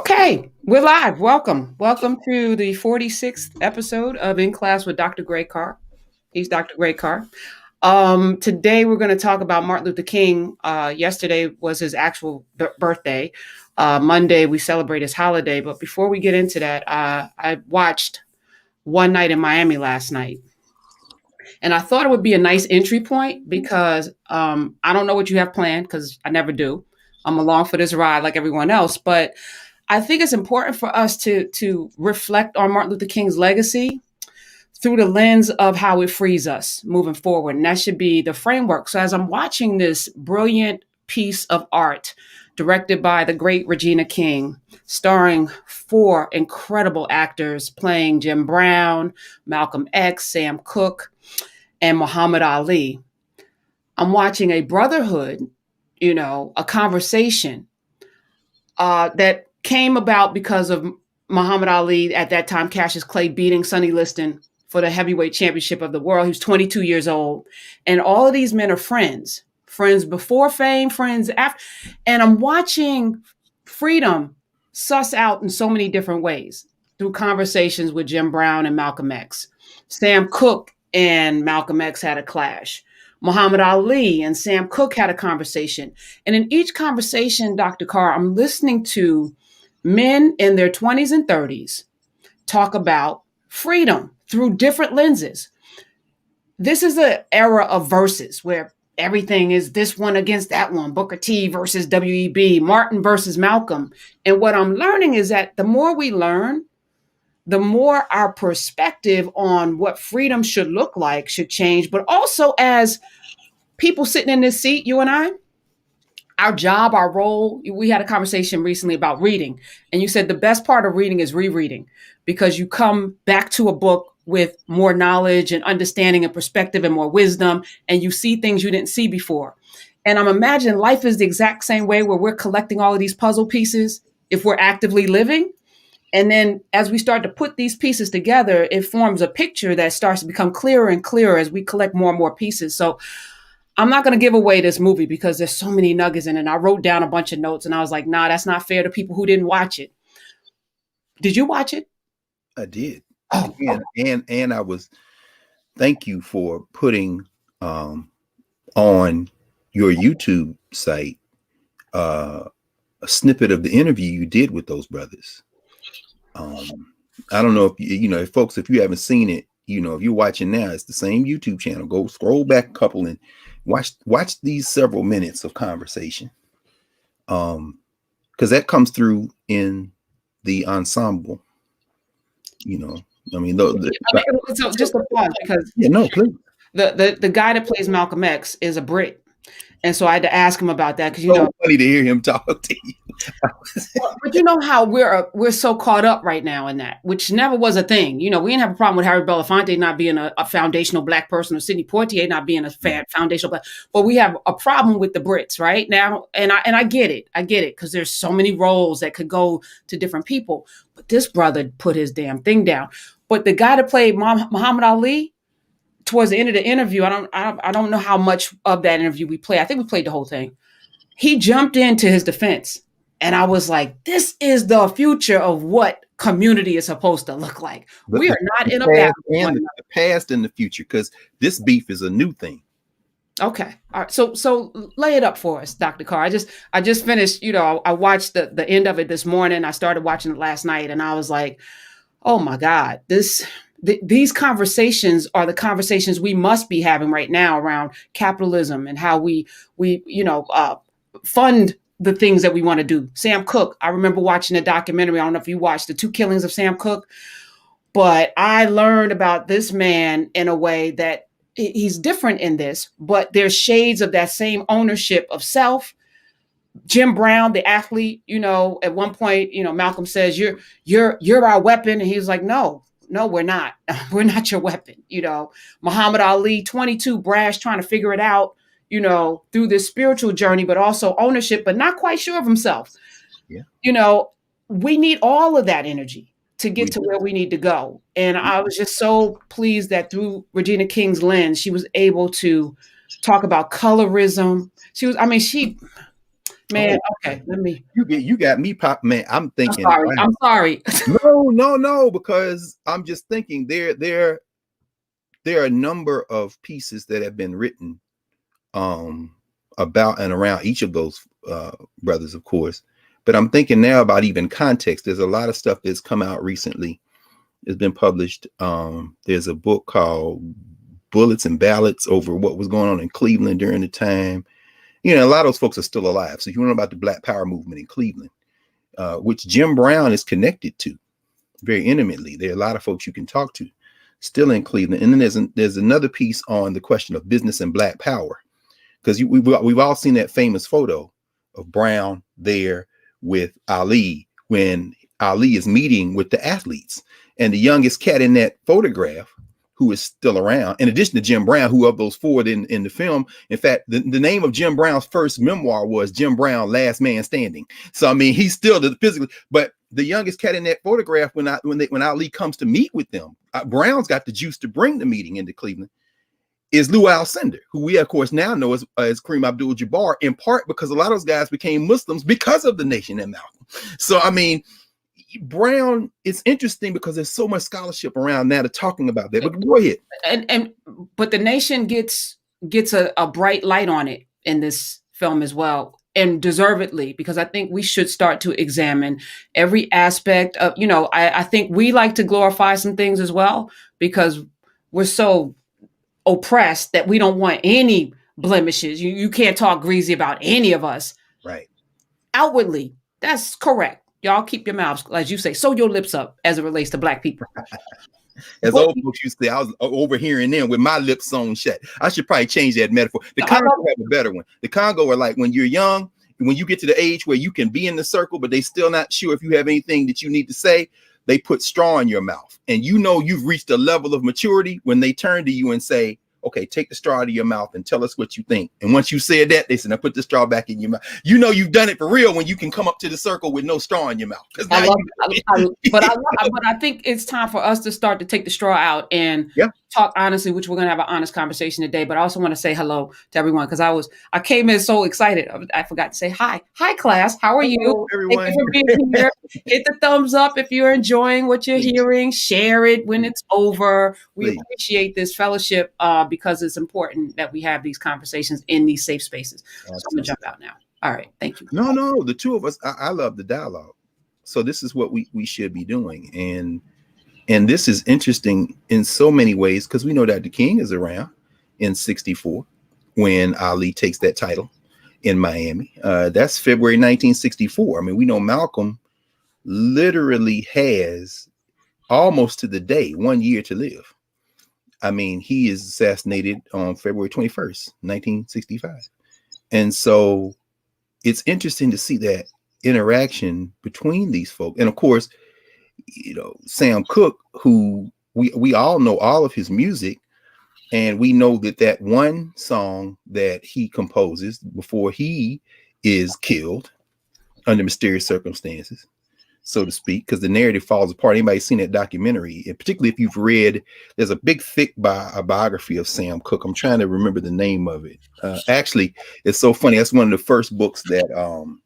Okay, we're live. Welcome. Welcome to the 46th episode of In Class with Dr. Gray Carr. He's Dr. Gray Carr. Today we're going to talk about Martin Luther King. Yesterday was his actual birthday. Monday we celebrate his holiday. But before we get into that, I watched One Night in Miami last night. And I thought it would be a nice entry point because I don't know what you have planned because I never do. I'm along for this ride like everyone else. But I think it's important for us to reflect on Martin Luther King's legacy through the lens of how it frees us moving forward. And that should be the framework. So as I'm watching this brilliant piece of art directed by the great Regina King, starring four incredible actors playing Jim Brown, Malcolm X, Sam Cooke, and Muhammad Ali, I'm watching a brotherhood, a conversation that came about because of Muhammad Ali at that time, Cassius Clay beating Sonny Liston for the heavyweight championship of the world. He was 22 years old. And all of these men are friends before fame, friends after. And I'm watching freedom suss out in so many different ways through conversations with Jim Brown and Malcolm X. Sam Cooke and Malcolm X had a clash. Muhammad Ali and Sam Cooke had a conversation. And in each conversation, Dr. Carr, I'm listening to men in their 20s and 30s talk about freedom through different lenses. This is an era of verses where everything is this one against that one, Booker T versus W.E.B., Martin versus Malcolm. And what I'm learning is that the more we learn, the more our perspective on what freedom should look like should change. But also as people sitting in this seat, you and I, our job, our role, we had a conversation recently about reading. And you said the best part of reading is rereading because you come back to a book with more knowledge and understanding and perspective and more wisdom, and you see things you didn't see before. And I'm imagining life is the exact same way where we're collecting all of these puzzle pieces if we're actively living. And then as we start to put these pieces together, it forms a picture that starts to become clearer and clearer as we collect more and more pieces. So I'm not going to give away this movie because there's so many nuggets in it. And I wrote down a bunch of notes and I was like, nah, that's not fair to people who didn't watch it. Did you watch it? I did. Oh, and I was, thank you for putting on your YouTube site a snippet of the interview you did with those brothers. I don't know if if folks, if you haven't seen it, if you're watching now, it's the same YouTube channel. Go scroll back a couple and watch these several minutes of conversation. Because that comes through in the ensemble. So just a pause because please. The guy that plays Malcolm X is a Brit. And so I had to ask him about that because funny to hear him talk to you. But you know how we're so caught up right now in that, which never was a thing. We didn't have a problem with Harry Belafonte not being a foundational Black person or Sidney Poitier not being a foundational Black, but we have a problem with the Brits right now. And I get it because there's so many roles that could go to different people. But this brother put his damn thing down. But the guy that played Muhammad Ali, towards the end of the interview, I don't know how much of that interview we played. I think we played the whole thing. He jumped into his defense. And I was like, this is the future of what community is supposed to look like. We are not in a battle. The past and the future, because this beef is a new thing. Okay. All right. So lay it up for us, Dr. Carr. I just finished, I watched the end of it this morning. I started watching it last night and I was like, oh my God, these conversations are the conversations we must be having right now around capitalism and how we fund the things that we want to do. Sam Cooke, I remember watching a documentary. I don't know if you watched The Two Killings of Sam Cooke, but I learned about this man in a way that he's different in this, but there's shades of that same ownership of self. Jim Brown, the athlete, at one point, Malcolm says, you're our weapon. And he was like, no, we're not. We're not your weapon. Muhammad Ali, 22, brash, trying to figure it out, through this spiritual journey, but also ownership, but not quite sure of himself. Yeah. We need all of that energy to get to where we need to go. And I was just so pleased that through Regina King's lens, she was able to talk about colorism. Man, okay, let me. You got me pop, man. I'm I'm thinking, sorry. wow. I'm sorry. No, because I'm just thinking there are a number of pieces that have been written about and around each of those brothers, of course. But I'm thinking now about even context. There's a lot of stuff that's come out recently. It's been published. There's a book called Bullets and Ballots over what was going on in Cleveland during the time. You know, a lot of those folks are still alive. So you know about the Black Power movement in Cleveland, which Jim Brown is connected to very intimately. There are a lot of folks you can talk to still in Cleveland. And then there's another piece on the question of business and Black power, because we've all seen that famous photo of Brown there with Ali when Ali is meeting with the athletes. And the youngest cat in that photograph, who is still around, in addition to Jim Brown, who of those four in the film, in fact, the name of Jim Brown's first memoir was Jim Brown, Last Man Standing. So, I mean, he's still physically, but the youngest cat in that photograph, when Ali comes to meet with them, Brown's got the juice to bring the meeting into Cleveland, is Lou Alcindor, who we, of course, now know as Kareem Abdul-Jabbar, in part because a lot of those guys became Muslims because of the Nation and Malcolm. So, I mean, Brown, it's interesting because there's so much scholarship around now to talking about that. But go ahead. But the Nation gets a bright light on it in this film as well, and deservedly, because I think we should start to examine every aspect of, you know, I think we like to glorify some things as well because we're so oppressed that we don't want any blemishes. You can't talk greasy about any of us. Right. Outwardly, that's correct. Y'all keep your mouths, as you say, sew your lips up as it relates to Black people. As old folks used to say, I was overhearing them with my lips sewn shut. I should probably change that metaphor. The Congo have a better one. The Congo are like when you're young, when you get to the age where you can be in the circle, but they still not sure if you have anything that you need to say, they put straw in your mouth. And you know you've reached a level of maturity when they turn to you and say, okay, take the straw out of your mouth and tell us what you think. And once you said that, they said, now put the straw back in your mouth. You know you've done it for real when you can come up to the circle with no straw in your mouth. But I think it's time for us to start to take the straw out and talk honestly, which we're going to have an honest conversation today. But I also want to say hello to everyone because I came in so excited. I forgot to say hi. Hi, class. How are you? Everyone. Thank you for being here. Hit the thumbs up if you're enjoying what you're hearing. Share it when it's over. We appreciate this fellowship because it's important that we have these conversations in these safe spaces. So I'm going to jump out now. All right. Thank you. No, the two of us, I love the dialogue. So this is what we should be doing. And this is interesting in so many ways because we know that the King is around in 64 when Ali takes that title in Miami. That's February 1964. I mean, we know Malcolm literally has almost to the day 1 year to live. I mean, he is assassinated on February 21st, 1965. And so it's interesting to see that interaction between these folks. And of course, you know, Sam Cooke, who we all know all of his music, and we know that one song that he composes before he is killed under mysterious circumstances, so to speak, because the narrative falls apart. Anybody seen that documentary? And particularly if you've read, there's a big, thick biography of Sam Cooke. I'm trying to remember the name of it. Actually, it's so funny. That's one of the first books that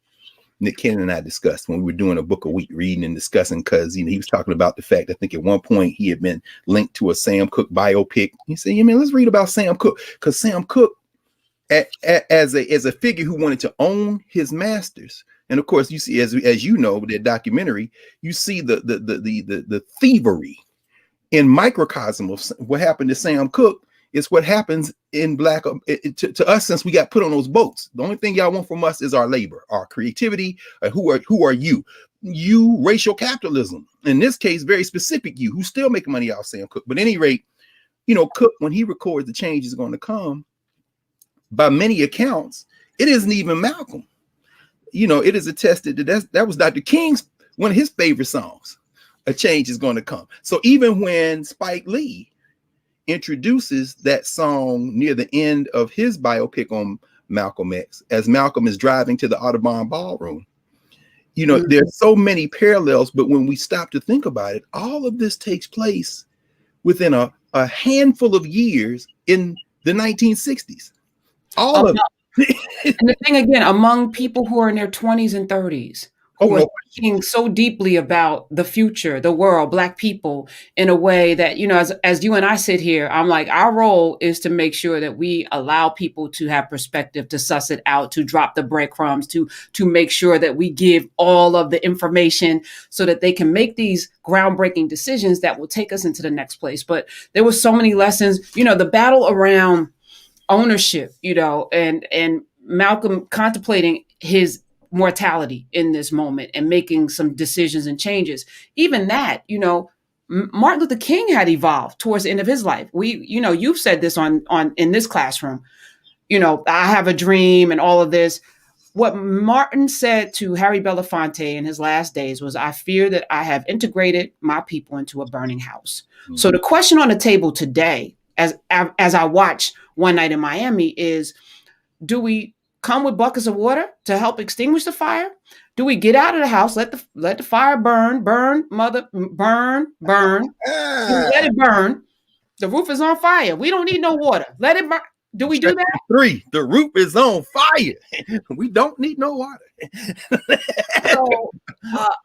Nick Cannon and I discussed when we were doing a book a week reading and discussing, because he was talking about the fact, I think at one point he had been linked to a Sam Cooke biopic. He said, man, let's read about Sam Cooke, because Sam Cooke, as a figure who wanted to own his masters. And of course, you see, as you know, with that documentary, you see the thievery in microcosm of what happened to Sam Cooke. It's what happens in Black to us since we got put on those boats. The only thing y'all want from us is our labor, our creativity. Who are you? You, racial capitalism. In this case, very specific you, who's still making money off Sam Cooke. But at any rate, you know, Cooke, when he records the change is going to come, by many accounts, it isn't even Malcolm. You know, it is attested that was Dr. King's one of his favorite songs. A change is going to come. So even when Spike Lee introduces that song near the end of his biopic on Malcolm X, as Malcolm is driving to the Audubon Ballroom, you know, there's so many parallels. But when we stop to think about it, all of this takes place within a handful of years in the 1960s. All of it. And the thing again, among people who are in their 20s and 30s, Oh, who are no question. thinking so deeply about the future, the world, Black people, in a way that, as you and I sit here, I'm like, our role is to make sure that we allow people to have perspective, to suss it out, to drop the breadcrumbs, to make sure that we give all of the information so that they can make these groundbreaking decisions that will take us into the next place. But there were so many lessons, the battle around ownership, and Malcolm contemplating his mortality in this moment and making some decisions and changes. Even that, Martin Luther King had evolved towards the end of his life. You've said this on in this classroom. I have a dream and all of this. What Martin said to Harry Belafonte in his last days was, "I fear that I have integrated my people into a burning house." Mm-hmm. So the question on the table today, as I watch One Night in Miami, is, do we come with buckets of water to help extinguish the fire? Do we get out of the house, let the fire burn, mother, burn, let it burn? The roof is on fire. We don't need no water. Let it burn. Do we do that? 3, the roof is on fire. We don't need no water. So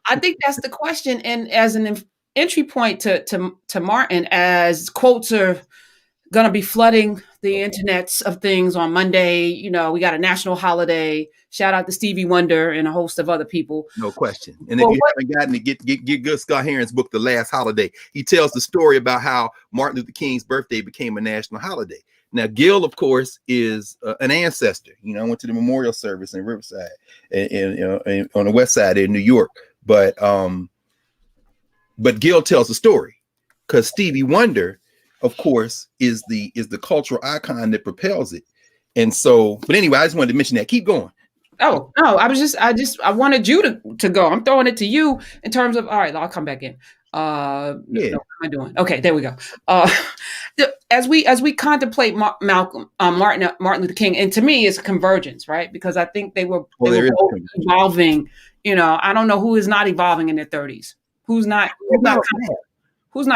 I think that's the question. And as an entry point to Martin, as quotes are going to be flooding the internets of things on Monday, we got a national holiday. Shout out to Stevie Wonder and a host of other people. No question. And if you haven't gotten to get good, Scott Heron's book, The Last Holiday, he tells the story about how Martin Luther King's birthday became a national holiday. Now, Gil, of course, is an ancestor. I went to the memorial service in Riverside and on the west side in New York. But Gil tells the story because Stevie Wonder, of course, is the cultural icon that propels it. And so, but anyway, I just wanted to mention that. Keep going. Oh, no, I wanted you to go. I'm throwing it to you in terms of, all right, I'll come back in. Yeah. No, what am I doing? Okay, there we go. As we contemplate Martin Luther King, and to me, it's a convergence, right? Because I think they were both evolving. I don't know who is not evolving in their 30s. Who's not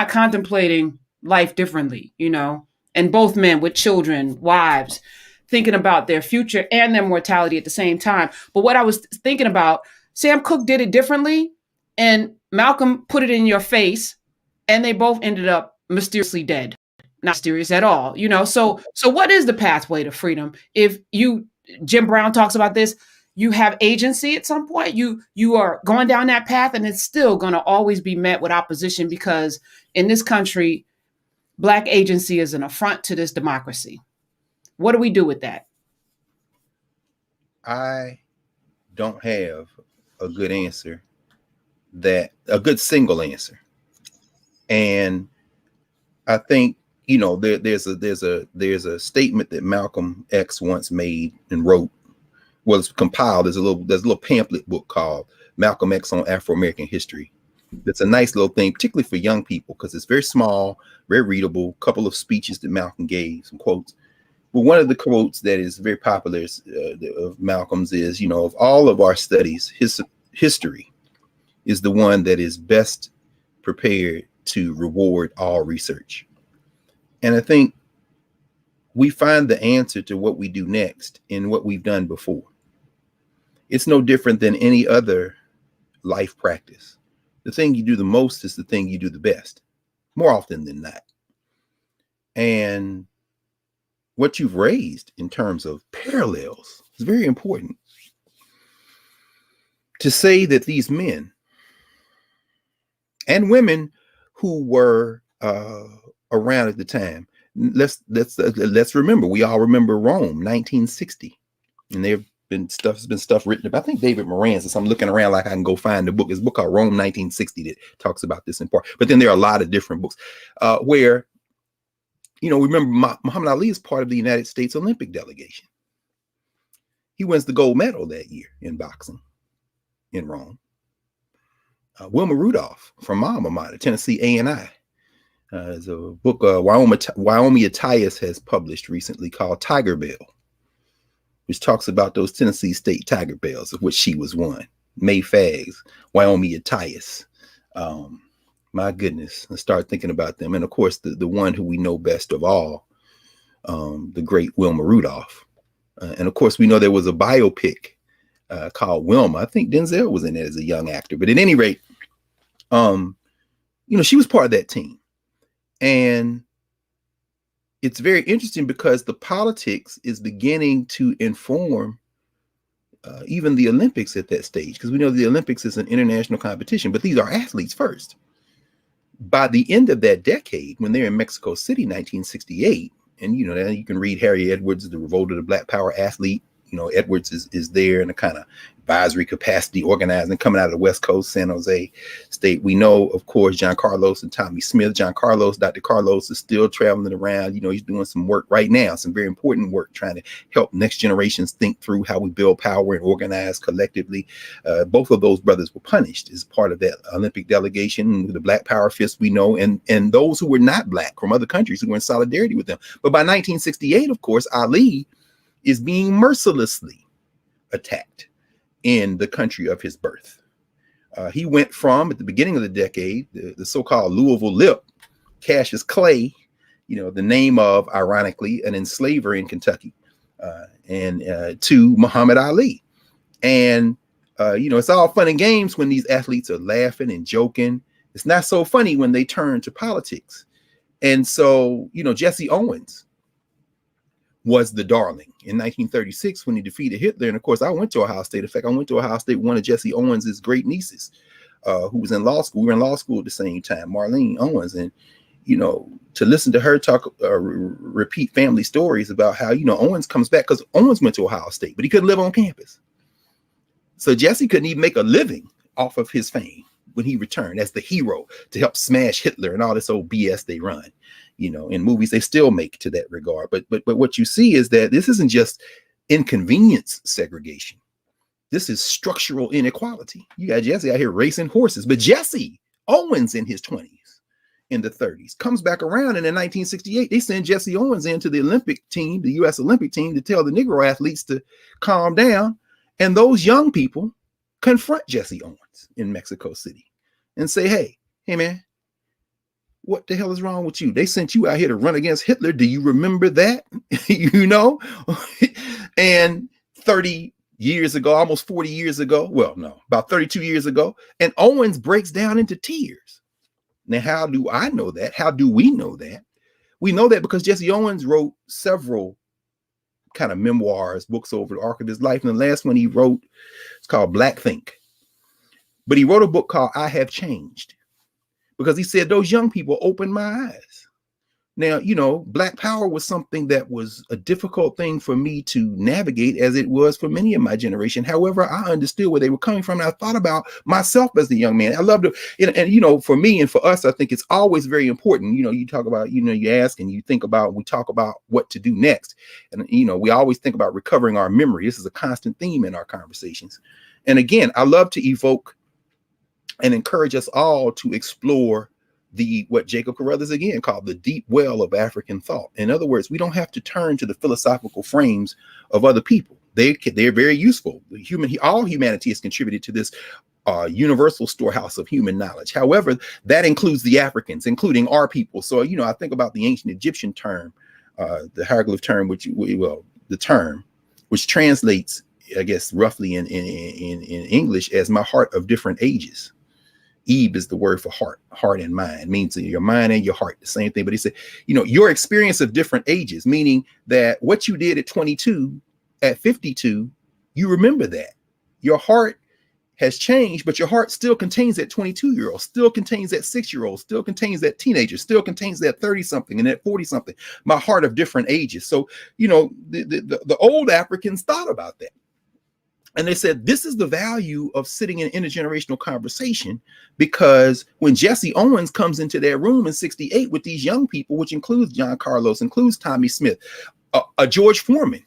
contemplating life differently, and both men with children, wives, thinking about their future and their mortality at the same time. But what I was thinking about, Sam Cooke did it differently, and Malcolm put it in your face, and they both ended up mysteriously dead. Not mysterious at all, So what is the pathway to freedom? If Jim Brown talks about this, you have agency at some point. You are going down that path, and it's still going to always be met with opposition because in this country, Black agency is an affront to this democracy. What do we do with that? I don't have a good answer, a good single answer. And I think, there's a statement that Malcolm X once made and wrote. Well, it's compiled. There's a little pamphlet book called Malcolm X on Afro-American History. That's a nice little thing, particularly for young people, because it's very small, very readable. A couple of speeches that Malcolm gave, some quotes. But one of the quotes that is very popular of Malcolm's is, of all of our studies, his history is the one that is best prepared to reward all research. And I think we find the answer to what we do next in what we've done before. It's no different than any other life practice. The thing you do the most is the thing you do the best, more often than not. And what you've raised in terms of parallels is very important. To say that these men and women who were around at the time, let's remember, we all remember Rome, 1960, and there's been stuff written about. I think David Moran, since I'm looking around like I can go find the book. There's a book called Rome 1960 that talks about this in part. But then there are a lot of different books where, remember Muhammad Ali is part of the United States Olympic delegation. He wins the gold medal that year in boxing in Rome. Wilma Rudolph from my alma mater, Tennessee A&I. There's a book Wyoming Attias has published recently called Tiger Bell, which talks about those Tennessee State Tiger Bells, of which she was one. May Fags, Wyoming Attias. My goodness, I start thinking about them. And of course, the one who we know best of all, the great Wilma Rudolph. And of course, we know there was a biopic called Wilma. I think Denzel was in it as a young actor. But at any rate, she was part of that team. And it's very interesting because the politics is beginning to inform even the Olympics at that stage, because we know the Olympics is an international competition, but these are athletes first. By the end of that decade, when they're in Mexico City, 1968, and now you can read Harry Edwards, The Revolt of the Black Power Athlete. Edwards is there in a kind of advisory capacity, organizing, coming out of the West Coast, San Jose State. We know, of course, John Carlos and Tommy Smith. Dr. Carlos is still traveling around. He's doing some work right now, some very important work, trying to help next generations think through how we build power and organize collectively. Both of those brothers were punished as part of that Olympic delegation, the Black Power Fist, we know, and those who were not Black from other countries who were in solidarity with them. But by 1968, of course, Ali is being mercilessly attacked in the country of his birth. He went from, at the beginning of the decade, the so-called Louisville Lip, Cassius Clay, the name of, ironically, an enslaver in Kentucky, and to Muhammad Ali. And, it's all fun and games when these athletes are laughing and joking. It's not so funny when they turn to politics. And so, Jesse Owens was the darling in 1936 when he defeated Hitler. And of course, I went to Ohio State. In fact, I went to Ohio State with one of Jesse Owens' great nieces, who was in law school. We were in law school at the same time, Marlene Owens. And, to listen to her talk, repeat family stories about how, Owens comes back, because Owens went to Ohio State, but he couldn't live on campus. So Jesse couldn't even make a living off of his fame when he returned as the hero to help smash Hitler and all this old BS they run. In movies, they still make to that regard. But what you see is that this isn't just inconvenience segregation. This is structural inequality. You got Jesse out here racing horses, but Jesse Owens in his 20s, in the 30s, comes back around, and in 1968, they send Jesse Owens into the Olympic team, the U.S. Olympic team, to tell the Negro athletes to calm down. And those young people confront Jesse Owens in Mexico City and say, hey, man, what the hell is wrong with you? They sent you out here to run against Hitler. Do you remember that? And 30 years ago, almost 40 years ago, well, no, about 32 years ago, and Owens breaks down into tears. Now, how do I know that? How do we know that? We know that because Jesse Owens wrote several kind of memoirs, books over the arc of his life. And the last one he wrote is called Black Think. But he wrote a book called I Have Changed, because he said those young people opened my eyes. Now, Black Power was something that was a difficult thing for me to navigate, as it was for many of my generation. However, I understood where they were coming from. And I thought about myself as a young man. I loved it. And for me and for us, I think it's always very important. You talk about, you ask and you think about, we talk about what to do next. And, we always think about recovering our memory. This is a constant theme in our conversations. And again, I love to evoke and encourage us all to explore what Jacob Carruthers again called the deep well of African thought. In other words, we don't have to turn to the philosophical frames of other people. They're very useful. All humanity has contributed to this universal storehouse of human knowledge. However, that includes the Africans, including our people. So, I think about the ancient Egyptian term, the hieroglyph term, which translates, I guess, roughly in English as my heart of different ages. Eve is the word for heart and mind. It means your mind and your heart, the same thing. But he said, your experience of different ages, meaning that what you did at 22, at 52, you remember that. Your heart has changed, but your heart still contains that 22-year-old, still contains that 6-year-old, still contains that teenager, still contains that 30-something and that 40-something. My heart of different ages. So, the old Africans thought about that. And they said, this is the value of sitting in intergenerational conversation, because when Jesse Owens comes into that room in 68 with these young people, which includes John Carlos, includes Tommy Smith, a George Foreman,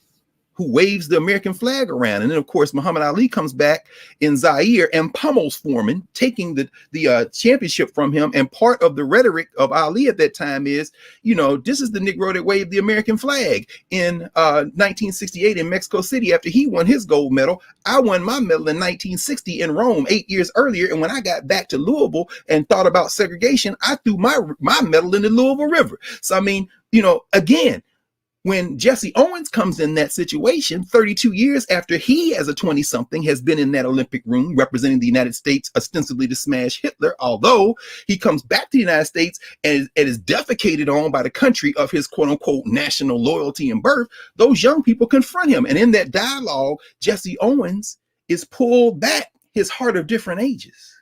who waves the American flag around. And then, of course, Muhammad Ali comes back in Zaire and pummels Foreman, taking the championship from him. And part of the rhetoric of Ali at that time is, this is the Negro that waved the American flag in 1968 in Mexico City after he won his gold medal. I won my medal in 1960 in Rome 8 years earlier. And when I got back to Louisville and thought about segregation, I threw my medal in the Louisville River. So, again, when Jesse Owens comes in that situation 32 years after he, as a 20-something, has been in that Olympic room representing the United States, ostensibly to smash Hitler, although he comes back to the United States and is defecated on by the country of his quote-unquote national loyalty and birth, those young people confront him. And in that dialogue, Jesse Owens is pulled back, his heart of different ages,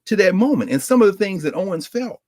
to that moment. And some of the things that Owens felt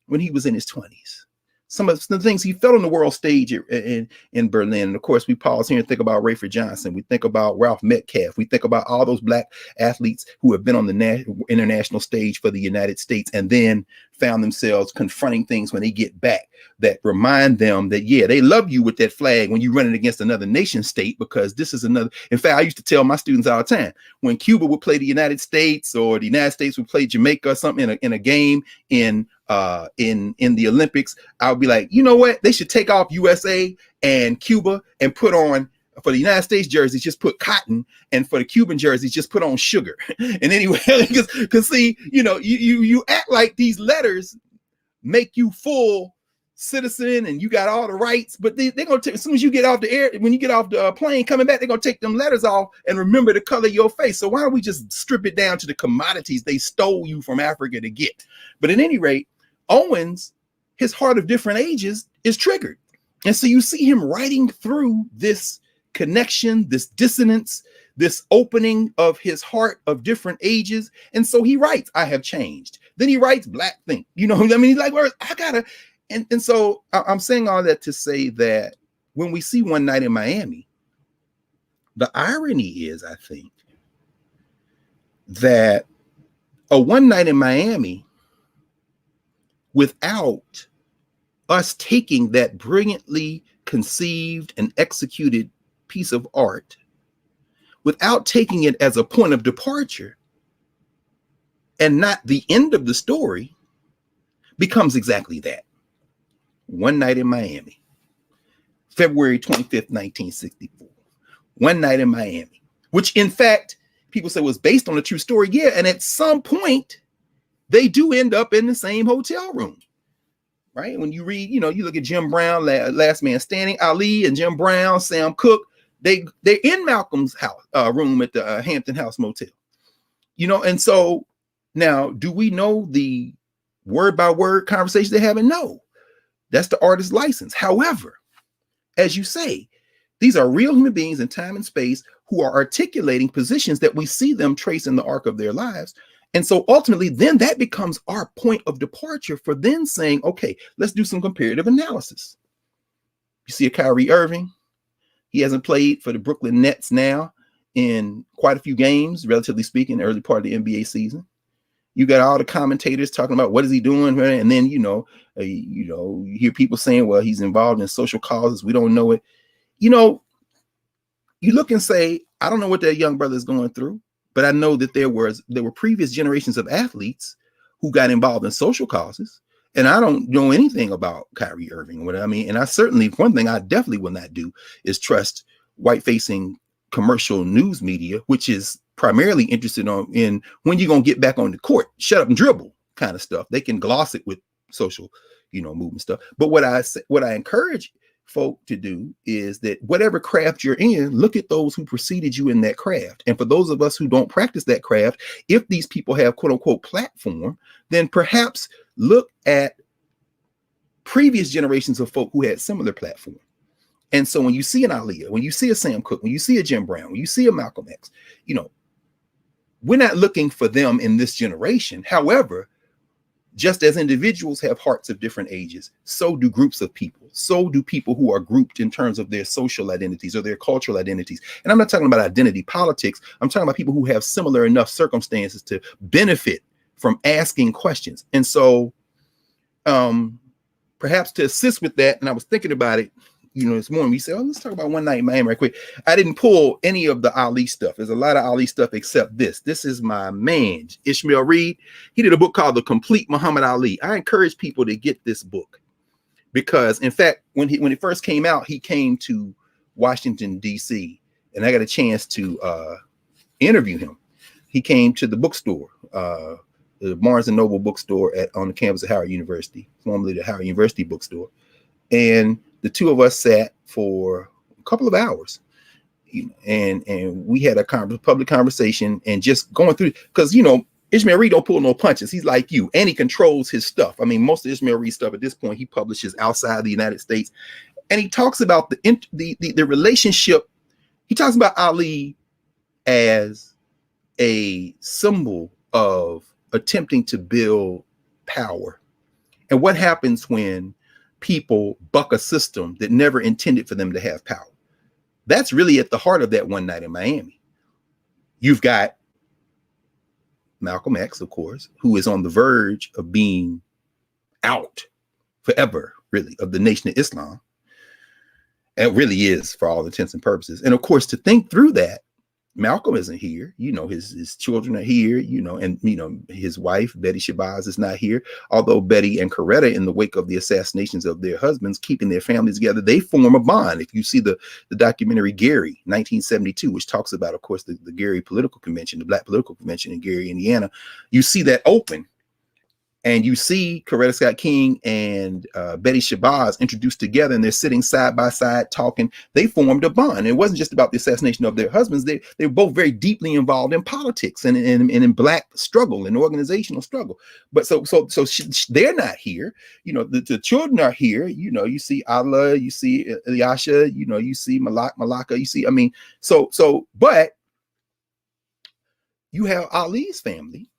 when he was in his 20s. Some of the things he felt on the world stage in Berlin. And of course, we pause here and think about Rayford Johnson. We think about Ralph Metcalf. We think about all those Black athletes who have been on the international stage for the United States and then found themselves confronting things when they get back that remind them that, yeah, they love you with that flag when you're running against another nation state, because this is another. In fact, I used to tell my students all the time, when Cuba would play the United States or the United States would play Jamaica or something in a game in the Olympics, I'll be like, you know what? They should take off USA and Cuba and put on, for the United States jerseys, just put cotton, and for the Cuban jerseys, just put on sugar. And anyway, because see, you act like these letters make you full citizen and you got all the rights, but they're gonna take, as soon as you get off the air, when you get off the plane coming back, they're gonna take them letters off and remember the color of your face. So why don't we just strip it down to the commodities they stole you from Africa to get? But at any rate, Owens, his heart of different ages is triggered. And so you see him writing through this connection, this dissonance, this opening of his heart of different ages. And so he writes, I have changed. Then he writes Black Think. You know, I mean, he's like, well, I gotta. And so I'm saying all that to say that when we see One Night in Miami, the irony is, I think, that a One Night in Miami, without us taking that brilliantly conceived and executed piece of art, without taking it as a point of departure and not the end of the story, becomes exactly that. One Night in Miami, February 25th, 1964. One Night in Miami, which in fact, people say was based on a true story. Yeah, and at some point, they do end up in the same hotel room, right? When you read, you look at Jim Brown, Last Man Standing, Ali and Jim Brown, Sam Cooke, they're in Malcolm's house room at the Hampton House Motel, and so now, do we know the word by word conversations they're having? No, that's the artist's license. However, as you say, these are real human beings in time and space who are articulating positions that we see them trace in the arc of their lives. And so ultimately, then that becomes our point of departure for then saying, okay, let's do some comparative analysis. You see a Kyrie Irving. He hasn't played for the Brooklyn Nets now in quite a few games, relatively speaking, the early part of the NBA season. You got all the commentators talking about what is he doing, and then you hear people saying, well, he's involved in social causes. We don't know it. You look and say, I don't know what that young brother is going through, but I know that there were previous generations of athletes who got involved in social causes, and I don't know anything about Kyrie Irving. What I mean, and one thing I definitely will not do is trust white-facing commercial news media, which is primarily interested in when you're gonna get back on the court, shut up and dribble kind of stuff. They can gloss it with social, movement stuff. But what I encourage folk to do is that whatever craft you're in, look at those who preceded you in that craft. And for those of us who don't practice that craft, if these people have quote unquote platform, then perhaps look at previous generations of folk who had similar platform. And so when you see an Aaliyah, when you see a Sam Cooke, when you see a Jim Brown, when you see a Malcolm X, we're not looking for them in this generation. However, just as individuals have hearts of different ages, so do groups of people. So do people who are grouped in terms of their social identities or their cultural identities. And I'm not talking about identity politics. I'm talking about people who have similar enough circumstances to benefit from asking questions. And so perhaps to assist with that, and I was thinking about it, this morning, we said, let's talk about One Night in Miami right quick. I didn't pull any of the Ali stuff. There's a lot of Ali stuff except this. This is my man, Ishmael Reed. He did a book called The Complete Muhammad Ali. I encourage people to get this book because, in fact, when it first came out, he came to Washington, D.C., and I got a chance to interview him. He came to the bookstore, the Barnes & Noble bookstore on the campus of Howard University, formerly the Howard University bookstore. And the two of us sat for a couple of hours, and we had a public conversation, and just going through, because Ishmael Reed don't pull no punches. He's like you, and he controls his stuff. I mean, most of Ishmael Reed stuff at this point he publishes outside the United States, and he talks about the relationship. He talks about Ali as a symbol of attempting to build power, and what happens when people buck a system that never intended for them to have power. That's really at the heart of that One Night in Miami. You've got Malcolm X, of course, who is on the verge of being out forever, really, of the Nation of Islam. It really is, for all intents and purposes. And of course, to think through that, Malcolm isn't here. His children are here, and his wife, Betty Shabazz, is not here. Although Betty and Coretta, in the wake of the assassinations of their husbands, keeping their families together, they form a bond. If you see the documentary Gary, 1972, which talks about, of course, the Gary political convention, the Black political convention in Gary, Indiana, you see that open. And you see Coretta Scott King and Betty Shabazz introduced together, and they're sitting side by side talking. They formed a bond. And it wasn't just about the assassination of their husbands. They were both very deeply involved in politics and in Black struggle and organizational struggle. But so they're not here. The children are here. You see Allah, you see Ilyasha, you see Malaka, you see, but you have Ali's family.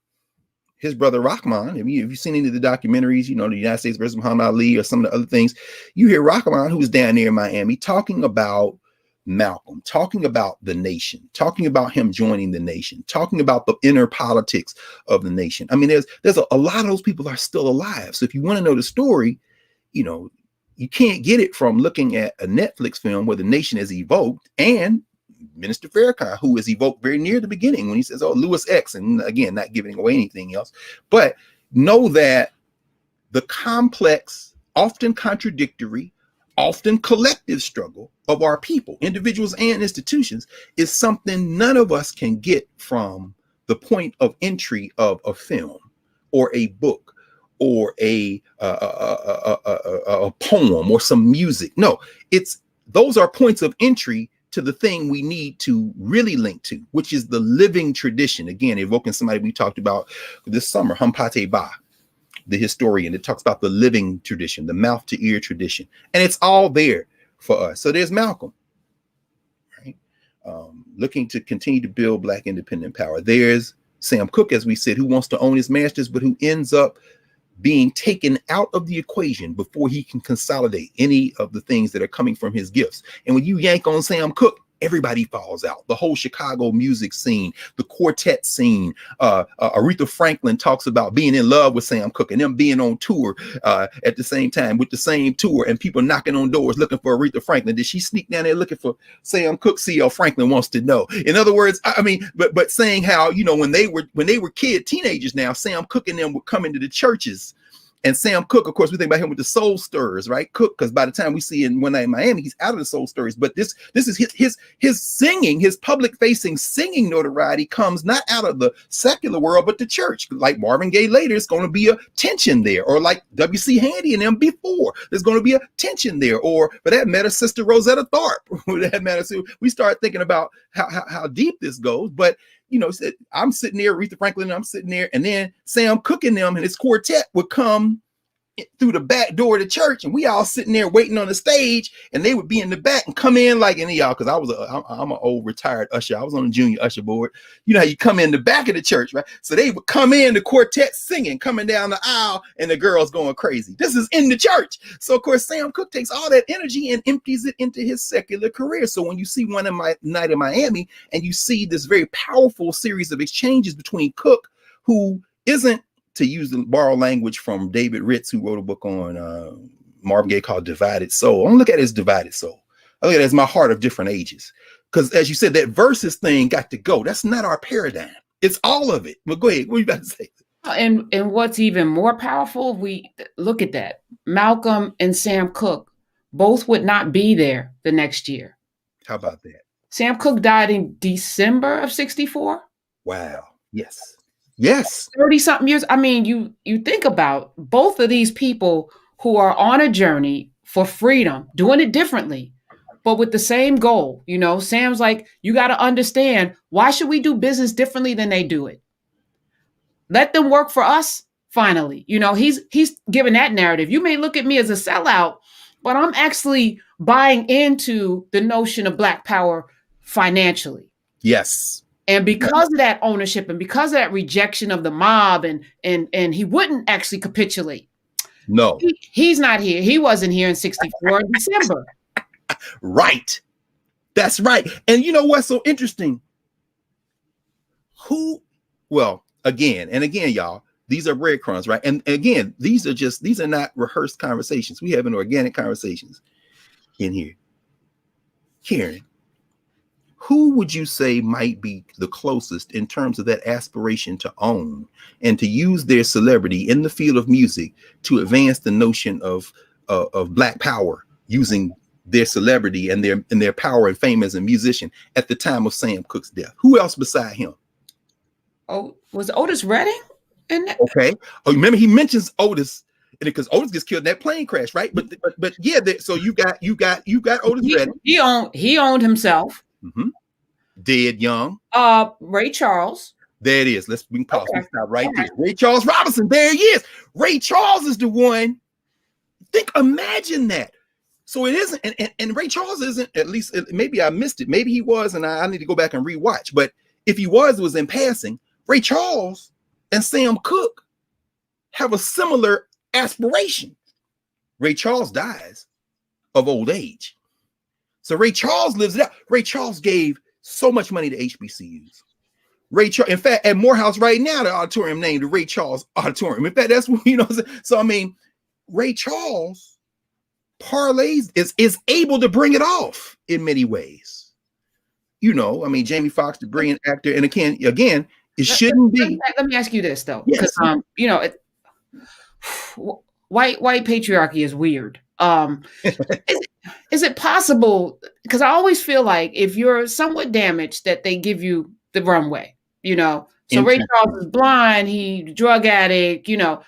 His brother Rahman. If you've seen any of the documentaries, the United States versus Muhammad Ali or some of the other things, you hear Rahman, who's down there in Miami, talking about Malcolm, talking about the nation, talking about him joining the nation, talking about the inner politics of the nation. I mean, there's a lot of those people are still alive. So if you want to know the story, you can't get it from looking at a Netflix film where the nation is evoked, and Minister Farrakhan, who is evoked very near the beginning when he says, "Oh, Louis X," and again, not giving away anything else, but know that the complex, often contradictory, often collective struggle of our people, individuals and institutions, is something none of us can get from the point of entry of a film or a book or a poem or some music. No, those are points of entry to the thing we need to really link to, which is the living tradition. Again, evoking somebody we talked about this summer, Hampate Ba, the historian, that talks about the living tradition, the mouth to ear tradition. And it's all there for us. So there's Malcolm, right? Looking to continue to build Black independent power. There's Sam Cooke, as we said, who wants to own his masters, but who ends up being taken out of the equation before he can consolidate any of the things that are coming from his gifts. And when you yank on Sam Cooke, everybody falls out. The whole Chicago music scene, the quartet scene. Aretha Franklin talks about being in love with Sam Cooke and them being on tour at the same time with the same tour, and people knocking on doors looking for Aretha Franklin. Did she sneak down there looking for Sam Cooke? C.L. Franklin wants to know. In other words, I mean, but saying how, when they were teenagers now, Sam Cooke and them would come into the churches. And Sam Cooke, of course, we think about him with the Soul Stirrers, right? Cooke, because by the time we see in One Night in Miami, he's out of the Soul Stirrers. But this is his singing, his public-facing singing notoriety comes not out of the secular world, but the church. Like Marvin Gaye later, it's going to be a tension there. Or like W.C. Handy and them before, there's going to be a tension there. Or for that matter, Sister Rosetta Tharpe. For that matter, so we start thinking about how deep this goes. But I'm sitting there, Aretha Franklin, I'm sitting there, and then Sam Cooke and them and his quartet would come through the back door of the church, and we all sitting there waiting on the stage, and they would be in the back and come in like any of y'all, because I'm an old retired usher. I was on the junior usher board. You know how you come in the back of the church, right? So they would come in, the quartet singing, coming down the aisle, and the girls going crazy. This is in the church. So of course Sam Cooke takes all that energy and empties it into his secular career. So when you see One Night in Miami, and you see this very powerful series of exchanges between Cooke, who isn't, to use the borrowed language from David Ritz, who wrote a book on Marvin Gaye called Divided Soul. I don't look at it as divided soul. I look at it as my heart of different ages. Because as you said, that versus thing got to go. That's not our paradigm. It's all of it. But go ahead. What are you about to say? And what's even more powerful, we look at that. Malcolm and Sam Cooke both would not be there the next year. How about that? Sam Cooke died in December of 1964. Wow. Yes. 30-something years. I mean, you think about both of these people who are on a journey, for freedom, doing it differently, but with the same goal. You know, Sam's like, you got to understand, why should we do business differently than they do it? Let them work for us. Finally, you know, he's given that narrative. You may look at me as a sellout, but I'm actually buying into the notion of Black power financially. Yes. And because of that ownership and because of that rejection of the mob, and he wouldn't actually capitulate. No. He's not here. He wasn't here in 64 in December. Right. That's right. And you know what's so interesting? Again, y'all, these are breadcrumbs, right? And again, these are not rehearsed conversations. We having organic conversations in here. Karen, who would you say might be the closest in terms of that aspiration to own and to use their celebrity in the field of music to advance the notion of Black power, using their celebrity and their power and fame as a musician at the time of Sam Cooke's death? Who else beside him? Oh, was Otis Redding in that? Okay. Oh, remember he mentions Otis, because Otis gets killed in that plane crash, right? But yeah. So you got Otis Redding. He owned himself. Mm-hmm. Dead young. Ray Charles. There it is. We can pause. Okay. Stop right there. Ray Charles Robinson. There he is. Ray Charles is the one. Imagine that. So it isn't, and Ray Charles isn't, at least maybe I missed it. Maybe he was, and I need to go back and rewatch. But if he was, it was in passing. Ray Charles and Sam Cooke have a similar aspiration. Ray Charles dies of old age. So Ray Charles lives it out. Ray Charles gave so much money to HBCUs. In fact, at Morehouse right now, the auditorium named the Ray Charles Auditorium. In fact, that's what, you know. So I mean, Ray Charles parlays is able to bring it off in many ways. You know, I mean, Jamie Foxx, the brilliant actor, and again, it shouldn't be. Let me ask you this though, because you know, white patriarchy is weird. Is it possible? Because I always feel like if you're somewhat damaged, that they give you the runway. You know, so Ray Charles is blind. He drug addict. You know,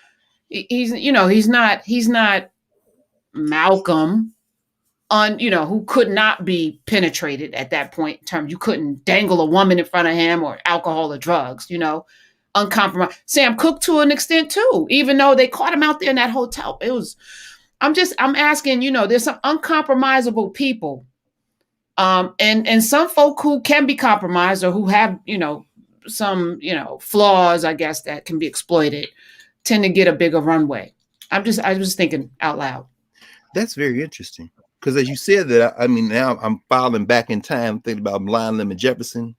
he's not Malcolm. Who could not be penetrated at that point in terms. You couldn't dangle a woman in front of him, or alcohol or drugs, uncompromised. Sam Cooke to an extent too, even though they caught him out there in that hotel. I'm asking, there's some uncompromisable people. And some folk who can be compromised, or who have, some, flaws, I guess, that can be exploited, tend to get a bigger runway. I was thinking out loud. That's very interesting. Because as you said that, I mean, now I'm filing back in time, thinking about Blind Lemon Jefferson.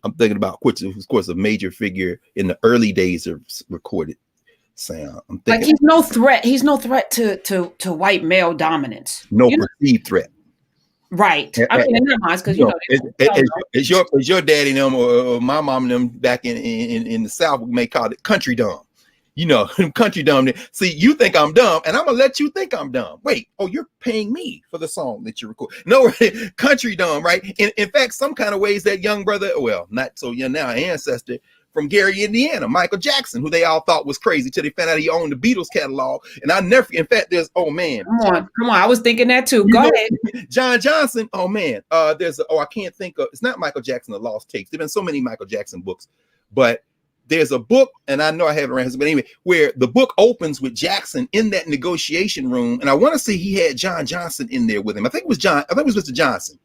I'm thinking about, of course, a major figure in the early days of recorded sound. I'm thinking, like he's no threat. He's no threat to white male dominance. No perceived threat. Right. I mean, in their minds, because it's your daddy and them, or my mom and them back in the South, we may call it country dumb. Country dumb. See, you think I'm dumb, and I'm gonna let you think I'm dumb. Wait, you're paying me for the song that you record. No, country dumb, right? In fact, some kind of ways that young brother, well, not so young now, ancestor from Gary, Indiana, Michael Jackson, who they all thought was crazy till they found out he owned the Beatles catalog. And I never, in fact, there's, come on, I was thinking that too. Go ahead. John Johnson, I can't think of, it's not Michael Jackson, The Lost Tapes. There've been so many Michael Jackson books, but there's a book, and I know I haven't read it, but anyway, where the book opens with Jackson in that negotiation room, and I want to say he had John Johnson in there with him. I think it was Mr. Johnson.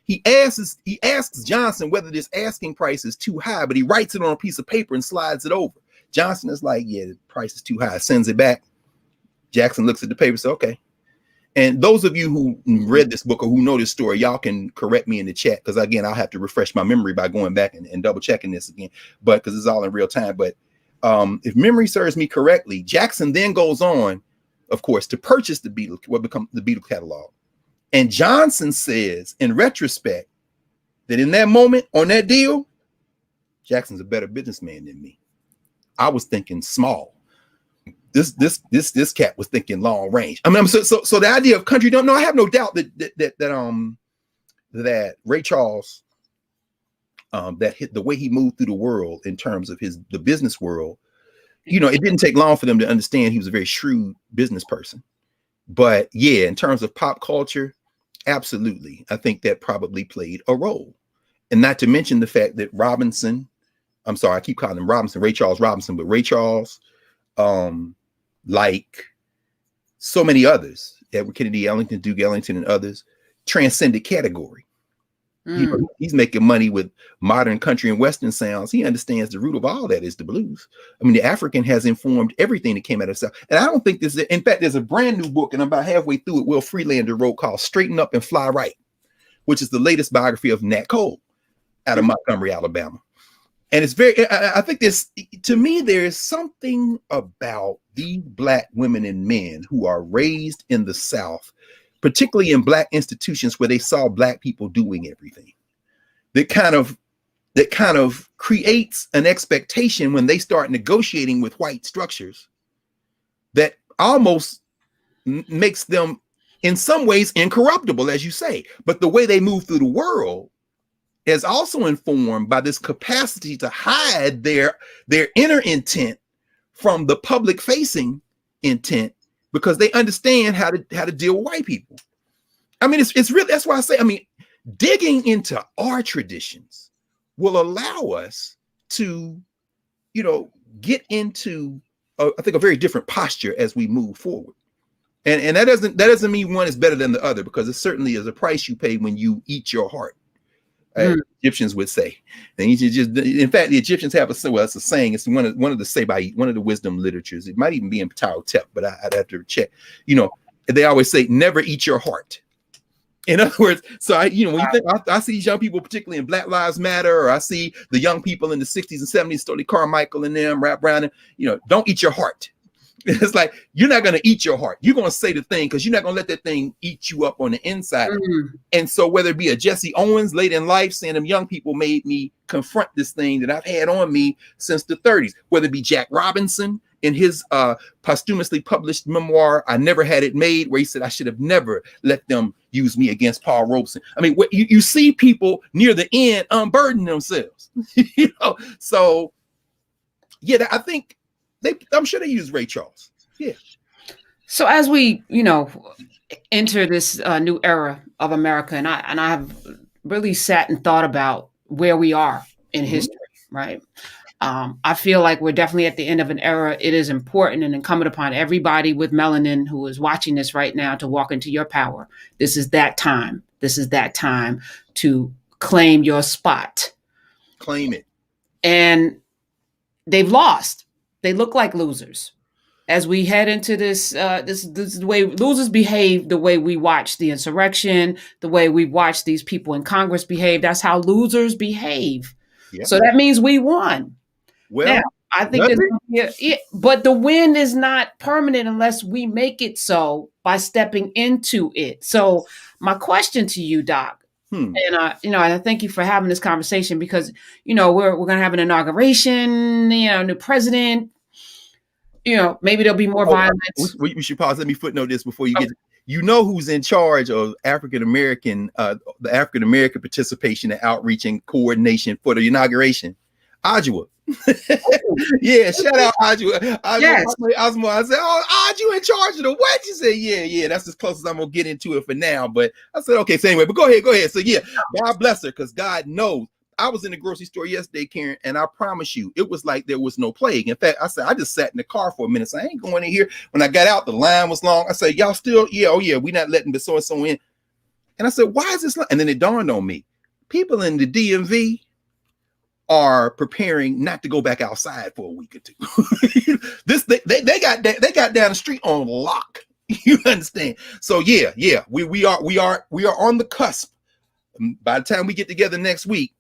He asks Johnson whether this asking price is too high, but he writes it on a piece of paper and slides it over. Johnson is like, yeah, the price is too high, sends it back. Jackson looks at the paper and says, okay. And those of you who read this book or who know this story, y'all can correct me in the chat, because again, I'll have to refresh my memory by going back and double checking this again, but because it's all in real time. But if memory serves me correctly, Jackson then goes on, of course, to purchase what becomes the Beatles catalog. And Johnson says, in retrospect, that in that moment on that deal, Jackson's a better businessman than me. I was thinking small. This cat was thinking long range. I mean, so the idea of country dumb. No, I have no doubt that Ray Charles, that hit the way he moved through the world in terms of the business world. It didn't take long for them to understand he was a very shrewd business person. But yeah, in terms of pop culture, absolutely. I think that probably played a role. And not to mention the fact that Robinson, I'm sorry, I keep calling him Robinson, Ray Charles Robinson, but Ray Charles, like so many others, Edward Kennedy, Ellington, Duke Ellington, and others, transcended category. You know, he's making money with modern country and western sounds. He understands the root of all that is the blues. I mean, the African has informed everything that came out of the South. And I don't think this is, in fact, there's a brand new book, and I'm about halfway through it, Will Freelander wrote, called Straighten Up and Fly Right, which is the latest biography of Nat Cole out of Montgomery, Alabama. And it's very, I think this, to me, there is something about these Black women and men who are raised in the South, particularly in Black institutions where they saw Black people doing everything, that kind of creates an expectation when they start negotiating with white structures that almost makes them in some ways incorruptible, as you say. But the way they move through the world is also informed by this capacity to hide their inner intent from the public facing intent, because they understand how to deal with white people. I mean, it's really, that's why I say, I mean, digging into our traditions will allow us to, you know, get into, I think, a very different posture as we move forward. And that doesn't mean one is better than the other, because it certainly is a price you pay when you eat your heart. Egyptians would say. And you just, in fact, the Egyptians have it's a saying. It's one of the Sabaite, one of the wisdom literatures. It might even be in Ptah-hotep, but I'd have to check. You know, they always say, never eat your heart. In other words, so when you think, I see these young people, particularly in Black Lives Matter, or I see the young people in the 60s and 70s, Stokely Carmichael and them, Rap Brown, don't eat your heart. It's like, you're not going to eat your heart. You're going to say the thing, because you're not going to let that thing eat you up on the inside. And so whether it be a Jesse Owens late in life saying them young people made me confront this thing that I've had on me since the 30s, whether it be Jack Robinson in his posthumously published memoir, I Never Had It Made, where he said, I should have never let them use me against Paul Robeson. I mean, you see people near the end unburden themselves. So yeah, I think I'm sure they use Ray Charles. Yeah. So as we, enter this new era of America, and I have really sat and thought about where we are in history, right? I feel like we're definitely at the end of an era. It is important and incumbent upon everybody with melanin who is watching this right now to walk into your power. This is that time. This is that time to claim your spot. Claim it. And they've lost. They look like losers. As we head into this, this is the way losers behave, the way we watch the insurrection, the way we watch these people in Congress behave. That's how losers behave. Yeah. So that means we won. Well, now, I think but the win is not permanent unless we make it so by stepping into it. So my question to you, Doc, and I thank you for having this conversation, because we're going to have an inauguration, new president. Maybe there'll be more violence. We should pause. Let me footnote this before you get. Who's in charge of African American, the African American participation and outreach and coordination for the inauguration? Adjua. Yeah, shout out Adjua. Yes. Osmo, I said, Adjua in charge of the what? You said, yeah, that's as close as I'm gonna get into it for now. But I said, okay, so anyway, but go ahead. So yeah, God bless her, because God knows. I was in the grocery store yesterday, Karen, and I promise you, it was like there was no plague. In fact, I said, I just sat in the car for a minute. So I ain't going in here. When I got out, the line was long. I said, y'all still, we not letting the so-and-so in. And I said, why is this? And then it dawned on me, people in the DMV are preparing not to go back outside for a week or two. They got down the street on lock. You understand? So yeah, we are on the cusp. By the time we get together next week,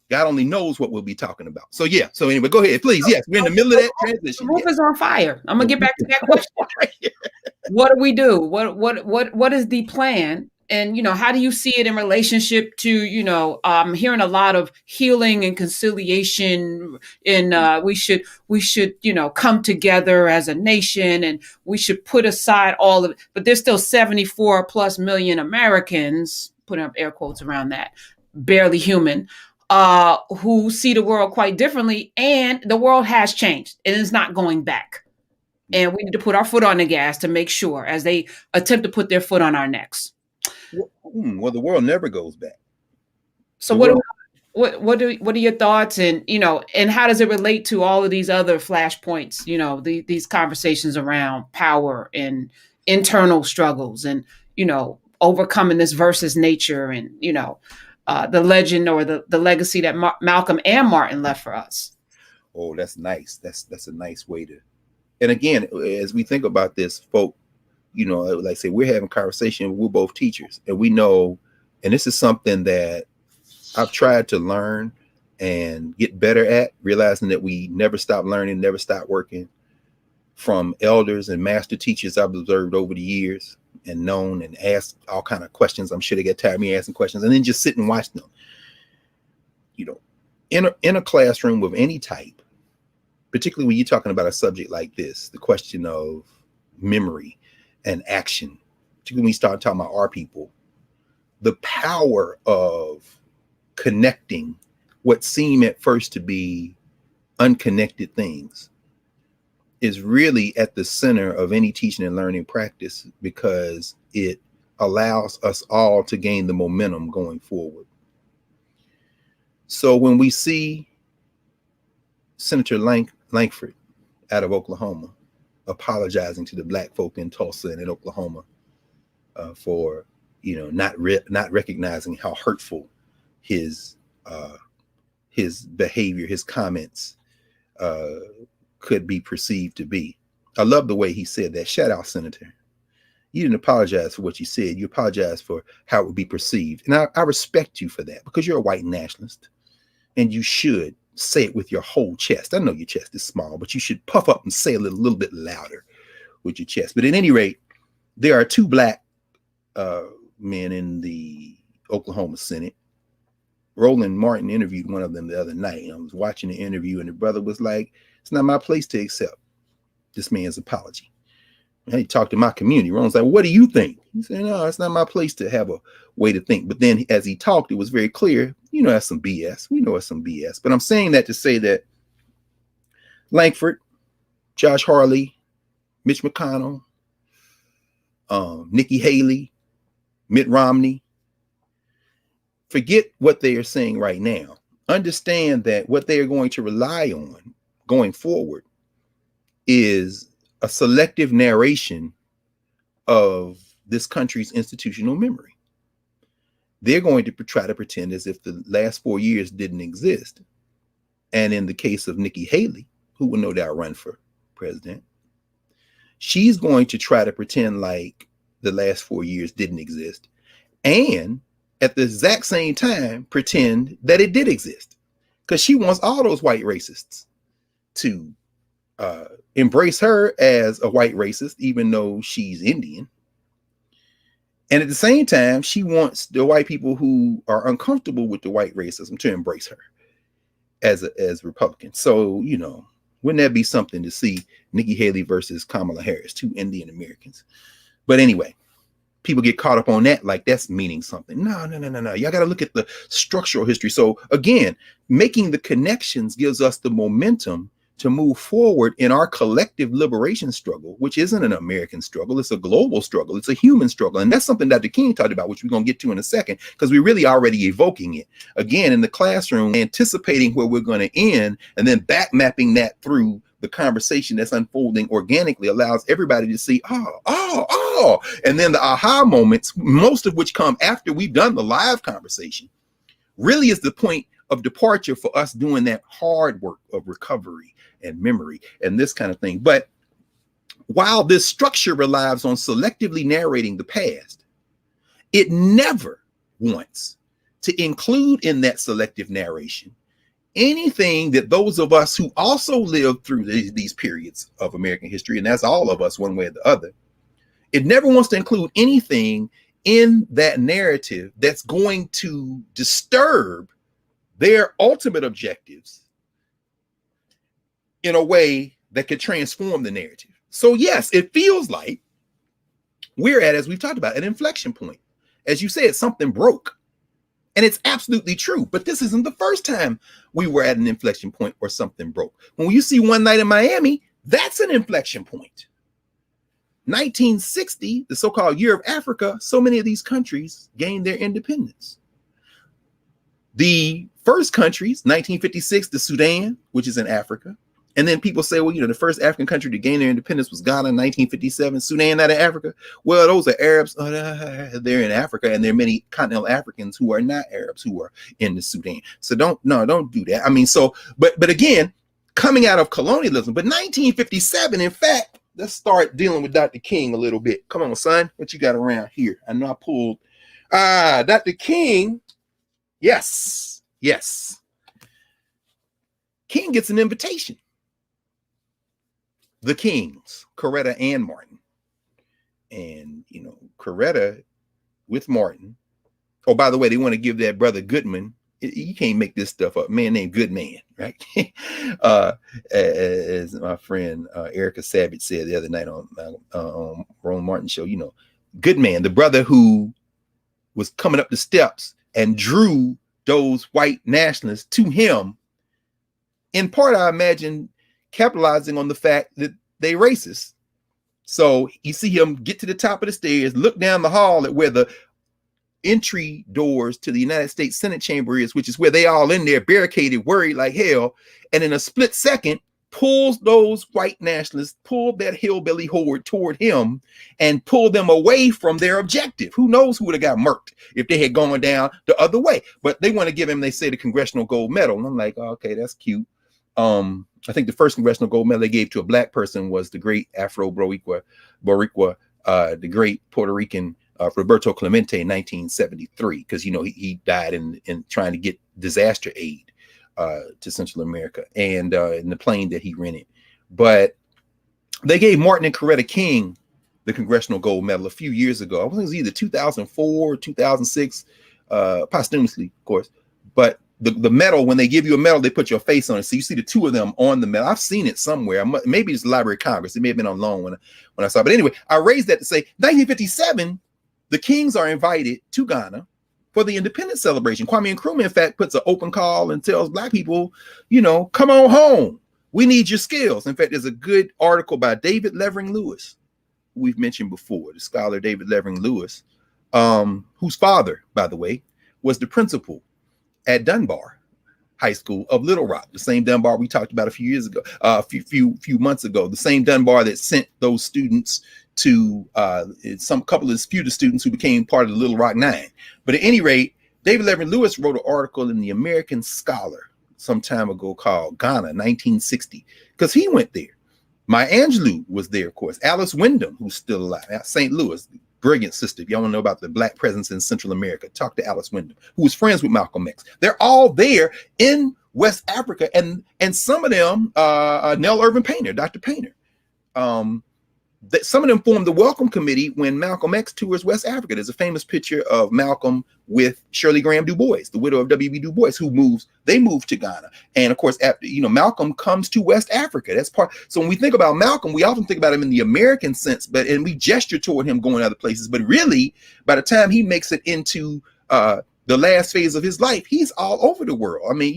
God only knows what we'll be talking about. So yeah. So anyway, go ahead, please. Yes, we're in the middle of that transition. The roof is on fire. I'm gonna get back to that question. What do we do? What is the plan? And how do you see it in relationship to I'm hearing a lot of healing and conciliation. And we should come together as a nation, and we should put aside all of it. But there's still 74 plus million Americans, putting up air quotes around that, barely human, who see the world quite differently, and the world has changed. It is not going back. And we need to put our foot on the gas to make sure as they attempt to put their foot on our necks. Well, the world never goes back. So The world. what are your thoughts, and and how does it relate to all of these other flashpoints, these conversations around power and internal struggles, and overcoming this versus nature, and the legend or the legacy that Malcolm and Martin left for us. Oh, that's nice. That's a nice way to. And again, as we think about this, folk, like I say, we're having conversation. We're both teachers, and we know, and this is something that I've tried to learn and get better at, realizing that we never stop learning, never stop working, from elders and master teachers I've observed over the years and known and asked all kind of questions. I'm sure they get tired of me asking questions, and then just sit and watch them. In a classroom of any type, particularly when you're talking about a subject like this, the question of memory and action, particularly when we start talking about our people, the power of connecting what seem at first to be unconnected things is really at the center of any teaching and learning practice, because it allows us all to gain the momentum going forward. So when we see Senator Lankford out of Oklahoma apologizing to the Black folk in Tulsa and in Oklahoma for not recognizing how hurtful his behavior, his comments could be perceived to be. I love the way he said that. Shout out, Senator. You didn't apologize for what you said. You apologized for how it would be perceived. And I respect you for that, because you're a white nationalist, and you should say it with your whole chest. I know your chest is small, but you should puff up and say a little bit louder with your chest. But at any rate, there are two Black men in the Oklahoma Senate. Roland Martin interviewed one of them the other night. I was watching the interview, and the brother was like, "It's not my place to accept this man's apology." And he talked to my community. Roland's like, "Well, what do you think?" He said, "No, it's not my place to have a way to think." But then as he talked, it was very clear, that's some BS. We know it's some BS. But I'm saying that to say that Lankford, Josh Hawley, Mitch McConnell, Nikki Haley, Mitt Romney, forget what they are saying right now. Understand that what they are going to rely on going forward is a selective narration of this country's institutional memory. They're going to try to pretend as if the last 4 years didn't exist. And in the case of Nikki Haley, who will no doubt run for president, she's going to try to pretend like the last 4 years didn't exist, and at the exact same time pretend that it did exist, because she wants all those white racists to embrace her as a white racist, even though she's Indian. And at the same time, she wants the white people who are uncomfortable with the white racism to embrace her as Republicans. So, wouldn't that be something to see Nikki Haley versus Kamala Harris, two Indian Americans? But anyway, people get caught up on that like that's meaning something. No. Y'all got to look at the structural history. So again, making the connections gives us the momentum to move forward in our collective liberation struggle, which isn't an American struggle. It's a global struggle. It's a human struggle. And that's something Dr. King talked about, which we're going to get to in a second, because we're really already evoking it. Again, in the classroom, anticipating where we're going to end, and then back mapping that through the conversation that's unfolding organically allows everybody to see, oh. And then the aha moments, most of which come after we've done the live conversation, really is the point of departure for us doing that hard work of recovery and memory and this kind of thing. But while this structure relies on selectively narrating the past, it never wants to include in that selective narration anything that those of us who also lived through these periods of American history, and that's all of us one way or the other, it never wants to include anything in that narrative that's going to disturb their ultimate objectives in a way that could transform the narrative. So yes, it feels like we're at, as we've talked about, an inflection point. As you said, something broke. And it's absolutely true. But this isn't the first time we were at an inflection point or something broke. When you see One Night in Miami, That's an inflection point. 1960, the so-called Year of Africa, so many of these countries gained their independence. The first countries, 1956, the Sudan, which is in Africa. And then people say, well, the first African country to gain their independence was Ghana in 1957. Sudan, not in Africa. Well, those are Arabs. They're in Africa, and there are many continental Africans who are not Arabs who are in the Sudan. So don't do that. I mean, but again, coming out of colonialism, but 1957, in fact, let's start dealing with Dr. King a little bit. Come on, son, what you got around here? I know I pulled. Dr. King. Yes. King gets an invitation. The Kings, Coretta and Martin. And, Coretta with Martin. Oh, by the way, they want to give that brother Goodman. You can't make this stuff up. Man named Goodman, right? As my friend Erica Savage said the other night on Roland Martin show, Goodman, the brother who was coming up the steps and drew those white nationalists to him, in part, I imagine, capitalizing on the fact that they racist. So you see him get to the top of the stairs, look down the hall at where the entry doors to the United States Senate chamber is, which is where they all in there barricaded, worried like hell, and in a split second pulls those white nationalists, pulled that hillbilly horde toward him and pulled them away from their objective. Who knows who would have got murked if they had gone down the other way. But they want to give him, they say, the Congressional Gold Medal. And I'm like, oh, okay, that's cute. I think the first Congressional Gold Medal they gave to a black person was the great Afro Boricua, the great Puerto Rican Roberto Clemente in 1973, because he died in trying to get disaster aid to Central America, and in the plane that he rented. But they gave Martin and Coretta King the Congressional Gold Medal a few years ago. I think it was either 2004 or 2006, posthumously, of course. But the medal, when they give you a medal, they put your face on it. So you see the two of them on the medal. I've seen it somewhere. Maybe it's the Library of Congress. It may have been on loan when I saw it. But anyway, I raised that to say 1957, the Kings are invited to Ghana for the independence celebration. Kwame Nkrumah, in fact, puts an open call and tells black people, come on home. We need your skills. In fact, there's a good article by David Levering Lewis, who we've mentioned before, the scholar David Levering Lewis, whose father, by the way, was the principal at Dunbar High School of Little Rock, the same Dunbar we talked about a few years ago, few months ago, the same Dunbar that sent those students to couple of the students who became part of the Little Rock Nine. But at any rate, David Levering Lewis wrote an article in the American Scholar some time ago called Ghana, 1960, because he went there. Maya Angelou was there, of course. Alice Wyndham, who's still alive, St. Louis, brilliant sister. If y'all want to know about the black presence in Central America, talk to Alice Wyndham, who was friends with Malcolm X. They're all there in West Africa, and some of them, Nell Irvin Painter, Dr. Painter, some of them formed the welcome committee when Malcolm X tours West Africa. There's a famous picture of Malcolm with Shirley Graham Du Bois, the widow of W.B. Du Bois, they moved to Ghana. And of course, after, Malcolm comes to West Africa. That's part. So when we think about Malcolm, we often think about him in the American sense, and we gesture toward him going other places. But really, by the time he makes it into the last phase of his life, he's all over the world. I mean,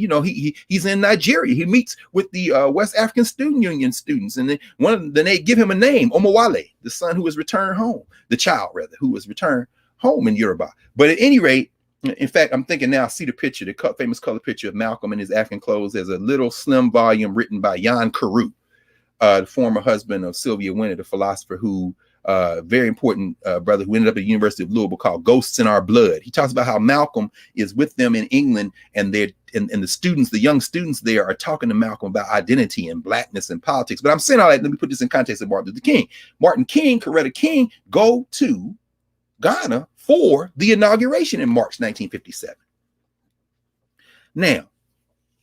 he's in Nigeria. He meets with the West African Student Union students, and then they give him a name, Omowale, the son who was returned home, the child rather, who was returned home in Yoruba. But at any rate, in fact, I'm thinking now, I see the picture, the famous color picture of Malcolm in his African clothes. There's a little slim volume written by Jan Carew, the former husband of Sylvia Wynne, the philosopher who very important brother who ended up at the University of Louisville, called Ghosts in Our Blood. He talks about how Malcolm is with them in England, and the students, the young students there, are talking to Malcolm about identity and blackness and politics. But I'm saying all that, let me put this in context of Martin Luther King. Martin King, Coretta King go to Ghana for the inauguration in March 1957. Now,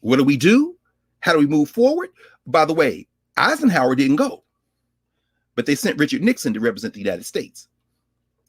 what do? How do we move forward? By the way, Eisenhower didn't go, but they sent Richard Nixon to represent the United States.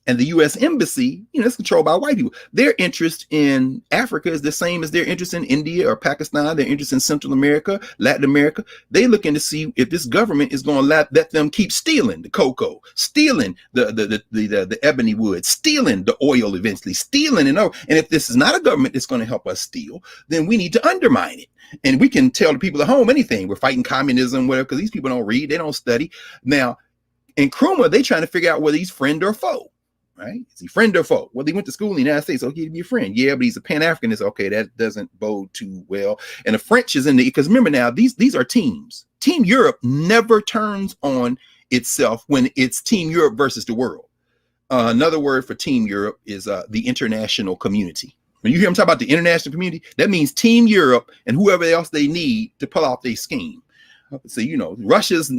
And the U.S. Embassy, it's controlled by white people. Their interest in Africa is the same as their interest in India or Pakistan, their interest in Central America, Latin America. They looking to see if this government is going to let them keep stealing the cocoa, stealing the ebony wood, stealing the oil eventually, stealing and if this is not a government that's going to help us steal, then we need to undermine it. And we can tell the people at home anything. We're fighting communism, whatever, because these people don't read, they don't study. Now, in Nkrumah, they trying to figure out whether he's friend or foe. Right? Is he friend or foe? Well, he went to school in the United States. Okay, he'd be a friend. Yeah, but he's a Pan-Africanist. Okay, that doesn't bode too well. And the French is in the, because remember now, these are teams. Team Europe never turns on itself when it's Team Europe versus the world. Another word for Team Europe is the international community. When you hear them talk about the international community, that means Team Europe and whoever else they need to pull off their scheme. So, Russia's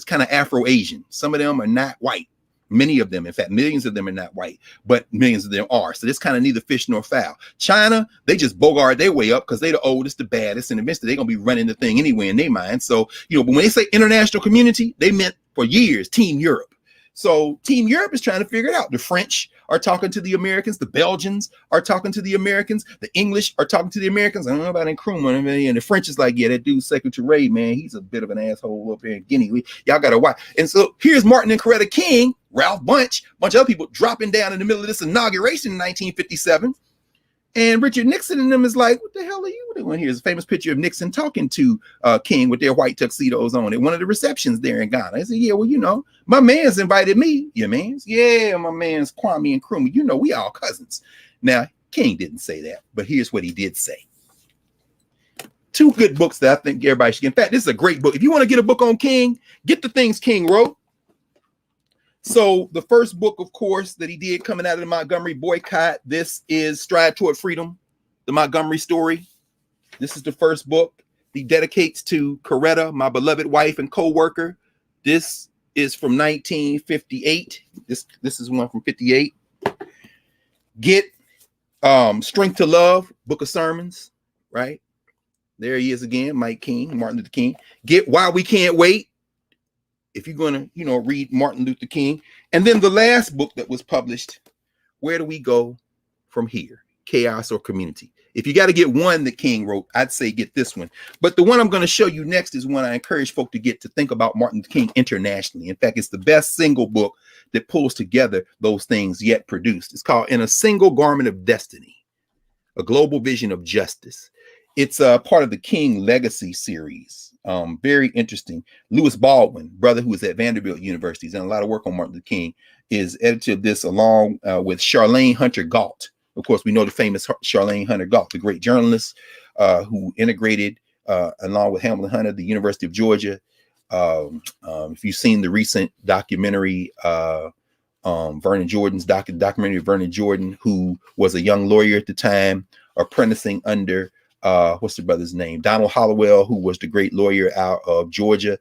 kind of Afro-Asian. Some of them are not white. Many of them, in fact, millions of them are not white, but millions of them are. So this kind of neither fish nor fowl. China, they just bogart their way up because they're the oldest, the baddest, and eventually they're going to be running the thing anyway in their mind. So, but when they say international community, they meant for years Team Europe. So Team Europe is trying to figure it out. The French are talking to the Americans. The Belgians are talking to the Americans. The English are talking to the Americans. I don't know about Nkrumah. And the French is like, yeah, that dude Secretary, man, he's a bit of an asshole up here in Guinea. Y'all got to watch. And so here's Martin and Coretta King, Ralph Bunche, a bunch of other people dropping down in the middle of this inauguration in 1957. And Richard Nixon and them is like, what the hell are you doing? Here's a famous picture of Nixon talking to King with their white tuxedos on at one of the receptions there in Ghana. I said, yeah, well, my man's invited me. Your man's? Yeah, my man's Kwame Nkrumah. We all cousins. Now, King didn't say that, but here's what he did say. Two good books that I think everybody should get. In fact, this is a great book. If you want to get a book on King, get the things King wrote. So the first book, of course, that he did coming out of the Montgomery boycott, this is Stride Toward Freedom, the Montgomery story. This is the first book he dedicates to Coretta, my beloved wife and co-worker. This is from 1958. This is one from 58. Get Strength to Love, Book of Sermons, right? There he is again, Mike King, Martin Luther King. Get Why We Can't Wait, if you're going to, read Martin Luther King. And then the last book that was published, Where Do We Go From Here? Chaos or Community. If you got to get one that King wrote, I'd say get this one. But the one I'm going to show you next is one I encourage folk to get to think about Martin Luther King internationally. In fact, it's the best single book that pulls together those things yet produced. It's called In a Single Garment of Destiny, A Global Vision of Justice. It's part of the King Legacy series. Very interesting. Lewis Baldwin, brother who is at Vanderbilt University, he's done a lot of work on Martin Luther King, is editor of this along with Charlene Hunter Galt. Of course, we know the famous Charlene Hunter Galt, the great journalist who integrated, along with Hamilton Hunter, the University of Georgia. If you've seen the recent documentary, Vernon Jordan's documentary of Vernon Jordan, who was a young lawyer at the time, apprenticing under what's the brother's name? Donald Hollowell, who was the great lawyer out of Georgia,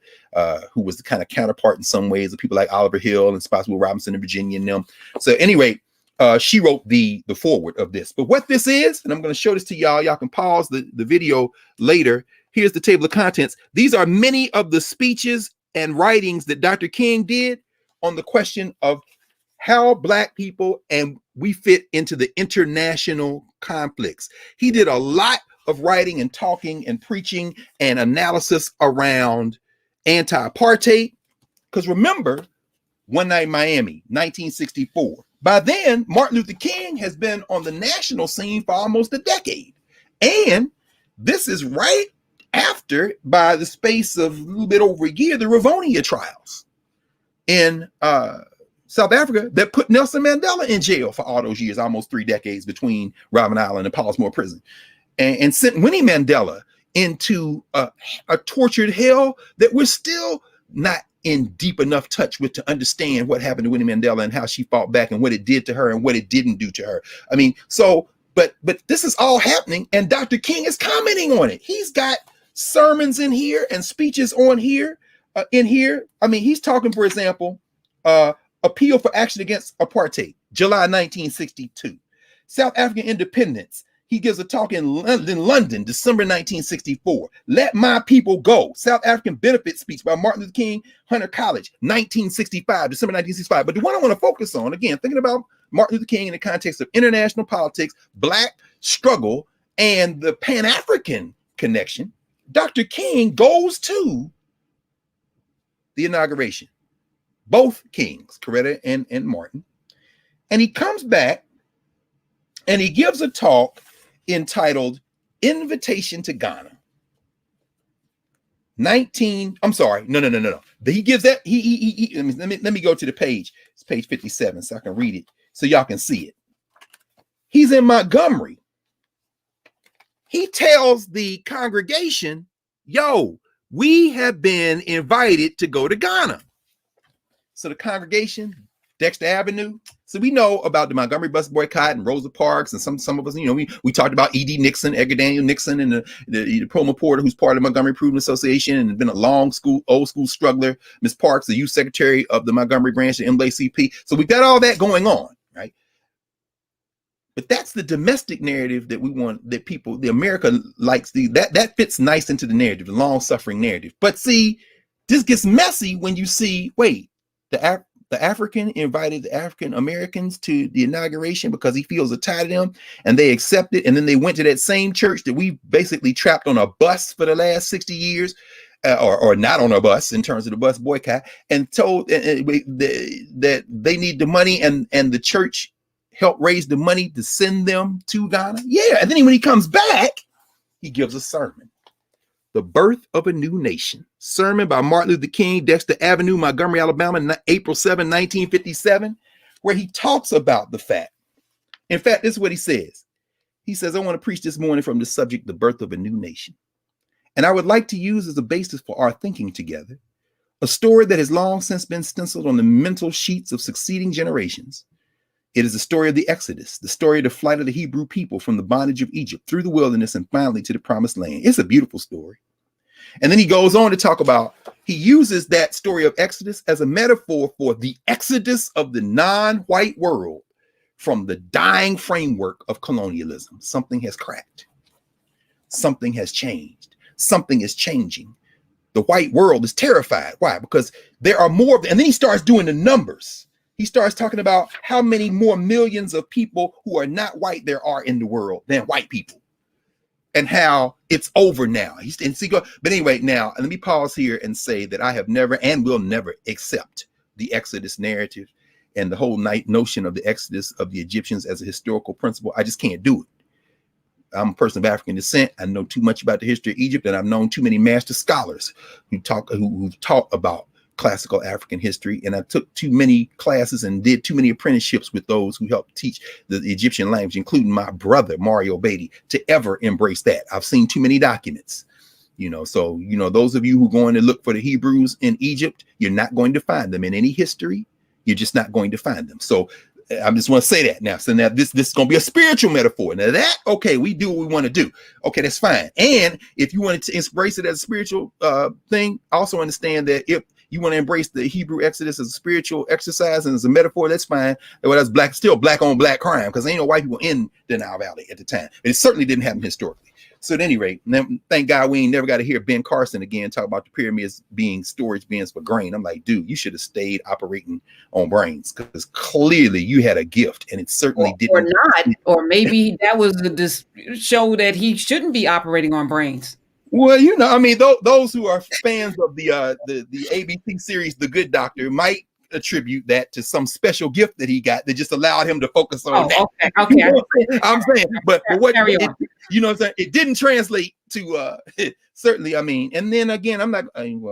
who was the kind of counterpart in some ways of people like Oliver Hill and Spotswood Robinson in Virginia and them. So anyway, she wrote the foreword of this. But what this is, and I'm going to show this to y'all. Y'all can pause the video later. Here's the table of contents. These are many of the speeches and writings that Dr. King did on the question of how Black people and we fit into the international conflicts. He did a lot of writing and talking and preaching and analysis around anti-apartheid. Because remember, One Night in Miami, 1964. By then, Martin Luther King has been on the national scene for almost a decade. And this is right after, by the space of a little bit over a year, the Rivonia trials in South Africa that put Nelson Mandela in jail for all those years, almost 3 decades between Robben Island and Portsmouth Prison. And sent Winnie Mandela into a tortured hell that we're still not in deep enough touch with to understand what happened to Winnie Mandela and how she fought back and what it did to her and what it didn't do to her. I mean, so, but this is all happening and Dr. King is commenting on it. He's got sermons in here and speeches on here, in here. I mean, he's talking, for example, Appeal for Action Against Apartheid, July 1962. South African Independence. He gives a talk in London, December 1964. Let My People Go, South African Benefit Speech by Martin Luther King, Hunter College, 1965, December 1965. But the one I want to focus on, again, thinking about Martin Luther King in the context of international politics, Black struggle, and the Pan-African connection, Dr. King goes to the inauguration, both Kings, Coretta and Martin, and he comes back and he gives a talk entitled Invitation to Ghana. He gives that, let me go to the page. It's page 57 so I can read it so y'all can see it. He's in Montgomery. He tells the congregation, yo, we have been invited to go to Ghana. So the congregation, Dexter Avenue. So we know about the Montgomery bus boycott and Rosa Parks, and some of us, we talked about E.D. Nixon, Edgar Daniel Nixon, and the Promo Porter, who's part of the Montgomery Improvement Association and been a old school struggler. Ms. Parks, the youth secretary of the Montgomery branch of NAACP. So we've got all that going on, right? But that's the domestic narrative that we want, that people, the America likes. That fits nice into the narrative, the long-suffering narrative. But see, this gets messy when you see, wait, the African invited the African Americans to the inauguration because he feels a tie to them, and they accept it. And then they went to that same church that we basically trapped on a bus for the last 60 years, or not on a bus in terms of the bus boycott, and told that they need the money, and the church helped raise the money to send them to Ghana. Yeah, and then when he comes back, he gives a sermon. The Birth of a New Nation. Sermon by Martin Luther King, Dexter Avenue, Montgomery, Alabama, April 7, 1957, where he talks about the fact. In fact, this is what he says. He says, I want to preach this morning from the subject, the birth of a new nation. And I would like to use as a basis for our thinking together a story that has long since been stenciled on the mental sheets of succeeding generations. It is the story of the Exodus, the story of the flight of the Hebrew people from the bondage of Egypt through the wilderness and finally to the promised land. It's a beautiful story. And then he goes on to talk about, he uses that story of Exodus as a metaphor for the exodus of the non-white world from the dying framework of colonialism. Something has cracked. Something has changed. Something is changing. The white world is terrified. Why? Because there are more, and then he starts doing the numbers. He starts talking about how many more millions of people who are not white there are in the world than white people, and how it's over now. But anyway, now let me pause here and say that I have never and will never accept the Exodus narrative and the whole notion of the Exodus of the Egyptians as a historical principle. I just can't do it. I'm a person of African descent. I know too much about the history of Egypt, and I've known too many master scholars who've taught about classical African history, and I took too many classes and did too many apprenticeships with those who helped teach the Egyptian language, including my brother Mario Beatty, to ever embrace that. I've seen too many documents, so those of you who are going to look for the Hebrews in Egypt, you're not going to find them in any history. You're just not going to find them. So I just want to say that now. So now this is going to be a spiritual metaphor. Now that, okay, we do what we want to do. Okay, that's fine. And if you wanted to embrace it as a spiritual thing, also understand that if you want to embrace the Hebrew Exodus as a spiritual exercise and as a metaphor, that's fine. Well, that's still black on black crime, because there ain't no white people in the Nile Valley at the time. It certainly didn't happen historically. So at any rate, thank God we ain't never got to hear Ben Carson again talk about the pyramids being storage bins for grain. I'm like, dude, you should have stayed operating on brains, because clearly you had a gift, and it certainly didn't. Or not, or maybe that was this show that he shouldn't be operating on brains. Well, I mean, those who are fans of the ABC series, The Good Doctor, might attribute that to some special gift that he got that just allowed him to focus on that. Okay. I'm saying, but what it didn't translate to certainly. I mean, and then again, I ain't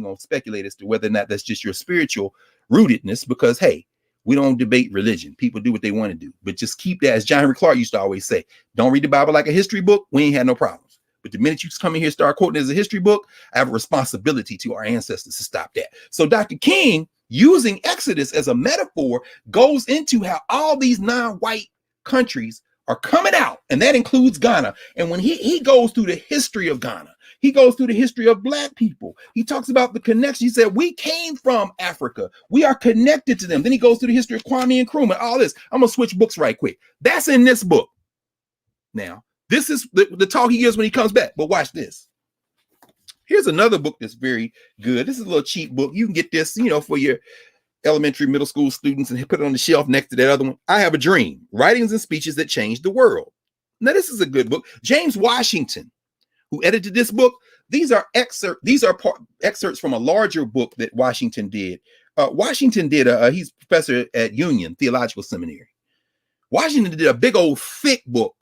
gonna speculate as to whether or not that's just your spiritual rootedness, because hey, we don't debate religion. People do what they want to do, but just keep that, as John Henry Clark used to always say, don't read the Bible like a history book. We ain't had no problems. But the minute you come in here and start quoting it as a history book, I have a responsibility to our ancestors to stop that. So Dr. King, using Exodus as a metaphor, goes into how all these non-white countries are coming out, and that includes Ghana. And when he goes through the history of Ghana, he goes through the history of black people. He talks about the connection. He said, we came from Africa. We are connected to them. Then he goes through the history of Kwame Nkrumah, all this. I'm going to switch books right quick. That's in this book. Now, this is the talk he gives when he comes back. But watch this. Here's another book that's very good. This is a little cheap book. You can get this, for your elementary, middle school students and put it on the shelf next to that other one. I Have a Dream, Writings and Speeches That Changed the World. Now, this is a good book. James Washington, who edited this book, these are excerpts from a larger book that Washington did. Washington did, he's professor at Union Theological Seminary. Washington did a big old thick book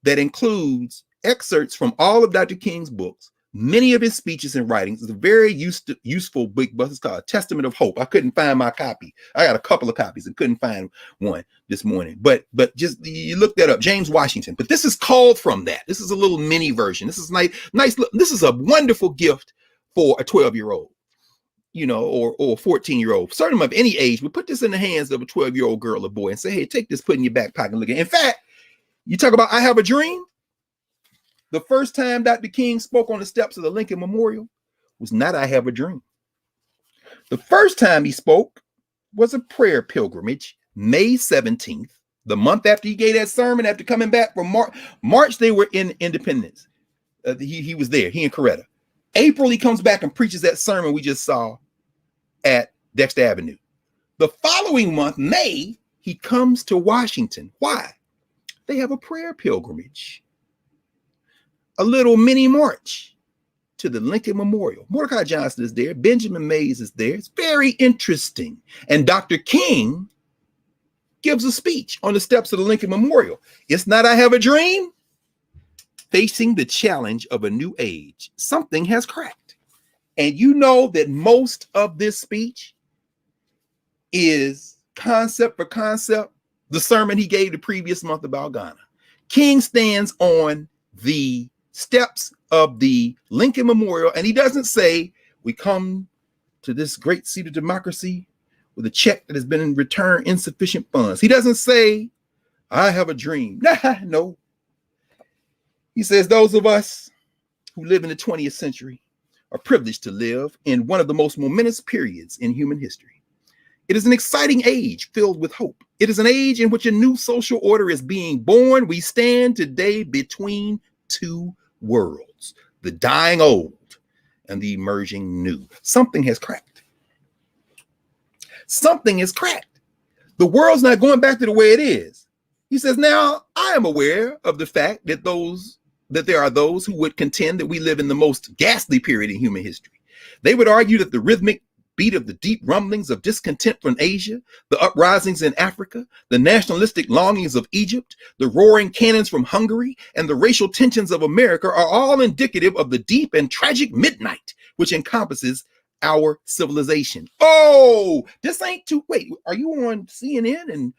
that includes excerpts from all of Dr. King's books, many of his speeches and writings. It's a very useful big book. It's called A Testament of Hope. I couldn't find my copy. I got a couple of copies and couldn't find one this morning. But just you look that up, James Washington. But this is called from that. This is a little mini version. This is nice. This is a wonderful gift for a 12-year-old, or a 14-year-old, certainly of any age. But put this in the hands of a 12-year-old girl or boy and say, hey, take this, put in your back pocket and look at it. In fact, you talk about I Have a Dream. The first time Dr. King spoke on the steps of the Lincoln Memorial was not I Have a Dream. The first time he spoke was a prayer pilgrimage, May 17th, the month after he gave that sermon, after coming back from March, they were in Independence. He was there, he and Coretta. April, he comes back and preaches that sermon we just saw at Dexter Avenue. The following month, May, he comes to Washington. Why? They have a prayer pilgrimage. A little mini march to the Lincoln Memorial. Mordecai Johnson is there. Benjamin Mays is there. It's very interesting. And Dr. King gives a speech on the steps of the Lincoln Memorial. It's not I Have a Dream. Facing the challenge of a new age. Something has cracked. And you know that most of this speech is concept for concept the sermon he gave the previous month about Ghana. King stands on the steps of the Lincoln Memorial, and he doesn't say, we come to this great seat of democracy with a check that has been in return insufficient funds. He doesn't say, I have a dream. No. He says, those of us who live in the 20th century are privileged to live in one of the most momentous periods in human history. It is an exciting age filled with hope. It is an age in which a new social order is being born. We stand today between two worlds, the dying old and the emerging new. Something has cracked. Something is cracked. The world's not going back to the way it is. He says, now I am aware of the fact that there are those who would contend that we live in the most ghastly period in human history. They would argue that the rhythmic beat of the deep rumblings of discontent from Asia, the uprisings in Africa, the nationalistic longings of Egypt, the roaring cannons from Hungary, and the racial tensions of America are all indicative of the deep and tragic midnight which encompasses our civilization. Oh, this ain't too, wait, are you on CNN and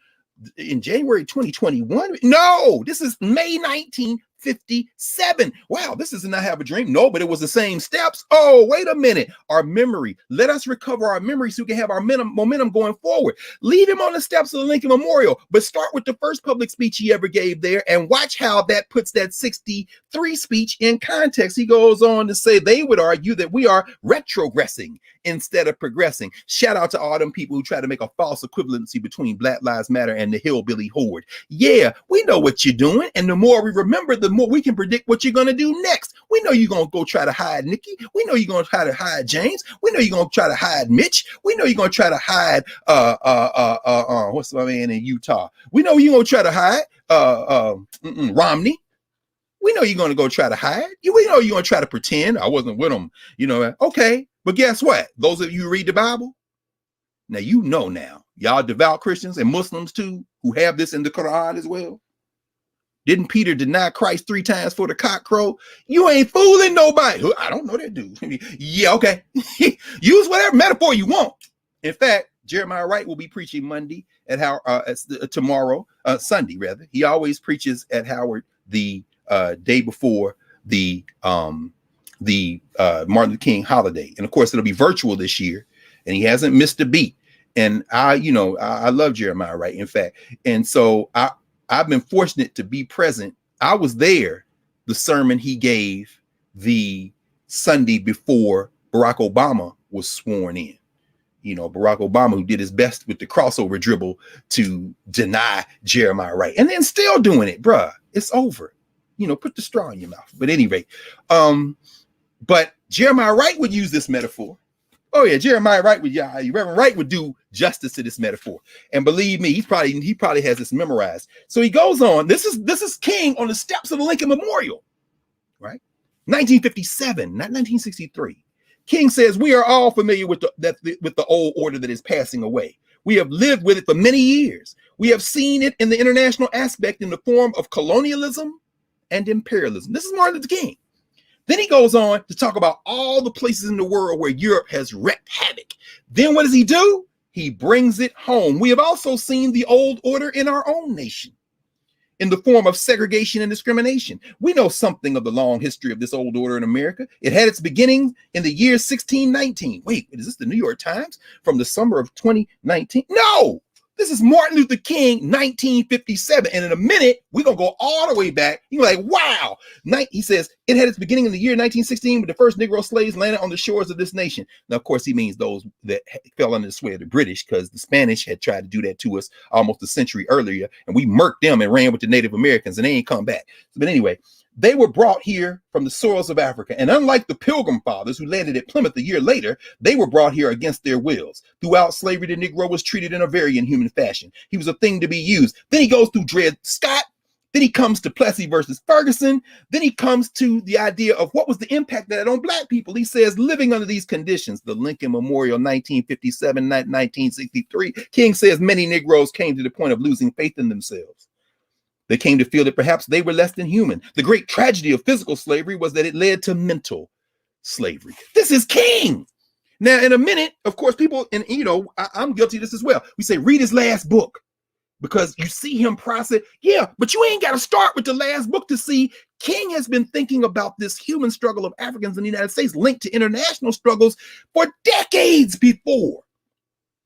in January 2021? No, this is May 1957. Wow, this is not Have a Dream. No, but it was the same steps. Oh, wait a minute. Our memory. Let us recover our memory so we can have our momentum going forward. Leave him on the steps of the Lincoln Memorial, but start with the first public speech he ever gave there and watch how that puts that 63 speech in context. He goes on to say they would argue that we are retrogressing instead of progressing. Shout out to all them people who try to make a false equivalency between Black Lives Matter and the hillbilly horde. Yeah, we know what you're doing. And the more we remember, the more we can predict what you're going to do next. We know you're going to go try to hide Nikki. We know you're going to try to hide James. We know you're going to try to hide Mitch. We know you're going to try to hide, what's my man in Utah? We know you're going to try to hide, Romney. We know you're going to go try to hide. We know you're going to try to pretend I wasn't with them. Okay. But guess what? Those of you who read the Bible, now y'all devout Christians and Muslims too, who have this in the Quran as well. Didn't Peter deny Christ 3 times for the cock crow? You ain't fooling nobody. I don't know that dude. Yeah, okay. Use whatever metaphor you want. In fact, Jeremiah Wright will be preaching Monday at tomorrow, Sunday rather. He always preaches at Howard the day before the Martin Luther King holiday. And of course, it'll be virtual this year, and he hasn't missed a beat. And I love Jeremiah Wright, in fact. And so I've been fortunate to be present. I was there, the sermon he gave the Sunday before Barack Obama was sworn in. Barack Obama, who did his best with the crossover dribble to deny Jeremiah Wright, and then still doing it, bruh. It's over. put the straw in your mouth. But at any rate, but Jeremiah Wright would use this metaphor. Oh yeah, Jeremiah Wright Reverend Wright would do justice to this metaphor. And believe me, he probably has this memorized. So he goes on. This is King on the steps of the Lincoln Memorial, right? 1957, not 1963. King says, we are all familiar with the old order that is passing away. We have lived with it for many years. We have seen it in the international aspect in the form of colonialism and imperialism. This is Martin Luther King. Then he goes on to talk about all the places in the world where Europe has wreaked havoc. Then what does he do? He brings it home. We have also seen the old order in our own nation in the form of segregation and discrimination. We know something of the long history of this old order in America. It had its beginning in the year 1619. Wait, is this the New York Times from the summer of 2019? No! This is Martin Luther King, 1957. And in a minute, we're going to go all the way back. You're like, wow. He says, it had its beginning in the year 1916 with the first Negro slaves landed on the shores of this nation. Now, of course, he means those that fell under the sway of the British, because the Spanish had tried to do that to us almost a century earlier. And we murked them and ran with the Native Americans, and they ain't come back. But anyway, they were brought here from the soils of Africa. And unlike the Pilgrim Fathers who landed at Plymouth a year later, they were brought here against their wills. Throughout slavery, the Negro was treated in a very inhuman fashion. He was a thing to be used. Then he goes through Dred Scott. Then he comes to Plessy versus Ferguson. Then he comes to the idea of what was the impact that had on Black people. He says, living under these conditions, the Lincoln Memorial, 1957, 1963, King says many Negroes came to the point of losing faith in themselves. They came to feel that perhaps they were less than human. The great tragedy of physical slavery was that it led to mental slavery. This is King. Now, in a minute, of course, people, and I'm guilty of this as well. We say, read his last book, because you see him process. Yeah, but you ain't got to start with the last book to see King has been thinking about this human struggle of Africans in the United States linked to international struggles for decades before.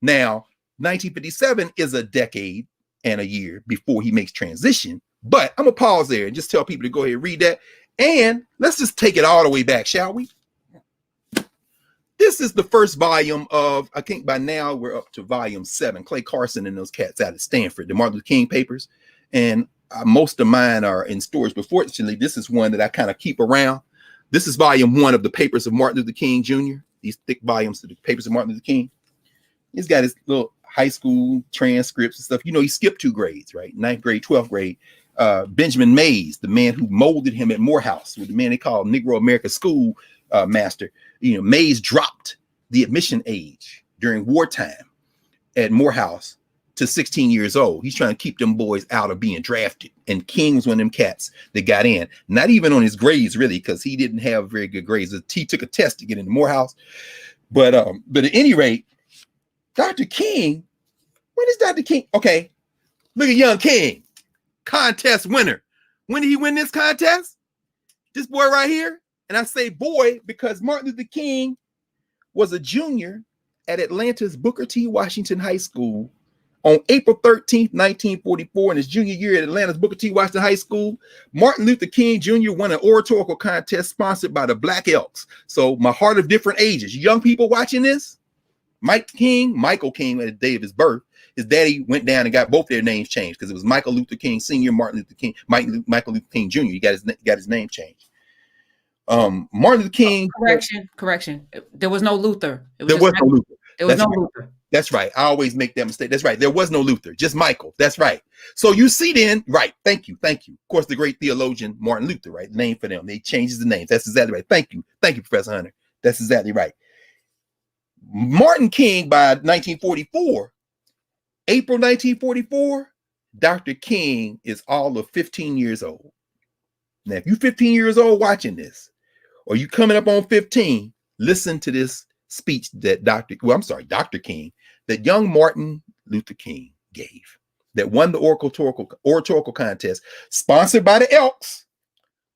Now, 1957 is a decade and a year before he makes transition. But I'm gonna pause there and just tell people to go ahead and read that. And let's just take it all the way back, shall we? This is the first volume of, I think by now we're up to volume 7. Clay Carson and those cats out of Stanford, the Martin Luther King papers. And most of mine are in storage, but fortunately, this is one that I kind of keep around. This is volume 1 of the papers of Martin Luther King Jr., these thick volumes of the papers of Martin Luther King. He's got his little high school transcripts and stuff. He skipped 2 grades, right? 9th grade, 12th grade. Benjamin Mays, the man who molded him at Morehouse, with the man they call Negro American School Master. Mays dropped the admission age during wartime at Morehouse to 16 years old. He's trying to keep them boys out of being drafted. And King was one of them cats that got in. Not even on his grades, really, because he didn't have very good grades. He took a test to get into Morehouse. But at any rate, Dr. King, when is Dr. King? Okay, look at young King, contest winner. When did he win this contest? This boy right here. And I say boy because Martin Luther King was a junior at Atlanta's Booker T. Washington High School on April 13th, 1944. In his junior year at Atlanta's Booker T. Washington High School, Martin Luther King Jr. won an oratorical contest sponsored by the Black Elks. So my heart of different ages, young people watching this, Michael King, at the day of his birth, his daddy went down and got both their names changed because it was Michael Luther King Sr., Martin Luther King, Michael Luther King Jr. He got his name changed. Martin Luther King. Correction. There was no Luther. There was no Luther. There was no Luther. That's right. I always make that mistake. That's right. There was no Luther, just Michael. That's right. So you see then, right. Thank you. Of course, the great theologian Martin Luther, right? The name for them. They changes the names. That's exactly right. Thank you, Professor Hunter. That's exactly right. Martin King, by 1944, April 1944, Dr. King is all of 15 years old. Now, if you're 15 years old watching this, or you coming up on 15, listen to this speech that Dr. King, that young Martin Luther King gave, that won the oratorical contest, sponsored by the Elks.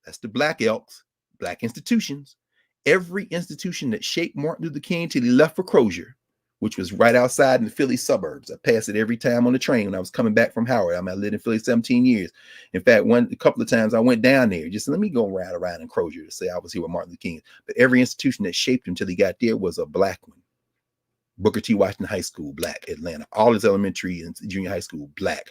That's the Black Elks, Black institutions. Every institution that shaped Martin Luther King till he left for Crozier, which was right outside in the Philly suburbs. I passed it every time on the train when I was coming back from Howard. I lived in Philly 17 years. In fact, a couple of times I went down there, just let me go around in Crozier to say I was here with Martin Luther King. But every institution that shaped him till he got there was a Black one. Booker T. Washington High School, Black. Atlanta. All his elementary and junior high school, Black.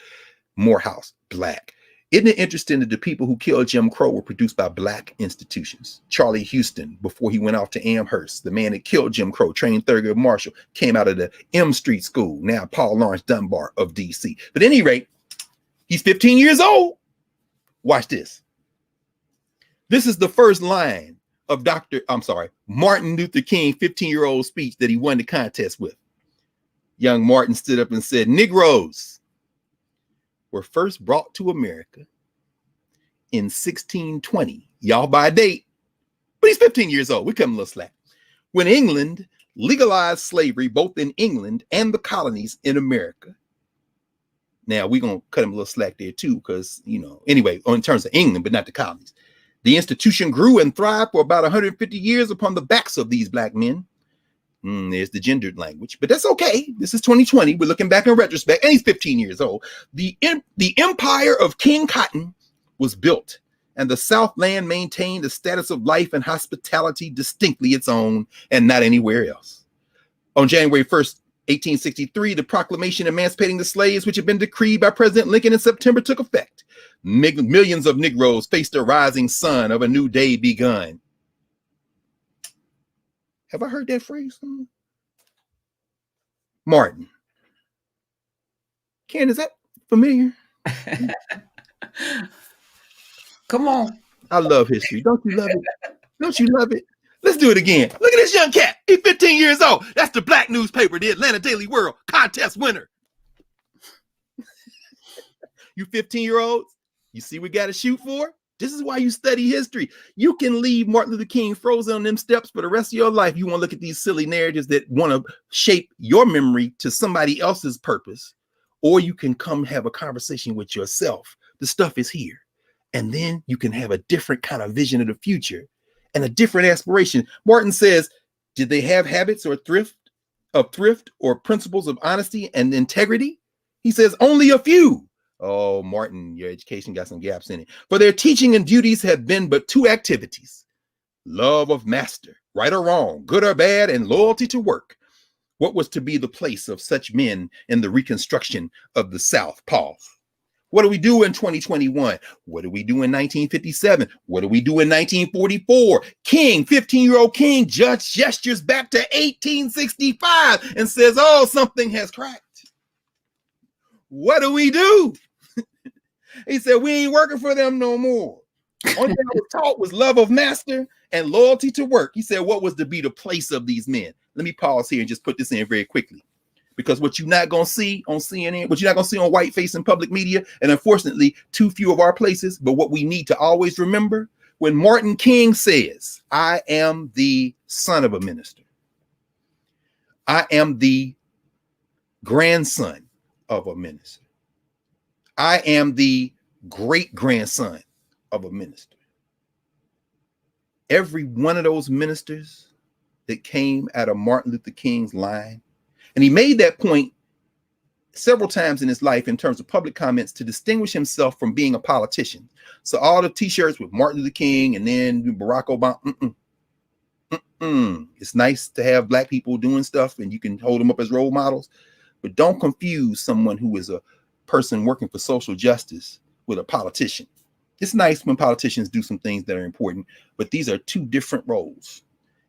Morehouse, Black. Isn't it interesting that the people who killed Jim Crow were produced by black institutions? Charlie Houston, before he went off to Amherst, the man that killed Jim Crow, trained Thurgood Marshall, came out of the M Street School, now Paul Laurence Dunbar of DC. But at any rate, he's 15 years old. Watch this. This is the first line of Martin Luther King 15-year-old speech that he won the contest with. Young Martin stood up and said, Negroes were first brought to America in 1620. Y'all by a date, but he's 15 years old. We cut him a little slack. When England legalized slavery, both in England and the colonies in America. Now, we're going to cut him a little slack there too, because, anyway, in terms of England, but not the colonies. The institution grew and thrived for about 150 years upon the backs of these black men. There's the gendered language, but that's okay. This is 2020. We're looking back in retrospect, and he's 15 years old. The empire of King Cotton was built, and the Southland maintained a status of life and hospitality distinctly its own and not anywhere else. On January 1st, 1863, the proclamation emancipating the slaves, which had been decreed by President Lincoln in September, took effect. Millions of Negroes faced the rising sun of a new day begun. Have I heard that phrase? Martin. Ken, is that familiar? Come on. I love history. Don't you love it? Don't you love it? Let's do it again. Look at this young cat. He's 15 years old. That's the black newspaper, the Atlanta Daily World contest winner. You 15-year-olds, you see we got to shoot for? This is why you study history. You can leave Martin Luther King frozen on them steps for the rest of your life. You want to look at these silly narratives that want to shape your memory to somebody else's purpose, or you can come have a conversation with yourself. The stuff is here. And then you can have a different kind of vision of the future and a different aspiration. Martin says, did they have habits or thrift or principles of honesty and integrity? He says, only a few. Oh, Martin, your education got some gaps in it. For their teaching and duties have been but two activities: love of master, right or wrong, good or bad, and loyalty to work. What was to be the place of such men in the reconstruction of the South? Pause. What do we do in 2021? What do we do in 1957? What do we do in 1944? King, 15-year-old King, gestures back to 1865 and says, oh, something has cracked. What do we do? He said, we ain't working for them no more. Only thing I was taught was love of master and loyalty to work. He said, what was to be the place of these men? Let me pause here and just put this in very quickly. Because what you're not going to see on CNN, what you're not going to see on white-face and public media, and unfortunately, too few of our places, but what we need to always remember, when Martin King says, I am the son of a minister, I am the grandson of a minister, I am the great-grandson of a minister. Every one of those ministers that came out of Martin Luther King's line, and he made that point several times in his life in terms of public comments to distinguish himself from being a politician. So all the t-shirts with Martin Luther King and then Barack Obama, it's nice to have black people doing stuff and you can hold them up as role models, but don't confuse someone who is a person working for social justice with a politician. It's nice when politicians do some things that are important, but these are two different roles.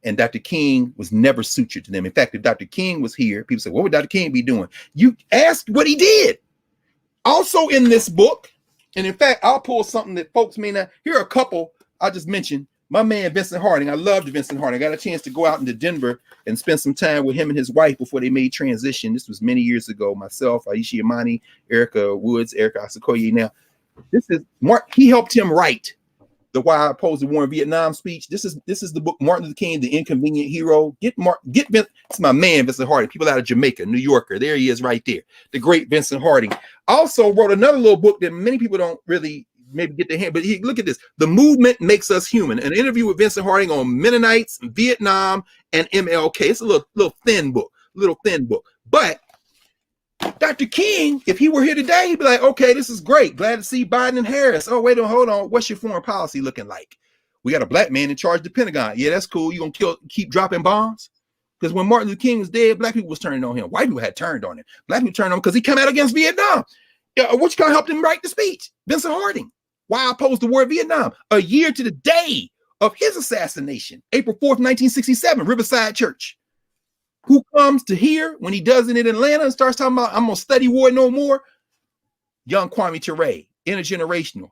And Dr. King was never sutured to them. In fact, if Dr. King was here, people say, what would Dr. King be doing? You ask what he did. Also in this book, and in fact, I'll pull something that folks may not. Here are a couple I just mentioned. My man, Vincent Harding. I loved Vincent Harding. I got a chance to go out into Denver and spend some time with him and his wife before they made transition. This was many years ago. Myself, Aisha Imani, Erica Woods, Erica Asakoye. Now, this is Mark. He helped him write the Why I Opposed the War in Vietnam speech. This is the book, Martin Luther King, The Inconvenient Hero. Get Vince. It's my man, Vincent Harding. People out of Jamaica, New Yorker. There he is right there. The great Vincent Harding. Also wrote another little book that many people don't really maybe get their hand, but look at this. The Movement Makes Us Human. An interview with Vincent Harding on Mennonites, Vietnam, and MLK. It's a little thin book. But Dr. King, if he were here today, he'd be like, okay, this is great. Glad to see Biden and Harris. Oh, wait, hold on. What's your foreign policy looking like? We got a black man in charge of the Pentagon. Yeah, that's cool. You gonna keep dropping bombs? Because when Martin Luther King was dead, black people was turning on him. White people had turned on him. Black people turned on him because he came out against Vietnam. What you gonna help him write the speech? Vincent Harding. Why I opposed the war in Vietnam? A year to the day of his assassination, April 4th, 1967, Riverside Church. Who comes to hear when he does it in Atlanta and starts talking about, I'm gonna study war no more? Young Kwame Ture, intergenerational,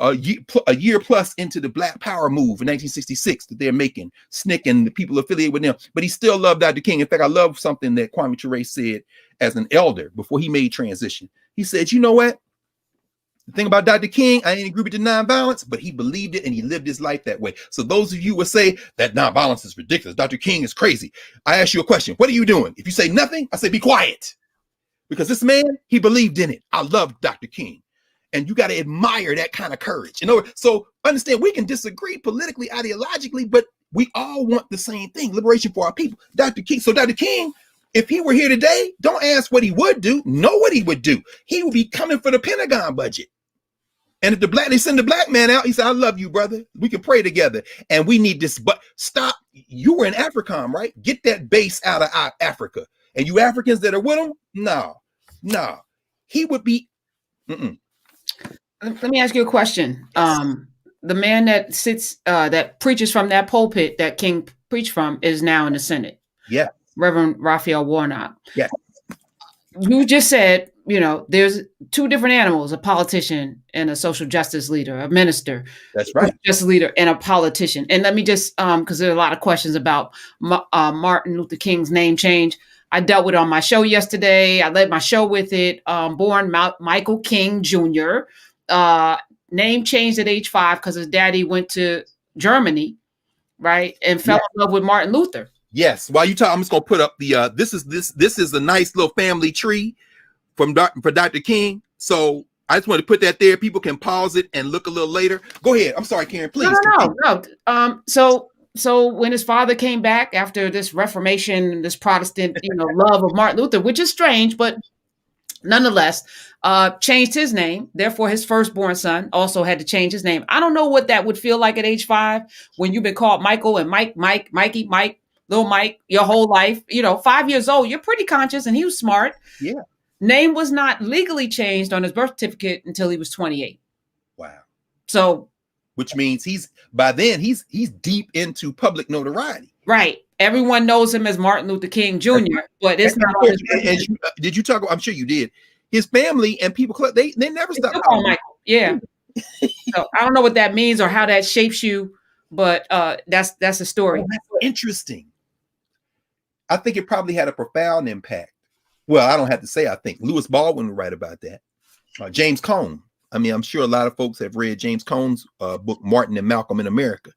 a year plus into the Black Power move in 1966 that they're making, SNCC and the people affiliated with them. But he still loved Dr. King. In fact, I love something that Kwame Ture said as an elder before he made transition. He said, you know what? The thing about Dr. King, I ain't agree with the nonviolence, but he believed it and he lived his life that way. So those of you would say that nonviolence is ridiculous, Dr. King is crazy. I ask you a question. What are you doing? If you say nothing, I say be quiet. Because this man, he believed in it. I love Dr. King. And you got to admire that kind of courage. So understand, we can disagree politically, ideologically, but we all want the same thing, liberation for our people. Dr. King. So Dr. King, if he were here today, don't ask what he would do. Know what he would do. He would be coming for the Pentagon budget. And if they send the black man out, he said, I love you, brother. We can pray together. And we need this. But stop. You were in AFRICOM, right? Get that base out of Africa. And you Africans that are with him, no. He would be. Let me ask you a question. Yes. The man that sits, that preaches from that pulpit that King preached from is now in the Senate. Yeah. Reverend Raphael Warnock. Yeah. You just said, there's two different animals, a politician and a social justice leader, a minister. That's right. Justice leader and a politician. And let me just, because there are a lot of questions about Martin Luther King's name change. I dealt with it on my show yesterday. I led my show with it. Born Michael King Jr. Name changed at age 5 because his daddy went to Germany, right, and fell in love with Martin Luther. Yes. While you talk, I'm just gonna put up the this is a nice little family tree for Dr. King. So I just want to put that there. People can pause it and look a little later. Go ahead. I'm sorry, Karen. Please. No. So when his father came back after this Reformation, this Protestant, love of Martin Luther, which is strange, but nonetheless, changed his name. Therefore, his firstborn son also had to change his name. I don't know what that would feel like at age 5 when you've been called Michael and Mike, Mikey, little Mike, your whole life. 5 years old, you're pretty conscious, and he was smart. Yeah. Name was not legally changed on his birth certificate until he was 28. Wow. So, which means he's deep into public notoriety. Right. Everyone knows him as Martin Luther King Jr., but it's not on his did you talk? I'm sure you did. His family and people, they never stopped calling Michael. Yeah. So I don't know what that means or how that shapes you, but that's a story. Oh, that's interesting. I think it probably had a profound impact. Well, I don't have to say I think. Lewis Baldwin would write about that. James Cone. I mean, I'm sure a lot of folks have read James Cone's book, Martin and Malcolm in America.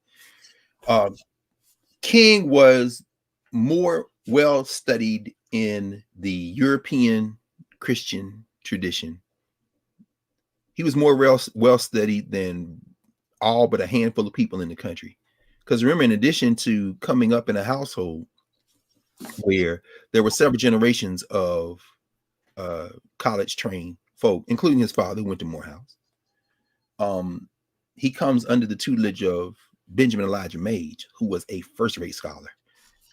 King was more well studied in the European Christian tradition. He was more well studied than all but a handful of people in the country. Because remember, in addition to coming up in a household where there were several generations of college trained folk, including his father, who went to Morehouse, he comes under the tutelage of Benjamin Elijah Mage, who was a first-rate scholar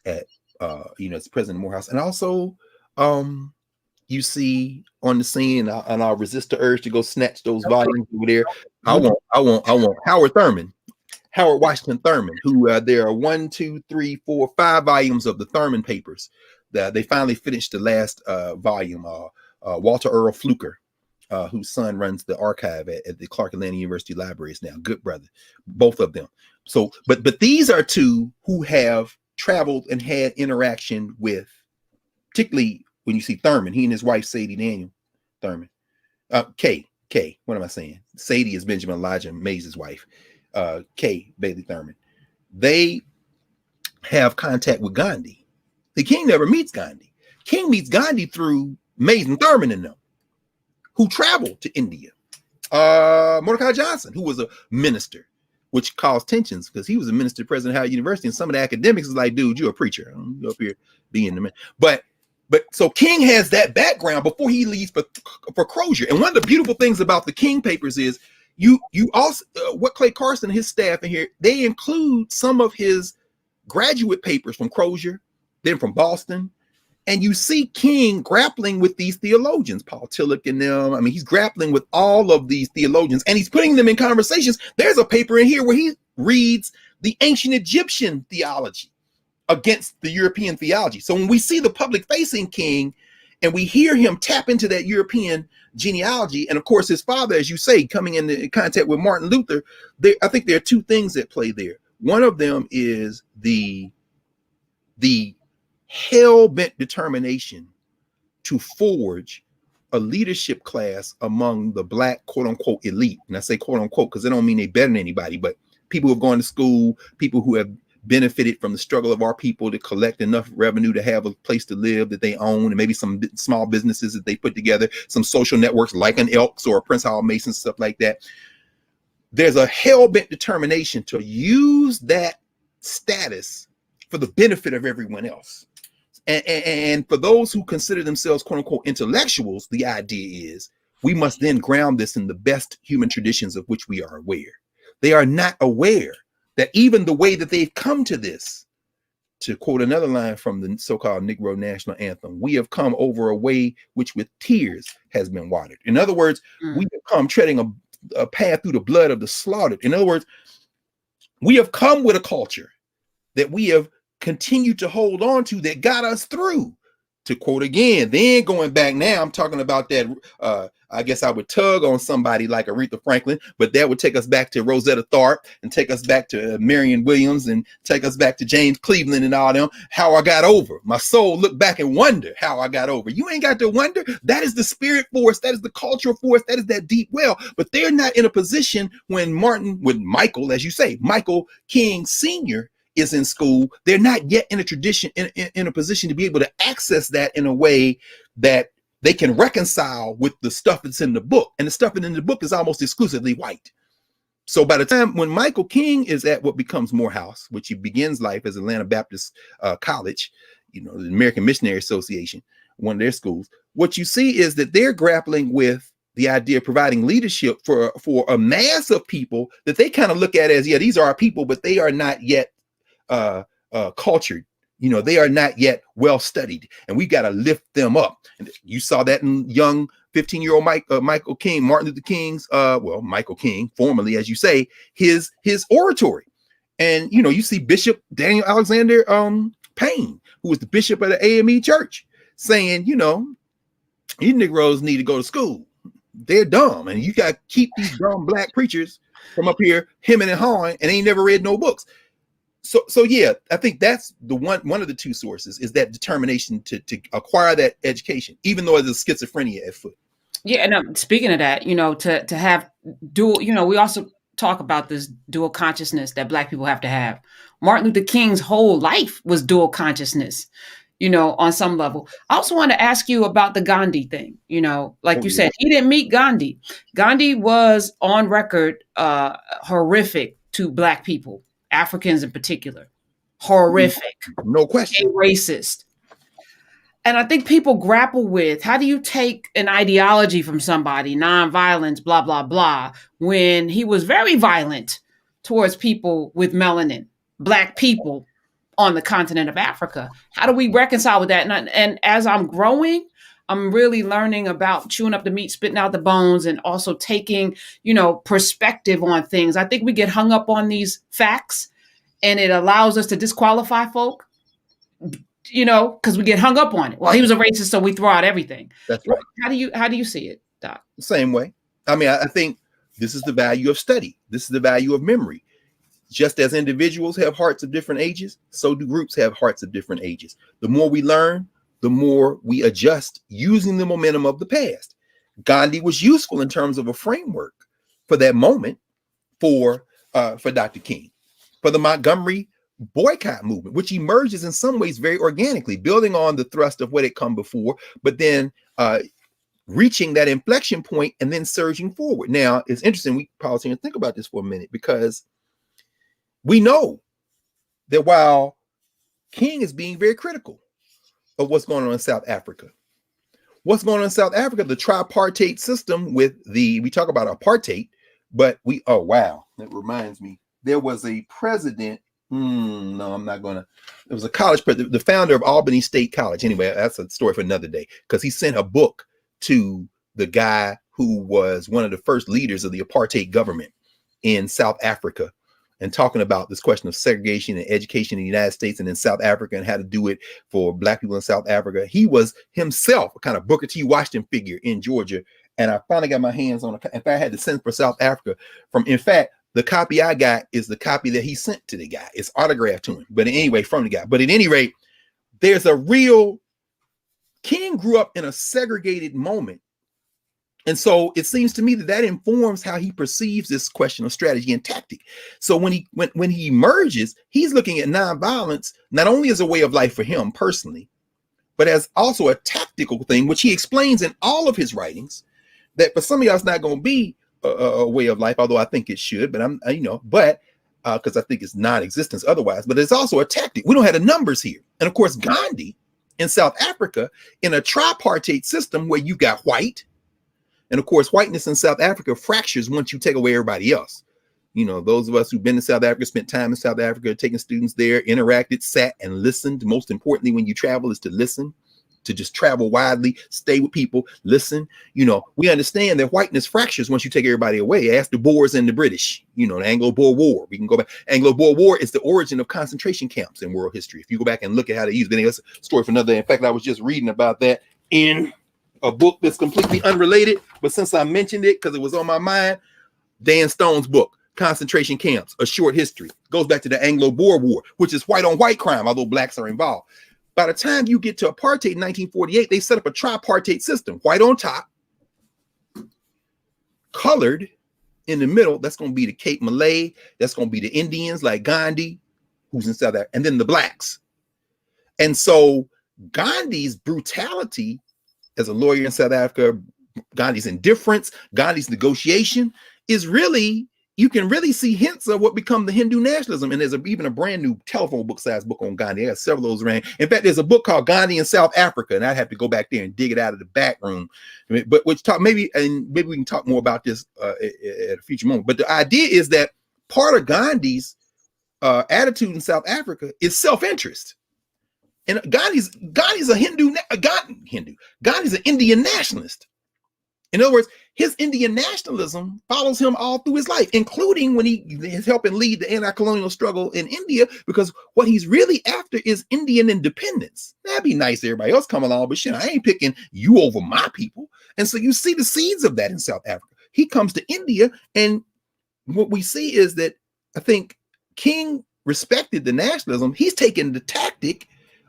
at as president of Morehouse. And also you see on the scene, and I'll resist the urge to go snatch those volumes over there. I want Howard Washington Thurman, who there are 1, 2, 3, 4, 5 volumes of the Thurman papers that they finally finished the last volume. Walter Earl Fluker, whose son runs the archive at the Clark Atlanta University Libraries now. Good brother, both of them. So, but these are two who have traveled and had interaction with, particularly when you see Thurman, he and his wife, Sadie Daniel Thurman. Kay, what am I saying? Sadie is Benjamin Elijah Mays' wife. Kay Bailey Thurman. They have contact with Gandhi. The King never meets Gandhi. King meets Gandhi through Mays and Thurman and them, who traveled to India. Mordecai Johnson, who was a minister, which caused tensions because he was a minister at President Howard University, and some of the academics is like, dude, you're a preacher. You're up here being the man. But so King has that background before he leaves for Crozier. And one of the beautiful things about the King papers is you also what Clay Carson and his staff in here, they include some of his graduate papers from Crozier, then from Boston, And you see King grappling with these theologians, Paul Tillich and them. I mean, he's grappling with all of these theologians and he's putting them in conversations. There's a paper in here where he reads the ancient Egyptian theology against the European theology. So when we see the public facing King and we hear him tap into that European genealogy, and of course his father, as you say, coming into contact with Martin Luther, I think there are two things at play there. One of them is the hell-bent determination to forge a leadership class among the Black quote-unquote elite. And I say quote-unquote because they don't mean they better than anybody, but people who have gone to school, people who have benefited from the struggle of our people to collect enough revenue to have a place to live that they own, and maybe some small businesses that they put together, some social networks like an Elks or a Prince Hall Mason, stuff like that. There's a hell-bent determination to use that status for the benefit of everyone else. And for those who consider themselves quote unquote intellectuals, the idea is we must then ground this in the best human traditions of which we are aware. They are not aware that even the way that they've come to this, to quote another line from the so-called Negro National Anthem, we have come over a way which with tears has been watered. In other words, we have come treading a path through the blood of the slaughtered. In other words, we have come with a culture that we have continue to hold on to that got us through. To quote again, then going back now, I'm talking about that. I guess I would tug on somebody like Aretha Franklin, but that would take us back to Rosetta Tharpe and take us back to Marion Williams and take us back to James Cleveland and all them. How I got over. My soul looked back and wonder how I got over. You ain't got to wonder. That is the spirit force. That is the cultural force. That is that deep well. But they're not in a position when Michael, as you say, Michael King Sr. is in school. They're not yet in a tradition, in a position to be able to access that in a way that they can reconcile with the stuff that's in the book. And the stuff in the book is almost exclusively white. So by the time when Michael King is at what becomes Morehouse, which he begins life as Atlanta Baptist College, the American Missionary Association, one of their schools, what you see is that they're grappling with the idea of providing leadership for a mass of people that they kind of look at as, yeah, these are our people, but they are not yet cultured. They are not yet well studied, and we got to lift them up. And you saw that in young 15-year-old Michael King, Martin Luther King's, Michael King, formerly, as you say, his oratory. And you see Bishop Daniel Alexander Payne, who was the bishop of the AME Church, saying, you Negroes need to go to school. They're dumb, and you got to keep these dumb Black preachers from up here hemming and hawing, and ain't never read no books. So yeah, I think that's the one of the two sources is that determination to acquire that education, even though there's schizophrenia at foot. Yeah, and speaking of that, to have dual, we also talk about this dual consciousness that Black people have to have. Martin Luther King's whole life was dual consciousness, on some level. I also want to ask you about the Gandhi thing. You said, he didn't meet Gandhi. Gandhi was on record horrific to Black people. Africans in particular, horrific, no question, racist. And I think people grapple with, how do you take an ideology from somebody, nonviolence, blah, blah, blah, when he was very violent towards people with melanin, Black people on the continent of Africa? How do we reconcile with that? And as I'm growing, I'm really learning about chewing up the meat, spitting out the bones, and also taking, perspective on things. I think we get hung up on these facts, and it allows us to disqualify folk, because we get hung up on it. Well, he was a racist, so we throw out everything. That's right. How do you see it, Doc? Same way. I mean, I think this is the value of study. This is the value of memory. Just as individuals have hearts of different ages, so do groups have hearts of different ages. The more we learn, the more we adjust using the momentum of the past. Gandhi was useful in terms of a framework for that moment for Dr. King, for the Montgomery boycott movement, which emerges in some ways very organically, building on the thrust of what had come before, but then reaching that inflection point and then surging forward. Now, it's interesting, we pause here and think about this for a minute, because we know that while King is being very critical of what's going on in South Africa. What's going on in South Africa, the tripartite system we talk about apartheid, but that reminds me, there was a president No, I'm not gonna. It was a college, the founder of Albany State College. Anyway, that's a story for another day. Because he sent a book to the guy who was one of the first leaders of the apartheid government in South Africa, and talking about this question of segregation and education in the United States and in South Africa, and how to do it for Black people in South Africa. He was himself a kind of Booker T. Washington figure in Georgia. And I finally got my hands on it. In fact, I had to send for South Africa in fact, the copy I got is the copy that he sent to the guy. It's autographed to him. But anyway, from the guy. But at any rate, there's a real, King grew up in a segregated moment. And so it seems to me that informs how he perceives this question of strategy and tactic. So when he emerges, he's looking at nonviolence not only as a way of life for him personally, but as also a tactical thing, which he explains in all of his writings, that for some of y'all it's not going to be a way of life, although I think it should, but because I think it's non-existence otherwise, but it's also a tactic. We don't have the numbers here. And of course, Gandhi in South Africa, in a tripartite system where you got white, and of course, whiteness in South Africa fractures once you take away everybody else. Those of us who've been to South Africa, spent time in South Africa, taking students there, interacted, sat and listened. Most importantly, when you travel is to listen, to just travel widely, stay with people, listen. We understand that whiteness fractures once you take everybody away. Ask the Boers and the British, the Anglo-Boer War. We can go back. Anglo-Boer War is the origin of concentration camps in world history. If you go back and look at how they use it, that's a story for another day. In fact, I was just reading about that in a book that's completely unrelated, but since I mentioned it because it was on my mind, Dan Stone's book, Concentration Camps, A Short History, goes back to the Anglo-Boer War, which is white on white crime, although blacks are involved. By the time you get to apartheid in 1948, they set up a tripartite system, white on top, colored in the middle. That's going to be the Cape Malay. That's going to be the Indians like Gandhi, who's in South Africa, and then the blacks. And so Gandhi's brutality as a lawyer in South Africa, Gandhi's indifference, Gandhi's negotiation is really, you can really see hints of what become the Hindu nationalism. And there's even a brand new telephone book size book on Gandhi. I got several of those around. In fact, there's a book called Gandhi in South Africa, and I'd have to go back there and dig it out of the back room. But which talk maybe we can talk more about this at a future moment. But the idea is that part of Gandhi's attitude in South Africa is self-interest. And Gandhi's a Gandhi's an Indian nationalist. In other words, his Indian nationalism follows him all through his life, including when he is helping lead the anti-colonial struggle in India, because what he's really after is Indian independence. That'd be nice, everybody else come along, but shit, I ain't picking you over my people. And so you see the seeds of that in South Africa. He comes to India, and what we see is that I think King respected the nationalism. He's taken the tactic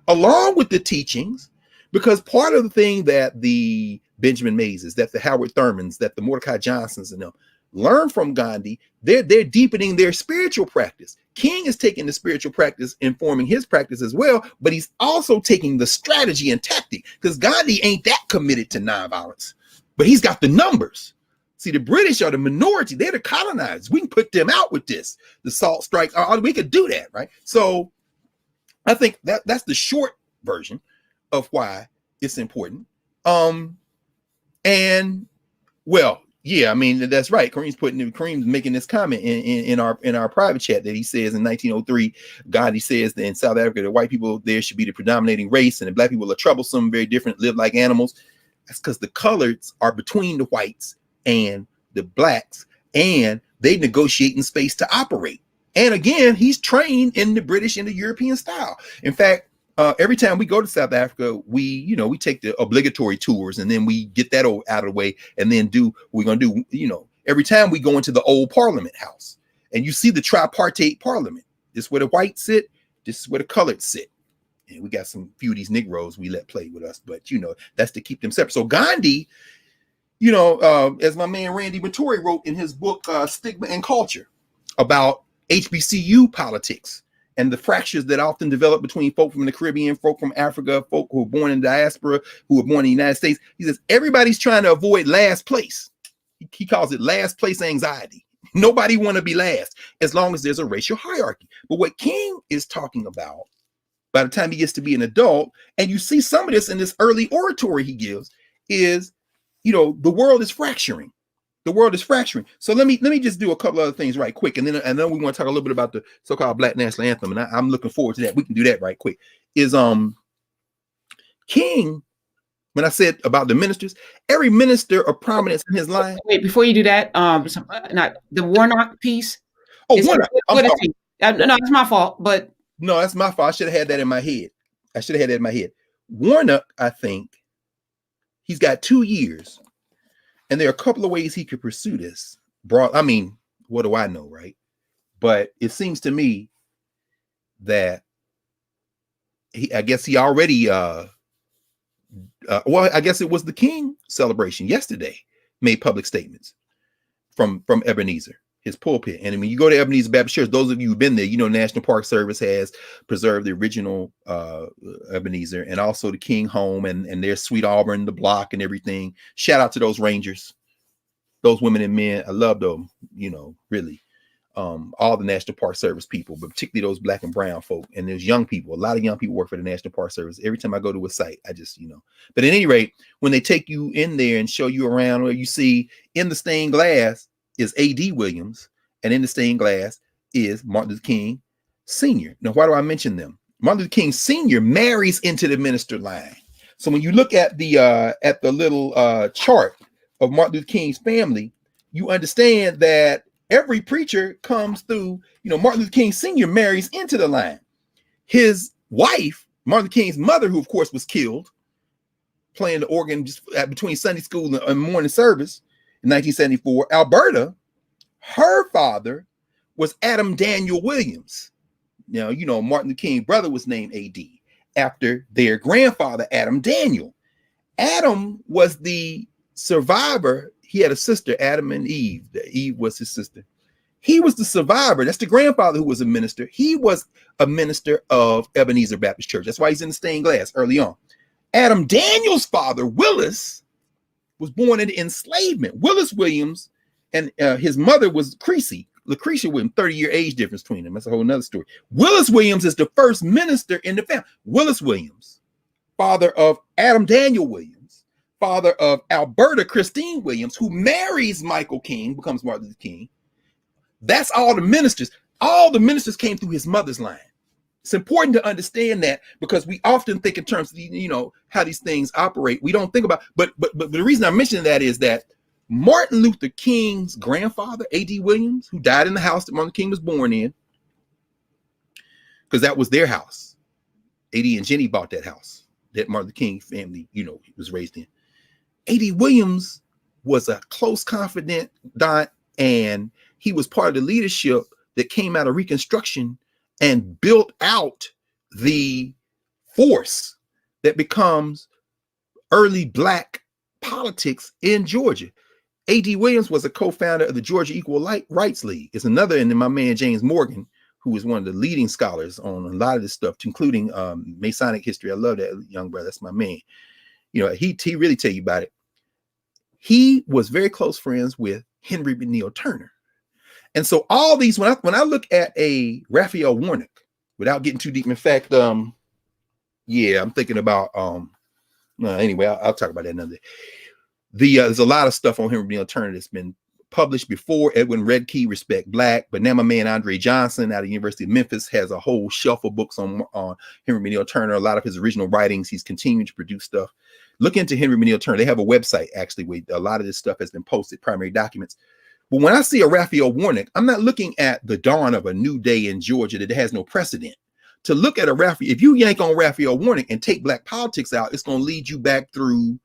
along with the teachings, because part of the thing that the Benjamin Mazes, that the Howard Thurmans, that the Mordecai Johnsons and them learn from Gandhi, they're deepening their spiritual practice. King is taking the spiritual practice, informing his practice as well, but he's also taking the strategy and tactic, because Gandhi ain't that committed to nonviolence, but he's got the numbers. See, the British are the minority. They're the colonizers. We can put them out with this. The salt strikes, we could do that, right? So I think that's the short version of why it's important. And well, yeah, I mean, that's right. Kareem's making this comment in our private chat that he says in 1903, Gandhi says that in South Africa, the white people there should be the predominating race, and the black people are troublesome, very different, live like animals. That's because the coloreds are between the whites and the blacks, and they negotiate in space to operate. And again, he's trained in the British and the European style. In fact, every time we go to South Africa, we take the obligatory tours, and then we get that out of the way, and then we're going to do, every time we go into the old Parliament House, and you see the tripartite parliament. This is where the whites sit. This is where the colored sit. And we got some few of these Negroes we let play with us, but that's to keep them separate. So Gandhi, as my man Randy Mattori wrote in his book, Stigma and Culture, about HBCU politics and the fractures that often develop between folk from the Caribbean, folk from Africa, folk who are born in diaspora, who are born in the United States. He says, everybody's trying to avoid last place. He calls it last place anxiety. Nobody want to be last as long as there's a racial hierarchy. But what King is talking about by the time he gets to be an adult, and you see some of this in this early oratory he gives, is, the world is fracturing. The world is fracturing. So let me just do a couple other things right quick, and then we want to talk a little bit about the so-called Black National Anthem, and I'm looking forward to that. We can do that right quick. Is King, when I said about the ministers, every minister of prominence in his line. Wait, before you do that, not the Warnock piece. Oh, Warnock. No, it's my fault, but no, that's my fault. I should have had that in my head. Warnock, I think, he's got 2 years, and there are a couple of ways he could pursue this. I mean, what do I know, right? But it seems to me that I guess he already I guess it was the King celebration yesterday, made public statements from Ebenezer, his pulpit. And when you go to Ebenezer Baptist Church, those of you who've been there, you know, National Park Service has preserved the original Ebenezer, and also the King home and their Sweet Auburn, the block and everything. Shout out to those Rangers, those women and men. I love them, you know, really. All the National Park Service people, but particularly those Black and brown folk. And there's young people, a lot of young people work for the National Park Service. Every time I go to a site, I just, you know, but at any rate, when they take you in there and show you around, where you see in the stained glass is A.D. Williams, and in the stained glass is Martin Luther King Sr. Now, why do I mention them? Martin Luther King Sr. marries into the minister line. So when you look at the little chart of Martin Luther King's family, you understand that every preacher comes through, you know, Martin Luther King Sr. marries into the line. His wife, Martin Luther King's mother, who of course was killed playing the organ just between Sunday school and morning service in 1974, Alberta, her father was Adam Daniel Williams. Now, you know, Martin Luther King's brother was named A.D. after their grandfather, Adam Daniel. Adam was the survivor. He had a sister, Adam and Eve. Eve was his sister. He was the survivor. That's the grandfather who was a minister. He was a minister of Ebenezer Baptist Church. That's why he's in the stained glass early on. Adam Daniel's father, Willis, was born into enslavement. Willis Williams and his mother was Lucretia Williams, 30-year age difference between them. That's a whole nother story. Willis Williams is the first minister in the family. Willis Williams, father of Adam Daniel Williams, father of Alberta Christine Williams, who marries Michael King, becomes Martin Luther King. That's all the ministers. All the ministers came through his mother's line. It's important to understand that, because we often think in terms of, you know, how these things operate. We don't think about, but the reason I'm mentioning that is that Martin Luther King's grandfather, A.D. Williams, who died in the house that Martin Luther King was born in, because that was their house. A.D. and Jenny bought that house that Martin Luther King family, you know, was raised in. A.D. Williams was a close confidant, and he was part of the leadership that came out of Reconstruction and built out the force that becomes early Black politics in Georgia. A.D. Williams was a co-founder of the Georgia Equal Rights League. It's another, and then my man James Morgan, who is one of the leading scholars on a lot of this stuff, including Masonic history. I love that young brother. That's my man. You know, he really tell you about it. He was very close friends with Henry McNeil Turner. And so all these, when I look at a Raphael Warnock, without getting too deep, in fact, yeah, I'm thinking about, anyway, I'll talk about that another day. There's a lot of stuff on Henry McNeil Turner that's been published before. Edwin Redkey, Respect Black, but now my man Andre Johnson out of the University of Memphis has a whole shelf of books on Henry McNeil Turner. A lot of his original writings, he's continuing to produce stuff. Look into Henry McNeil Turner. They have a website actually where a lot of this stuff has been posted, primary documents. But when I see a Raphael Warnock, I'm not looking at the dawn of a new day in Georgia that has no precedent. To look at a Raphael, if you yank on Raphael Warnock and take Black politics out, it's going to lead you back through,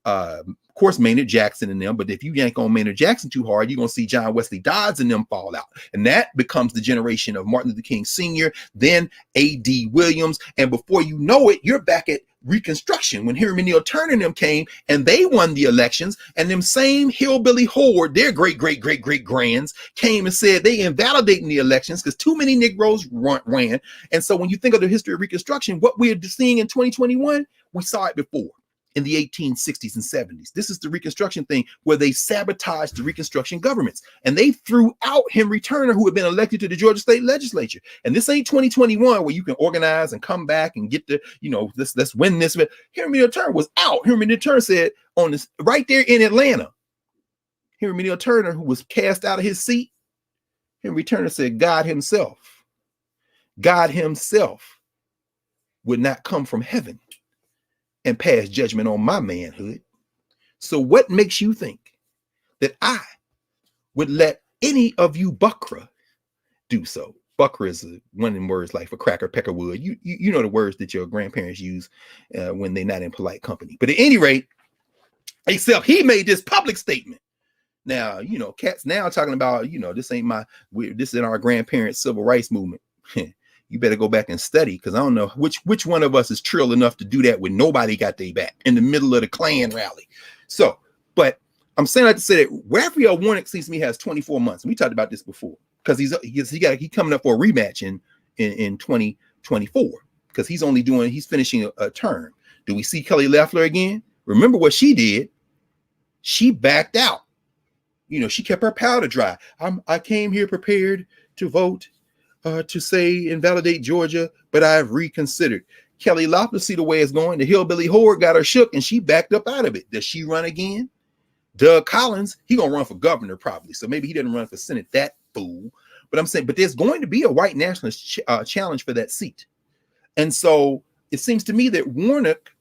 of course, Maynard Jackson and them. But if you yank on Maynard Jackson too hard, you're going to see John Wesley Dodds and them fall out. And that becomes the generation of Martin Luther King Sr., then A.D. Williams. And before you know it, you're back at Reconstruction when Henry McNeil Turner and them came and they won the elections, and them same hillbilly horde, their great grands, came and said they invalidating the elections because too many Negroes ran. And so when you think of the history of Reconstruction, what we're seeing in 2021, we saw it before in the 1860s and 70s. This is the Reconstruction thing where they sabotaged the Reconstruction governments, and they threw out Henry Turner, who had been elected to the Georgia State Legislature. And this ain't 2021 where you can organize and come back and get the, you know, let's win this. Henry McNeil Turner was out. Henry McNeil Turner said on this right there in Atlanta, Henry Neal Turner, who was cast out of his seat, Henry Turner said, God himself would not come from heaven and pass judgment on my manhood. So what makes you think that I would let any of you buckra do so? Buckra is one of them words like for cracker, peckerwood. You know the words that your grandparents use when they're not in polite company. But at any rate, except he made this public statement. Now, you know, cats now talking about, you know, this ain't this is in our grandparents' civil rights movement. You better go back and study, because I don't know which one of us is trill enough to do that when nobody got their back in the middle of the Klan rally. So, but I'm saying that to say that Raphael Warnock seems to me has 24 months. We talked about this before, because he's coming up for a rematch in 2024, because he's finishing a term. Do we see Kelly Loeffler again? Remember what she did? She backed out. You know, she kept her powder dry. I came here prepared to vote to say invalidate Georgia, but I've reconsidered. Kelly Loeffler, see the way it's going. The hillbilly horde got her shook, and she backed up out of it. Does she run again? Doug Collins, he gonna run for governor probably, so maybe he didn't run for Senate. That fool. But I'm saying, but there's going to be a white nationalist challenge for that seat, and so it seems to me that Warnock,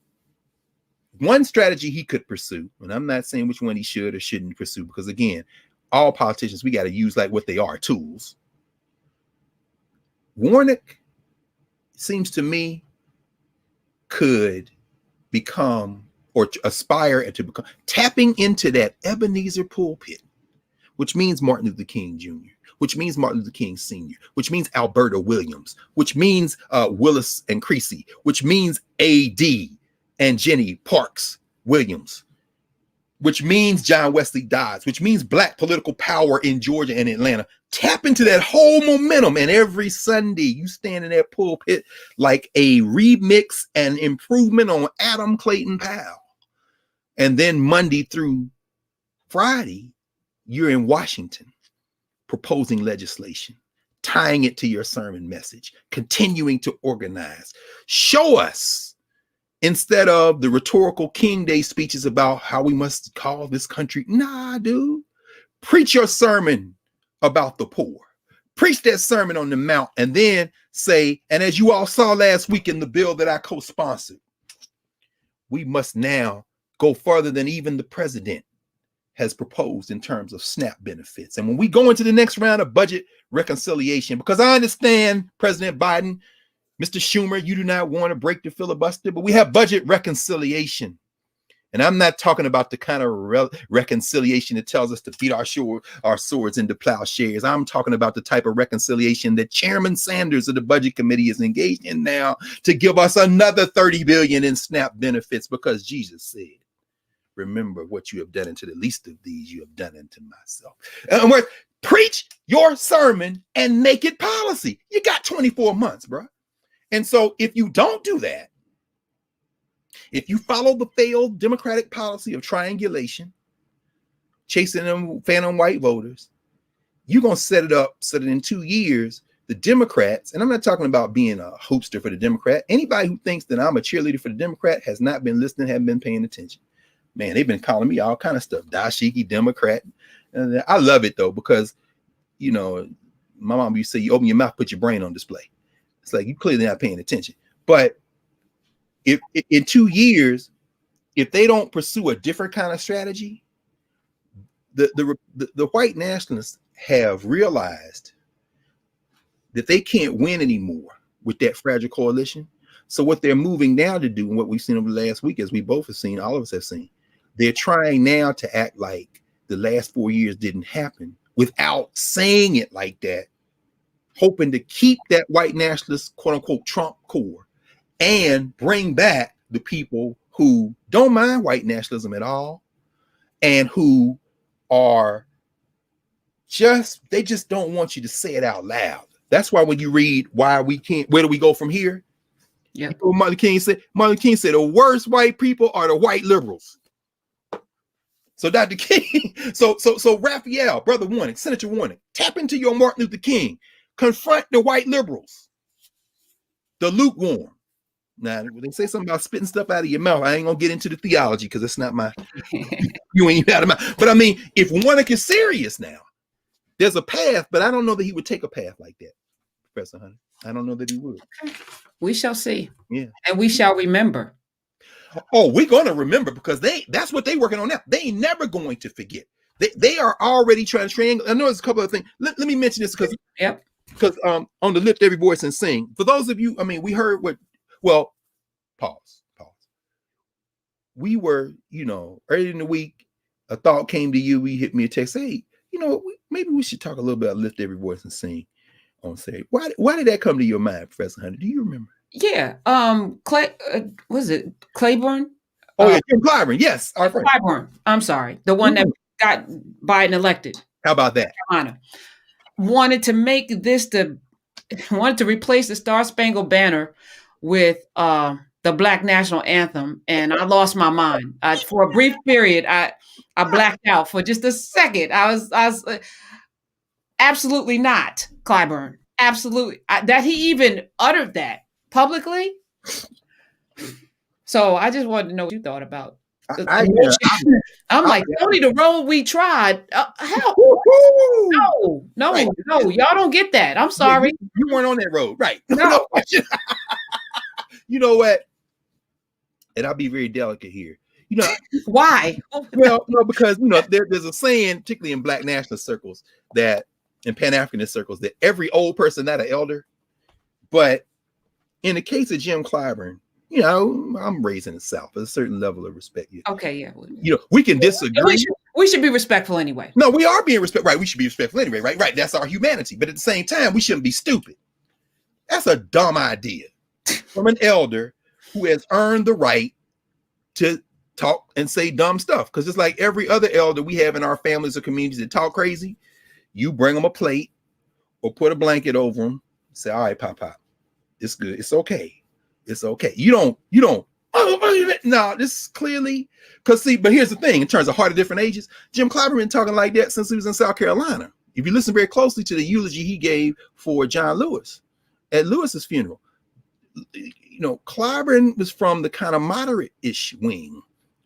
one strategy he could pursue, and I'm not saying which one he should or shouldn't pursue, because again, all politicians, we got to use like what they are, tools. Warnock seems to me could become or aspire to become tapping into that Ebenezer pulpit, which means Martin Luther King Jr., which means Martin Luther King Sr., which means Alberta Williams, which means Willis and Creasy, which means A.D. and Jenny Parks Williams, which means John Wesley Dodds, which means black political power in Georgia and Atlanta. Tap into that whole momentum, and every Sunday you stand in that pulpit like a remix and improvement on Adam Clayton Powell. And then Monday through Friday, you're in Washington proposing legislation, tying it to your sermon message, continuing to organize. Show us, instead of the rhetorical King Day speeches about how we must call this country. Nah, dude. Preach your sermon about the poor. Preach that sermon on the Mount, and then say, and as you all saw last week in the bill that I co-sponsored, we must now go further than even the president has proposed in terms of SNAP benefits. And when we go into the next round of budget reconciliation, because I understand President Biden, Mr. Schumer, you do not want to break the filibuster, but we have budget reconciliation. And I'm not talking about the kind of reconciliation that tells us to beat our swords into plowshares. I'm talking about the type of reconciliation that Chairman Sanders of the Budget Committee is engaged in now to give us another $30 billion in SNAP benefits, because Jesus said, remember what you have done unto the least of these, you have done unto myself. And we're preach your sermon and make it policy. You got 24 months, bro. And so if you don't do that, if you follow the failed Democratic policy of triangulation, chasing them phantom white voters, you're going to set it up so that in 2 years, the Democrats, and I'm not talking about being a hoopster for the Democrat. Anybody who thinks that I'm a cheerleader for the Democrat has not been listening, haven't been paying attention. Man, they've been calling me all kind of stuff. Dashiki, Democrat. And I love it, though, because, you know, my mom used to say, you open your mouth, put your brain on display. It's like you clearly not paying attention. But if in 2 years, if they don't pursue a different kind of strategy, the white nationalists have realized that they can't win anymore with that fragile coalition. So what they're moving now to do, and what we've seen over the last week, as we both have seen, all of us have seen, they're trying now to act like the last 4 years didn't happen without saying it like that, hoping to keep that white nationalist, quote unquote, Trump core and bring back the people who don't mind white nationalism at all and who are they just don't want you to say it out loud. That's why when you read why we can't, where do we go from here? Yeah. Martin King said the worst white people are the white liberals. So Dr. King, so Raphael, Brother Warnock, Senator Warnock, tap into your Martin Luther King, confront the white liberals, the lukewarm, Now, when they say something about spitting stuff out of your mouth, I ain't gonna get into the theology because it's not my. You ain't out of my. But I mean, if one is serious now, there's a path, but I don't know that he would take a path like that, Professor Hunter. I don't know that he would. We shall see. Yeah, and we shall remember. Oh, we're gonna remember because that's what they're working on now. They ain't never going to forget. They are already trying to triangle. I know there's a couple of things. Let me mention this because on the lift every voice and sing. For those of you, I mean, we heard what. Well, pause. We were, early in the week, a thought came to you. We hit me a text. Hey, maybe we should talk a little bit about lift every voice and sing on Saturday. Why did that come to your mind, Professor Hunter? Do you remember? Yeah. Was it Claiborne? Oh yeah, Jim Clyburn. Yes, our friend. Clyburn. I'm sorry, the one that got Biden elected. How about that? Wanted to replace the Star Spangled Banner with the Black National Anthem, and I lost my mind. For a brief period, I blacked out for just a second. I was absolutely not, Clyburn. Absolutely, that he even uttered that publicly. So I just wanted to know what you thought about. I'm like, Tony, the road we tried. Hell, no, y'all don't get that. I'm sorry. You weren't on that road, right? No. You know what? And I'll be very delicate here. Why? Well, because there's a saying, particularly in Black nationalist circles, that in Pan-Africanist circles, that every old person not an elder. But in the case of Jim Clyburn, I'm raised in the South. There's a certain level of respect here. Okay, yeah. We can disagree. We should be respectful anyway. No, we are being respectful. Right, we should be respectful anyway. Right. That's our humanity. But at the same time, we shouldn't be stupid. That's a dumb idea from an elder who has earned the right to talk and say dumb stuff. Because it's like every other elder we have in our families or communities that talk crazy. You bring them a plate or put a blanket over them. Say, all right, pop. It's good. It's okay. It's okay. You don't. No, this is clearly but here's the thing: in terms of heart of different ages, Jim Clyburn been talking like that since he was in South Carolina. If you listen very closely to the eulogy he gave for John Lewis at Lewis's funeral, Clyburn was from the kind of moderate-ish wing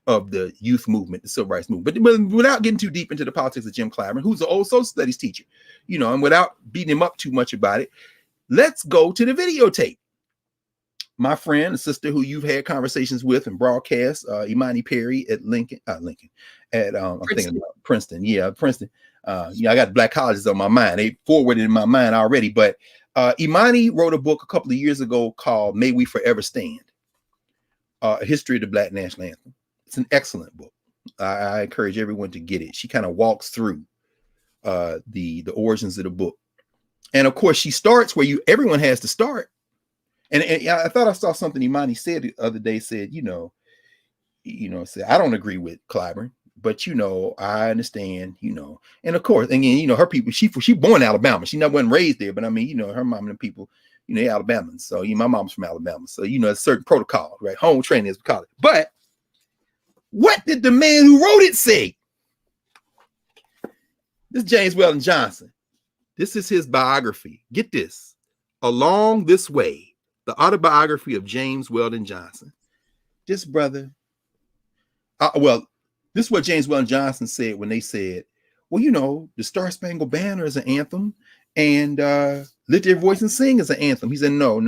of the youth movement, the civil rights movement. But without getting too deep into the politics of Jim Clyburn, who's an old social studies teacher, and without beating him up too much about it, let's go to the videotape. My friend, a sister who you've had conversations with and broadcast, Imani Perry at I'm thinking about Princeton. Yeah, Princeton. I got black colleges on my mind. They forwarded in my mind already. But Imani wrote a book a couple of years ago called May We Forever Stand, A History of the Black National Anthem. It's an excellent book. I encourage everyone to get it. She kind of walks through the origins of the book. And of course, she starts where everyone has to start. And I thought I saw something Imani said the other day, said, said, I don't agree with Clyburn, but, I understand, and of course, again, her people, she born in Alabama. She never wasn't raised there, but I mean, her mom and the people, Alabamans. So my mom's from Alabama. So, a certain protocol, right? Home training, as we call it. But what did the man who wrote it say? This is James Weldon Johnson. This is his biography. Get this. Along This Way. The autobiography of James Weldon Johnson. This brother, this is what James Weldon Johnson said when they said, well, the Star Spangled Banner is an anthem and Lift Your Voice and Sing is an anthem. He said, no.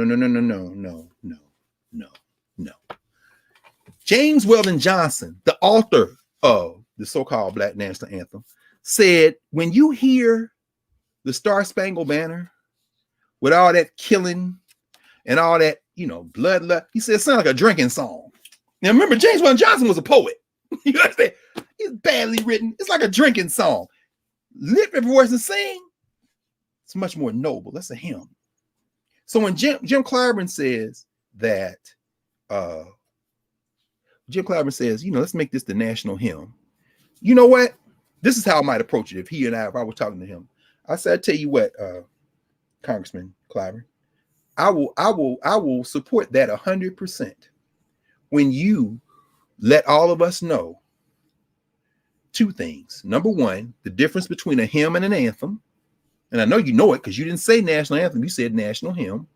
James Weldon Johnson, the author of the so-called Black National Anthem, said, when you hear the Star Spangled Banner with all that killing and all that, blood, he said, it sounds like a drinking song. Now, remember, James Weldon Johnson was a poet. You understand? It's badly written. It's like a drinking song. Lift your voice and sing. It's much more noble. That's a hymn. So when Jim Clyburn says that, let's make this the national hymn. You know what? This is how I might approach it if I were talking to him. I said, I tell you what, Congressman Clyburn, I will support that 100% when you let all of us know two things. Number one, the difference between a hymn and an anthem. And I know you know it because you didn't say national anthem. You said national hymn.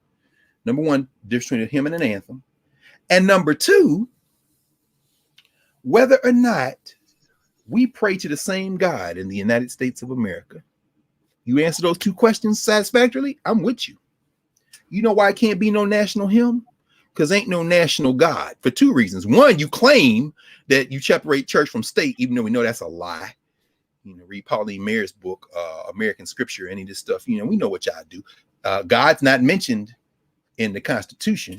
Number one, difference between a hymn and an anthem. And number two, whether or not we pray to the same God in the United States of America. You answer those two questions satisfactorily, I'm with you. You know why it can't be no national hymn? Because ain't no national God for two reasons. One, you claim that you separate church from state, even though we know that's a lie. You know, read Pauline Mayer's book, American Scripture, any of this stuff. You know, we know what y'all do. God's not mentioned in the Constitution,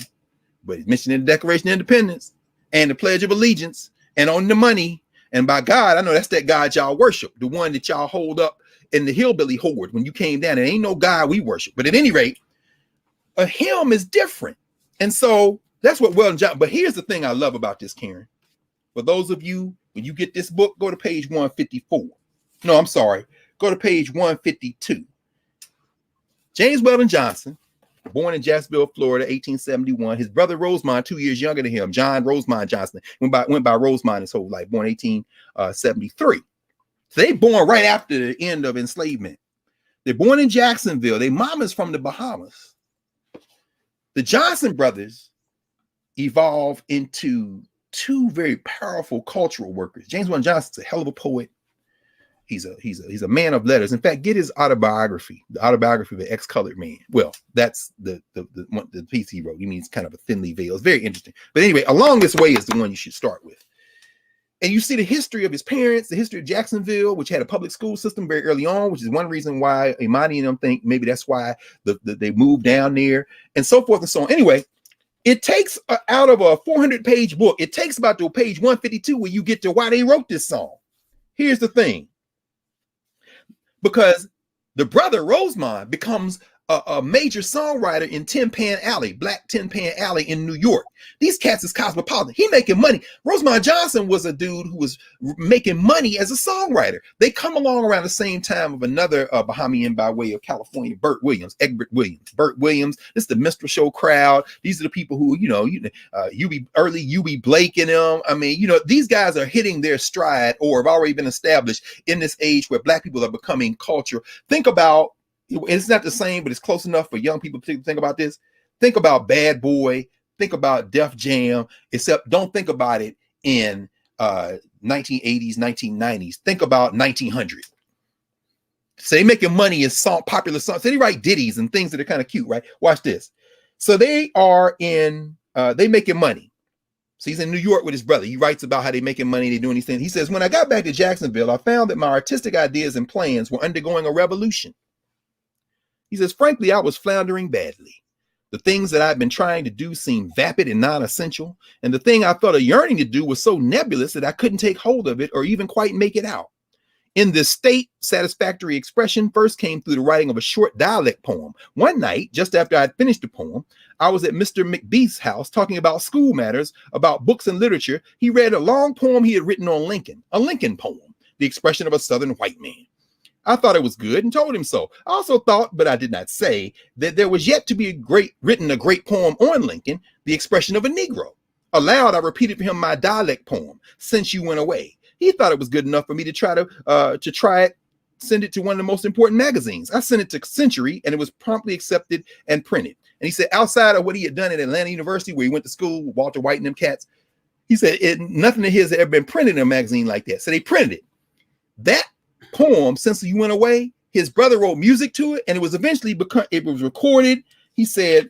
but it's mentioned in the Declaration of Independence and the Pledge of Allegiance and on the money. And by God, I know that's that God y'all worship, the one that y'all hold up in the hillbilly horde when you came down. It ain't no God we worship. But at any rate, a hymn is different. And so that's what Weldon Johnson. But here's the thing I love about this, Karen. For those of you, when you get this book, go to page 154. No, I'm sorry. Go to page 152. James Weldon Johnson, born in Jacksonville, Florida, 1871. His brother Rosemond, 2 years younger than him, John Rosemond Johnson, went by Rosemond his whole life, born 1873. So they born right after the end of enslavement. They're born in Jacksonville. Their mama's from the Bahamas. The Johnson brothers evolved into two very powerful cultural workers. James Weldon Johnson's a hell of a poet. He's a man of letters. In fact, get his autobiography, the autobiography of an ex-colored man. Well, that's the piece he wrote. He means kind of a thinly veiled. It's very interesting. But anyway, Along This Way is the one you should start with. And you see the history of his parents, the history of Jacksonville, which had a public school system very early on, which is one reason why Imani and them think maybe that's why they moved down there, and so forth and so on. Anyway, it takes out of a 400-page book, it takes about to page 152 where you get to why they wrote this song. Here's the thing. Because the brother Rosemond becomes a major songwriter in Tin Pan Alley, Black Tin Pan Alley in New York. These cats is cosmopolitan. He making money. Rosemond Johnson was a dude who was making money as a songwriter. They come along around the same time of another Bahamian by way of California, Egbert Williams. Burt Williams. This is the minstrel show crowd. These are the people who, UB Blake and them. I mean, these guys are hitting their stride or have already been established in this age where Black people are becoming culture. Think about, it's not the same, but it's close enough for young people to think about this. Think about Bad Boy. Think about Def Jam, except don't think about it in 1980s, 1990s. Think about 1900. So they making money in popular songs. So they write ditties and things that are kind of cute, right? Watch this. So they are they making money. So he's in New York with his brother. He writes about how they making money, they doing these things. He says, when I got back to Jacksonville, I found that my artistic ideas and plans were undergoing a revolution. He says, frankly, I was floundering badly. The things that I've been trying to do seemed vapid and non-essential, and the thing I felt a yearning to do was so nebulous that I couldn't take hold of it or even quite make it out. In this state, satisfactory expression first came through the writing of a short dialect poem. One night, just after I'd finished the poem, I was at Mr. McBee's house talking about school matters, about books and literature. He read a long poem he had written on Lincoln, a Lincoln poem, the expression of a Southern white man. I thought it was good and told him so. I also thought, but I did not say, that there was yet to be written a great poem on Lincoln, the expression of a Negro. Aloud, I repeated for him my dialect poem, Since You Went Away. He thought it was good enough for me to try it, send it to one of the most important magazines. I sent it to Century, and it was promptly accepted and printed. And he said, outside of what he had done at Atlanta University, where he went to school with Walter White and them cats, he said nothing of his had ever been printed in a magazine like that. So they printed it. That poem, Since You Went Away, his brother wrote music to it, and it was eventually it was recorded. He said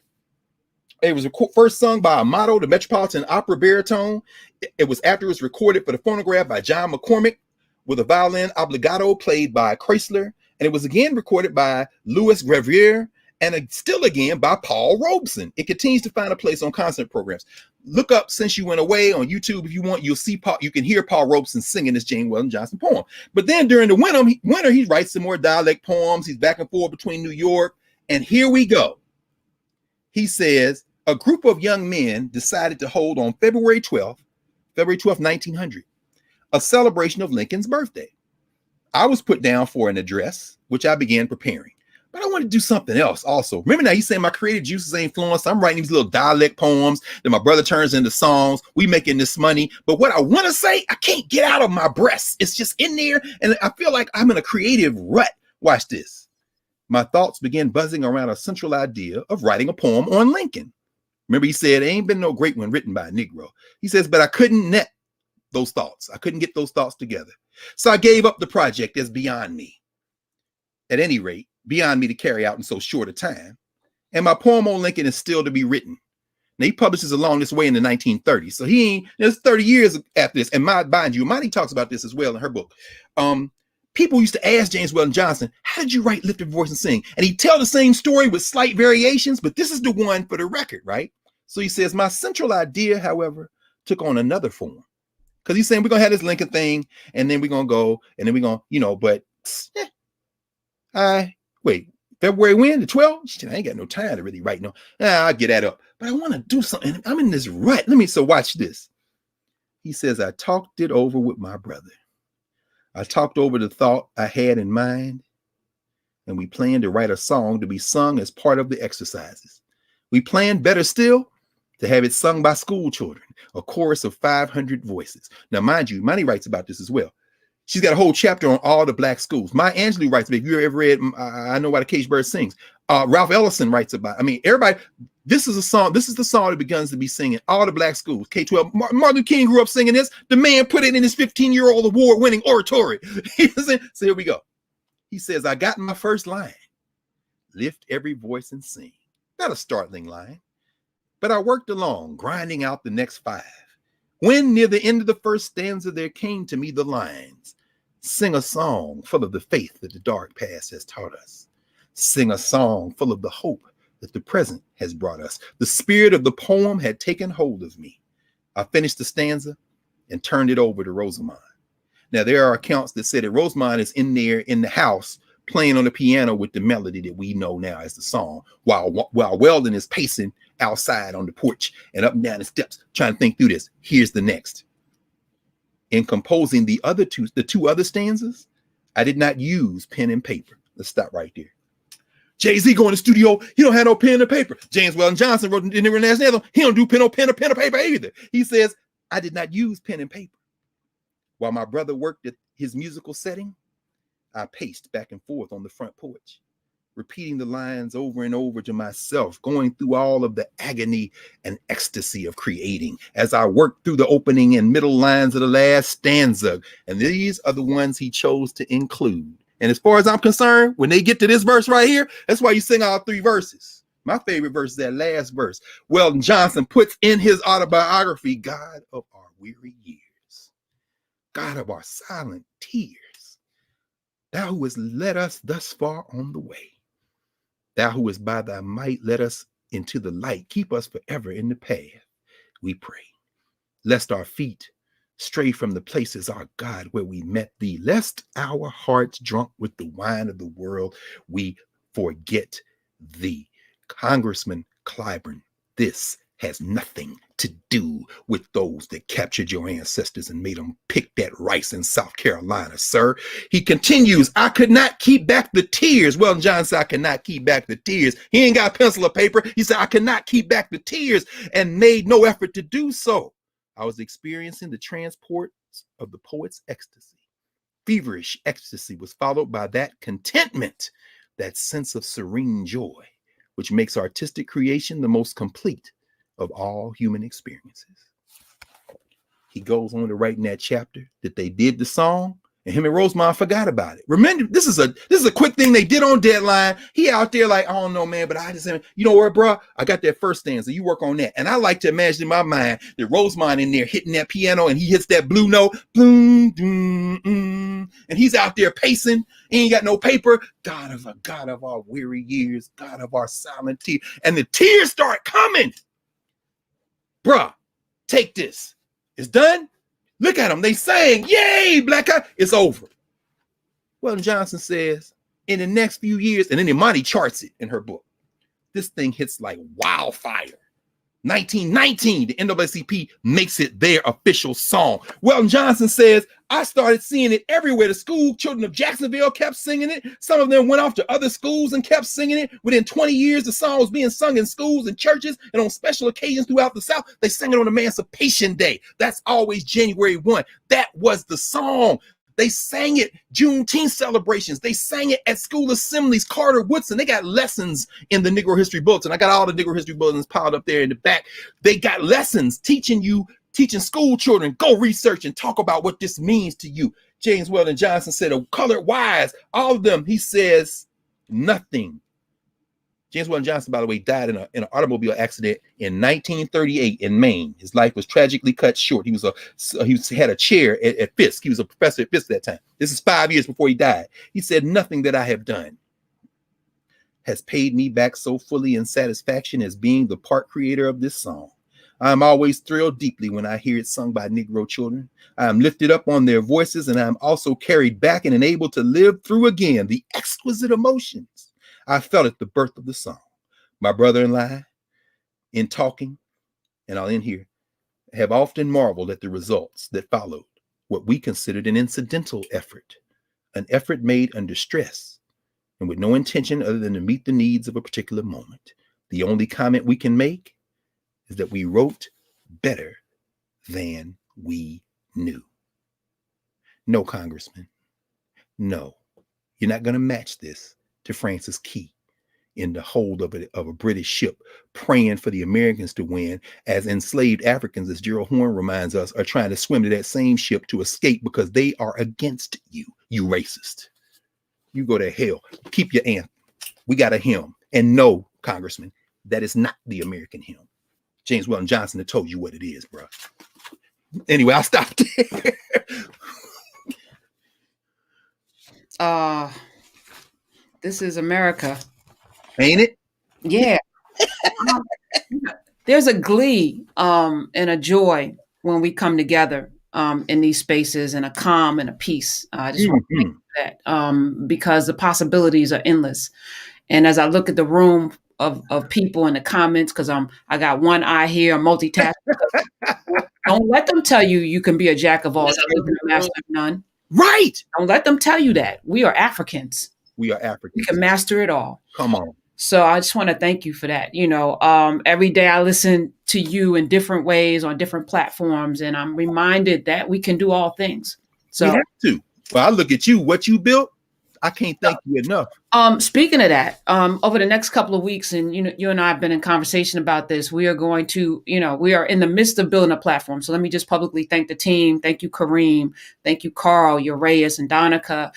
it was first sung by Amato, the Metropolitan Opera baritone. It was afterwards recorded for the phonograph by John McCormick with a violin obligato played by Chrysler, and it was again recorded by Louis Gravier and still again by Paul Robeson. It continues to find a place on concert programs. Look up Since You Went Away on YouTube if you want. You'll see you can hear Paul Robeson singing this James Weldon Johnson poem. But then during the winter, he writes some more dialect poems. He's back and forth between New York. And here we go. He says, a group of young men decided to hold on February 12th, 1900, a celebration of Lincoln's birthday. I was put down for an address, which I began preparing. But I want to do something else also. Remember now, he's saying my creative juices ain't flowing. So I'm writing these little dialect poems that my brother turns into songs. We making this money. But what I want to say, I can't get out of my breast. It's just in there. And I feel like I'm in a creative rut. Watch this. My thoughts began buzzing around a central idea of writing a poem on Lincoln. Remember, he said, there ain't been no great one written by a Negro. He says, but I couldn't net those thoughts. I couldn't get those thoughts together. So I gave up the project as beyond me. At any rate, beyond me to carry out in so short a time. And my poem on Lincoln is still to be written. Now, he publishes Along This Way in the 1930s. So there's 30 years after this. And mind you, Monty talks about this as well in her book. People used to ask James Weldon Johnson, how did you write Lift Your Voice and Sing? And he'd tell the same story with slight variations, but this is the one for the record, right? So he says, my central idea, however, took on another form. Because he's saying, we're going to have this Lincoln thing, and then we're going to go, and then we're going to, but wait, February when? The 12th? I ain't got no time to really write no. I'll get that up. But I want to do something. I'm in this rut. So watch this. He says, I talked it over with my brother. I talked over the thought I had in mind, and we planned to write a song to be sung as part of the exercises. We planned, better still, to have it sung by school children, a chorus of 500 voices. Now, mind you, Monty writes about this as well. She's got a whole chapter on all the black schools. Maya Angelou writes, if you ever read I Know Why the Caged Bird Sings, Ralph Ellison writes about, everybody, this is the song that begins to be singing all the black schools. K-12, Martin Luther King grew up singing this. The man put it in his 15-year-old award-winning oratory. So here we go. He says, I got my first line. Lift every voice and sing. Not a startling line, but I worked along, grinding out the next 5. When near the end of the first stanza, there came to me the lines, sing a song full of the faith that the dark past has taught us. Sing a song full of the hope that the present has brought us. The spirit of the poem had taken hold of me. I finished the stanza and turned it over to Rosamond. Now, there are accounts that say that Rosamond is in there in the house playing on the piano with the melody that we know now as the song, while Weldon is pacing outside on the porch and up and down the steps trying to think through this. Here's the next. In composing the two other stanzas, I did not use pen and paper. Let's stop right there. Jay-Z go in the studio, he don't have no pen or paper. James Weldon Johnson wrote in the national anthem, he don't do pen or paper either. He says, I did not use pen and paper. While my brother worked at his musical setting, I paced back and forth on the front porch, repeating the lines over and over to myself, going through all of the agony and ecstasy of creating as I worked through the opening and middle lines of the last stanza. And these are the ones he chose to include. And as far as I'm concerned, when they get to this verse right here, that's why you sing all 3 verses. My favorite verse is that last verse. Weldon Johnson puts in his autobiography, God of our weary years, God of our silent tears, thou who hast led us thus far on the way, thou who hast by thy might led us into the light, keep us forever in the path, we pray. Lest our feet stray from the places, our God, where we met thee, lest our hearts drunk with the wine of the world, we forget thee. Congressman Clyburn, this has nothing to do with those that captured your ancestors and made them pick that rice in South Carolina, sir. He continues, I could not keep back the tears. Weldon Johnson said, I could not keep back the tears. He ain't got pencil or paper. He said, I could not keep back the tears and made no effort to do so. I was experiencing the transports of the poet's ecstasy. Feverish ecstasy was followed by that contentment, that sense of serene joy, which makes artistic creation the most complete of all human experiences. He goes on to write in that chapter that they did the song and him and Rosamond forgot about it. Remember, this is a quick thing they did on deadline. He out there like, I don't know, man, but I just, you know what, bro? I got that first stanza. You work on that. And I like to imagine in my mind that Rosamond in there hitting that piano and he hits that blue note, boom, boom, and he's out there pacing. He ain't got no paper. God of our weary years, God of our silent tears. And the tears start coming. Bruh, take this. It's done. Look at them. They sang, yay, black guy. It's over. Weldon Johnson says, in the next few years, and then Imani charts it in her book, this thing hits like wildfire. 1919, the NAACP makes it their official song. Weldon Johnson says, I started seeing it everywhere. The school children of Jacksonville kept singing it. Some of them went off to other schools and kept singing it. Within 20 years, the song was being sung in schools and churches and on special occasions throughout the South. They sang it on Emancipation Day. That's always January 1. That was the song. They sang it Juneteenth celebrations. They sang it at school assemblies. Carter Woodson. They got lessons in the Negro History Bulletin. I got all the Negro History Bulletins piled up there in the back. They got lessons teaching school children, go research and talk about what this means to you. James Weldon Johnson said, colored wise, all of them, he says, nothing. James Weldon Johnson, by the way, died in an automobile accident in 1938 in Maine. His life was tragically cut short. He had a chair at Fisk. He was a professor at Fisk at that time. This is 5 years before he died. He said, nothing that I have done has paid me back so fully in satisfaction as being the part creator of this song. I am always thrilled deeply when I hear it sung by Negro children. I am lifted up on their voices, and I am also carried back and enabled to live through again the exquisite emotions I felt at the birth of the song. My brother and I, in talking, and I'll end here, have often marveled at the results that followed what we considered an incidental effort, an effort made under stress and with no intention other than to meet the needs of a particular moment. The only comment we can make is that we wrote better than we knew. No, Congressman, no, you're not going to match this to Francis Key in the hold of a British ship, praying for the Americans to win, as enslaved Africans, as Gerald Horne reminds us, are trying to swim to that same ship to escape because they are against you, you racist. You go to hell. Keep your anthem. We got a hymn. And no, Congressman, that is not the American hymn. James Weldon Johnson had told you what it is, bro. Anyway, I'll stop there. This is America. Ain't it? Yeah. There's a glee and a joy when we come together in these spaces, and a calm and a peace. I just want to think that because the possibilities are endless. And as I look at the room of people in the comments, because I got one eye here, I'm multitasking. Don't let them tell you can be a jack of all trades and a master of none. Right. Don't let them tell you that. We are Africans. We are Africans. We can master it all. Come on. So I just want to thank you for that. Every day I listen to you in different ways on different platforms, and I'm reminded that we can do all things. So we have to. Well, I look at you, what you built. I can't thank you enough. Speaking of that, over the next couple of weeks, and you and I have been in conversation about this, we are going to, we are in the midst of building a platform. So let me just publicly thank the team. Thank you, Kareem. Thank you, Carl, Urias, and Donica.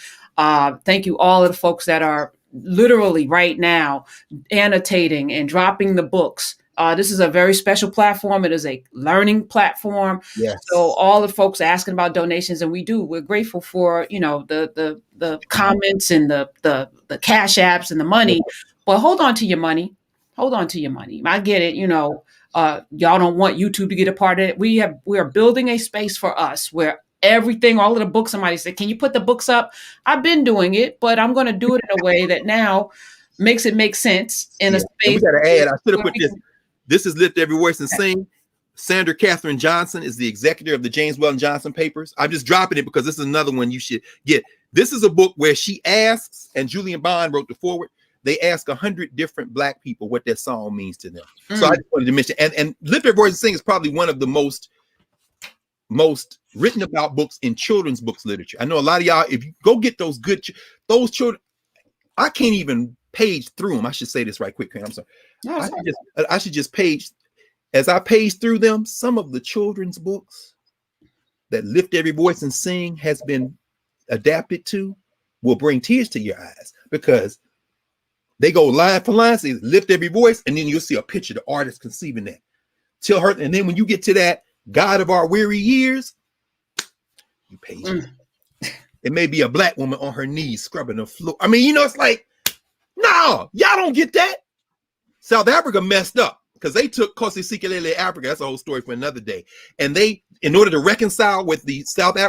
Thank you, all of the folks that are literally right now annotating and dropping the books. This is a very special platform. It is a learning platform. Yes. So all the folks asking about donations, and we're grateful for, the comments and the cash apps and the money, but hold on to your money. Hold on to your money. I get it. Y'all don't want YouTube to get a part of it. We are building a space for us where all of the books, somebody said, can you put the books up? I've been doing it, but I'm going to do it in a way that now makes it make sense in a space. And we got to add, I should have put this. This is Lift Every Voice and Sing. Sandra Catherine Johnson is the executor of the James Weldon Johnson papers. I'm just dropping it because this is another one you should get. This is a book where she asks, and Julian Bond wrote the foreword. They ask 100 different Black people what that song means to them. So I just wanted to mention, and Lift Every Voice and Sing is probably one of the most written about books in children's books literature. I know a lot of y'all, if you go get those children, I can't even page through them. I should say this right quick. I'm sorry. No, I should just page, as I page through them, some of the children's books that Lift Every Voice and Sing has been adapted to will bring tears to your eyes, because they go line for line, say lift every voice, and then you'll see a picture of the artist conceiving that. Tell her, and then when you get to that, God of our weary years, you page it. It may be a Black woman on her knees scrubbing the floor. I mean, it's like, no, y'all don't get that. South Africa messed up because they took Kosi Sikelele Africa. That's a whole story for another day. And they, in order to reconcile with the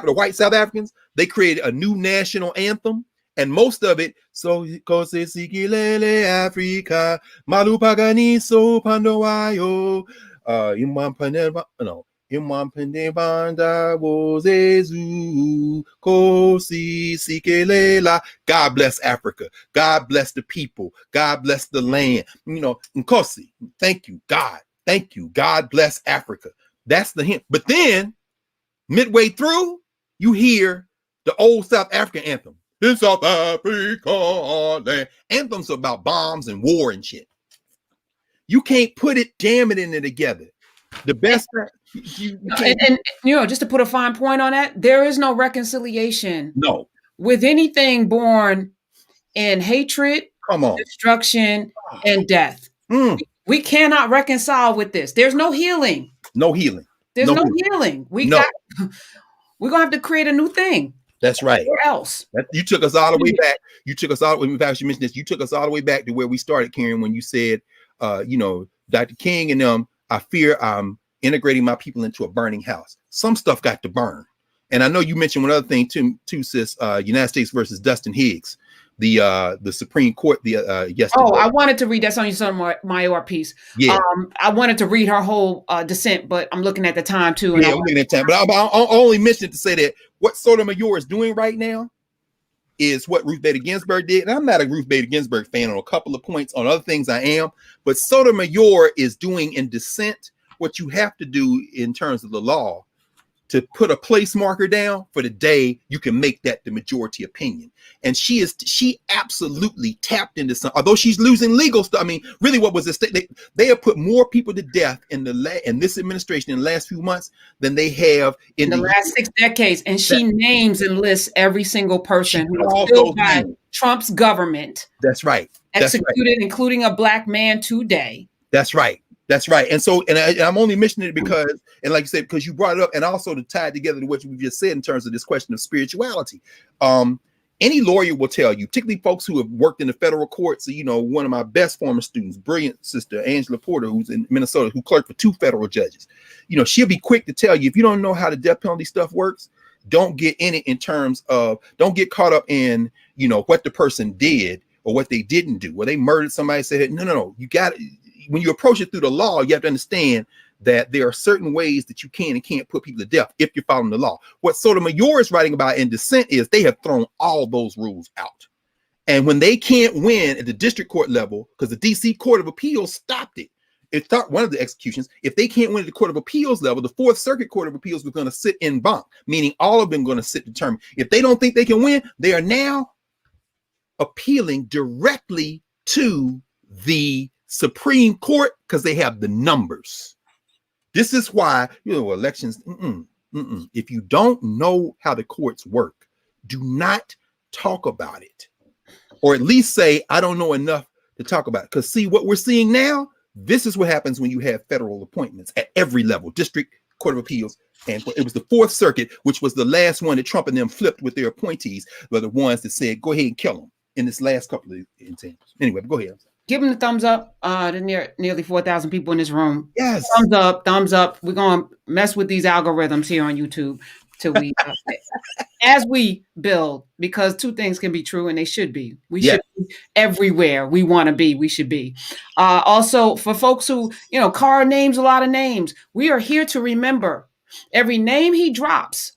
white South Africans, they created a new national anthem. And most of it, so Kosi Sikelele Africa, Malupagani so Pandowayo, Imwampendebanda wozezu Kosi Sikelela. God bless Africa. God bless the people. God bless the land. Nkosi, thank you, God. Thank you. God bless Africa. That's the hint. But then midway through, you hear The old South African anthem. In South Africa, land. Anthems about bombs and war and shit. You can't put it, damn it, in it together. The best you can't. And just to put a fine point on that, there is no reconciliation. No. With anything born in hatred, come on, destruction, and death. We cannot reconcile with this. There's no healing. No healing. There's no healing. We're gonna have to create a new thing. That's right. Where else? You took us all the way back. You took us all the way back. You mentioned this. You took us all the way back to where we started, Karen, when you said, Dr. King and them, I fear I'm integrating my people into a burning house. Some stuff got to burn. And I know you mentioned one other thing too, sis, United States versus Dustin Higgs, the Supreme Court yesterday. Oh, I wanted to read, that's on your son Mayor piece. Yeah. I wanted to read her whole dissent, but I'm looking at the time too. And I'm looking at time. But I only mentioned it to say that what Sotomayor is doing right now is what Ruth Bader Ginsburg did. And I'm not a Ruth Bader Ginsburg fan on a couple of points. On other things I am. But Sotomayor is doing in dissent what you have to do in terms of the law to put a place marker down for the day you can make that the majority opinion. And she absolutely tapped into some, although she's losing legal stuff. I mean, really, what was the they have put more people to death in this administration in the last few months than they have in the last 6 decades. And she names and lists every single person who was killed by Trump's government. That's right. Executed, including a black man today. That's right. That's right. And so, and I'm only mentioning it because, and like you said, because you brought it up, and also to tie it together to what you just said in terms of this question of spirituality. Any lawyer will tell you, particularly folks who have worked in the federal courts. One of my best former students, brilliant sister Angela Porter, who's in Minnesota, who clerked for 2 federal judges. She'll be quick to tell you, if you don't know how the death penalty stuff works, don't get in it in terms of, don't get caught up in, what the person did or what they didn't do. Well, they murdered somebody, said, no, you got it. When you approach it through the law, you have to understand that there are certain ways that you can and can't put people to death if you're following the law. What Sotomayor is writing about in dissent is they have thrown all those rules out. And when they can't win at the district court level, because the DC Court of Appeals stopped it. It stopped one of the executions. If they can't win at the Court of Appeals level, the Fourth Circuit Court of Appeals was going to sit en banc, meaning all of them going to sit determined. If they don't think they can win, they are now appealing directly to the Supreme Court because they have the numbers. This is why, elections, if you don't know how the courts work, do not talk about it. Or at least say, I don't know enough to talk about it. Because see, what we're seeing now, this is what happens when you have federal appointments at every level, district, Court of Appeals, and it was the Fourth Circuit, which was the last one that Trump and them flipped with their appointees, were the ones that said, go ahead and kill them in this last couple of examples. Anyway, go ahead. Give them the thumbs up. Nearly 4,000 people in this room. Yes. Thumbs up. We're going to mess with these algorithms here on YouTube till we, as we build, because 2 things can be true and they should be. We should be everywhere we want to be. We should be. Also, for folks who, Carr names a lot of names. We are here to remember every name he drops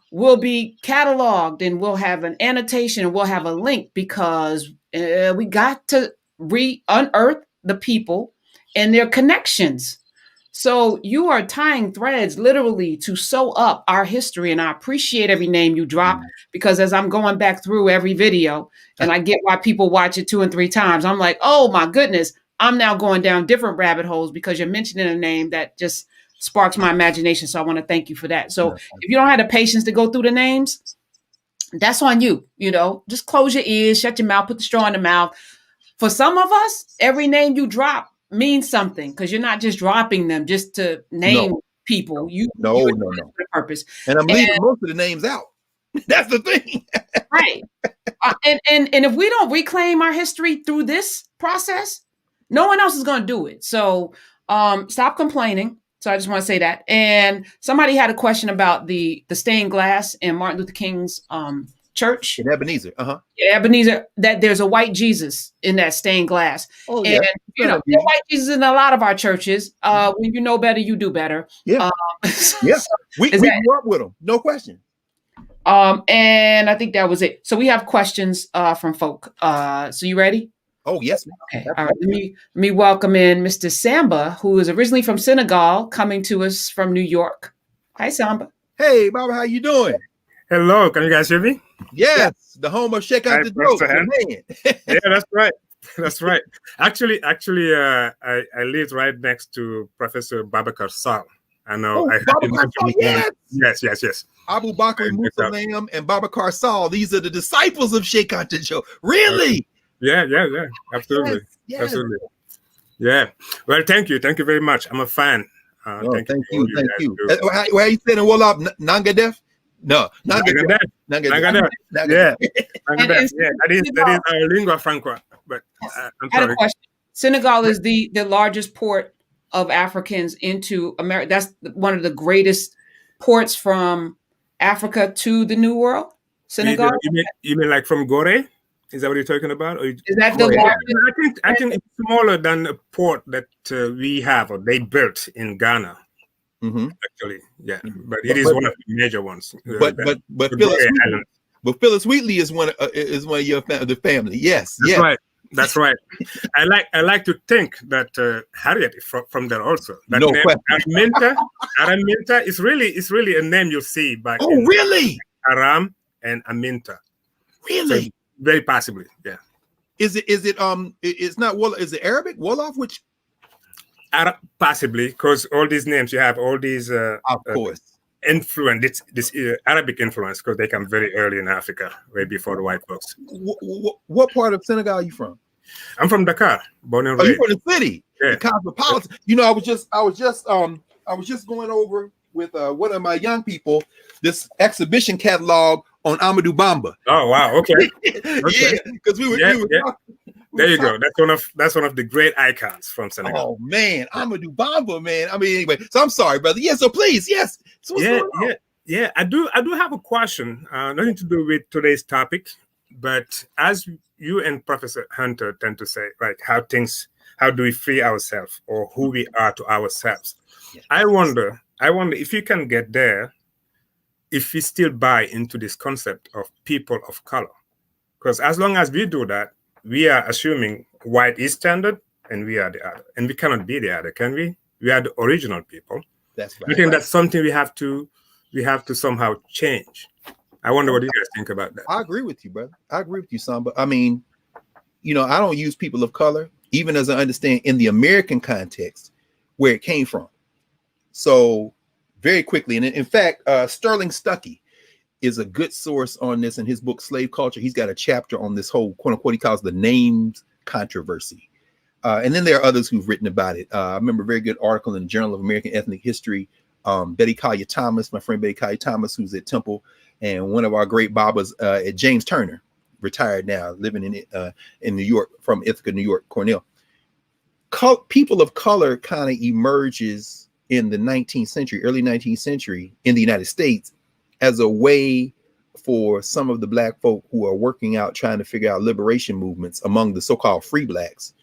will be cataloged and we'll have an annotation and we'll have a link because we got to unearth the people and their connections. So you are tying threads literally to sew up our history. And I appreciate every name you drop because as I'm going back through every video and I get why people watch it 2 and 3 times, I'm like, oh my goodness, I'm now going down different rabbit holes because you're mentioning a name that just sparks my imagination. So I want to thank you for that. So if you don't have the patience to go through the names, that's on you. Just close your ears, shut your mouth, put the straw in the mouth. For some of us, every name you drop means something because you're not just dropping them just to name people. No. Purpose. And I'm leaving most of the names out. That's the thing. Right. And if we don't reclaim our history through this process, no one else is going to do it. So stop complaining. So I just want to say that. And somebody had a question about the stained glass in Martin Luther King's church in Ebenezer. Ebenezer, that there's a white Jesus in that stained glass. Oh, yeah. And there's white Jesus in a lot of our churches. When you know better, you do better. Yeah. We grew up with them, no question. And I think that was it. So we have questions from folk. So you ready? Oh, yes, ma'am. Okay. All right. Let me welcome in Mr. Samba, who is originally from Senegal, coming to us from New York. Hi, Samba. Hey, Baba, how you doing? Hello, can you guys hear me? Yes, the home of Sheikh Anta Diop, man. Yeah, that's right. That's right. Actually, I lived right next to Professor Babakar Sal. I know. Yes. Abu Bakr Musalam and Babakar Sal. These are the disciples of Sheikh Anta Diop. Really? Yeah. Absolutely. Yes. Absolutely. Yeah. Well, thank you very much. I'm a fan. Thank you. Where you saying in Wolof? Nangadef? No, Nangadef. Yeah. That is our lingua franca. But I'm I had a question. Senegal is the largest port of Africans into America. That's one of the greatest ports from Africa to the New World. Senegal. You mean like from Gorée? Is that what you're talking about? Or is that the largest? I think it's smaller than a port that we have or they built in Ghana. Actually, yeah, but it is one of the major ones. But Phyllis Wheatley is one of your the family. Yes, right. That's right. I like to think that Harriet is from there also. That no name, question. Araminta is really a name you see back. Oh, really? Aram and Aminta. Really? So very possibly, yeah. Is it it's not Wolof? Is it Arabic Wolof? Which? Possibly, because all these names you have all these of course influence this Arabic influence because they come very early in Africa, way before the white folks. What part of Senegal are you from? I'm from Dakar, born and raised. You from the city? Yeah. The cosmopolitan. You know, I was just going over with one of my young people this exhibition catalog on Amadou Bamba. Oh wow, okay. Yeah, because we were talking. There you go. That's one of the great icons from Senegal. Oh man, Amadou Bamba, man. I mean, anyway. So I'm sorry, brother. Yeah. So please, yes. So yeah. I do have a question. Nothing to do with today's topic, but as you and Professor Hunter tend to say, like how do we free ourselves or who we are to ourselves? Yes. I wonder if you can get there, if we still buy into this concept of people of color, because as long as we do that, we are assuming white is standard and we are the other. And we cannot be the other, can we? We are the original people. That's right. I think that's something we have to somehow change. I wonder what you guys think about that. I agree with you, brother. I agree with you, Samba. I mean, you know, I don't use people of color, even as I understand in the American context where it came from. So very quickly, and in fact, Sterling Stuckey is a good source on this in his book Slave Culture. He's got a chapter on this whole quote unquote he calls the names controversy. And then there are others who've written about it. I remember a very good article in the Journal of American Ethnic History. Betty Collier Thomas, my friend Betty Collier Thomas, who's at Temple, and one of our great Babas at James Turner, retired now, living in New York, from Ithaca, New York, Cornell. People of color kind of emerges in the 19th century, early 19th century in the United States, as a way for some of the black folk who are working out, trying to figure out liberation movements among the so-called free blacks,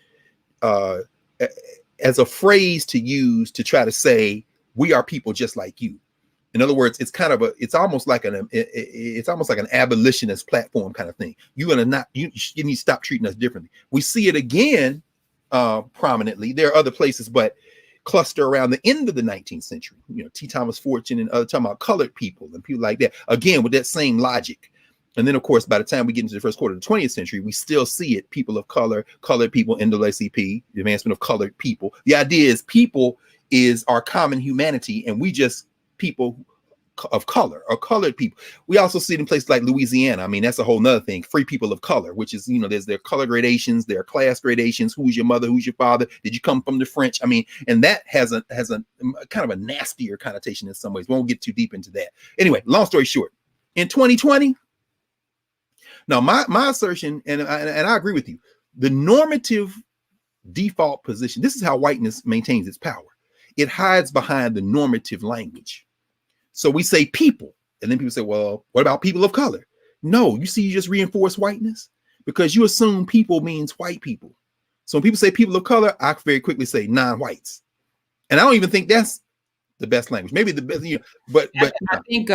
as a phrase to use to try to say, we are people just like you. In other words, it's almost like an abolitionist platform kind of thing. You need to stop treating us differently. We see it again prominently. There are other places, but cluster around the end of the 19th century, you know, T. Thomas Fortune and other talking about colored people and people like that, again with that same logic. And then of course, by the time we get into the first quarter of the 20th century, we still see it. People of color, colored people, NAACP, the advancement of colored people. The idea is people is our common humanity, and we just people of color or colored people. We also see it in places like Louisiana. I mean, that's a whole nother thing. Free people of color, which is, you know, there's their color gradations, their class gradations. Who's your mother? Who's your father? Did you come from the French? I mean, and that has a kind of a nastier connotation in some ways. We won't get too deep into that. Anyway, long story short, in 2020, now my assertion, and I agree with you, the normative default position, this is how whiteness maintains its power. It hides behind the normative language. So we say people, and then people say, well, what about people of color? No, you see, you just reinforce whiteness because you assume people means white people. So when people say people of color, I very quickly say non-whites. And I don't even think that's the best language. Maybe the best, you know, but I think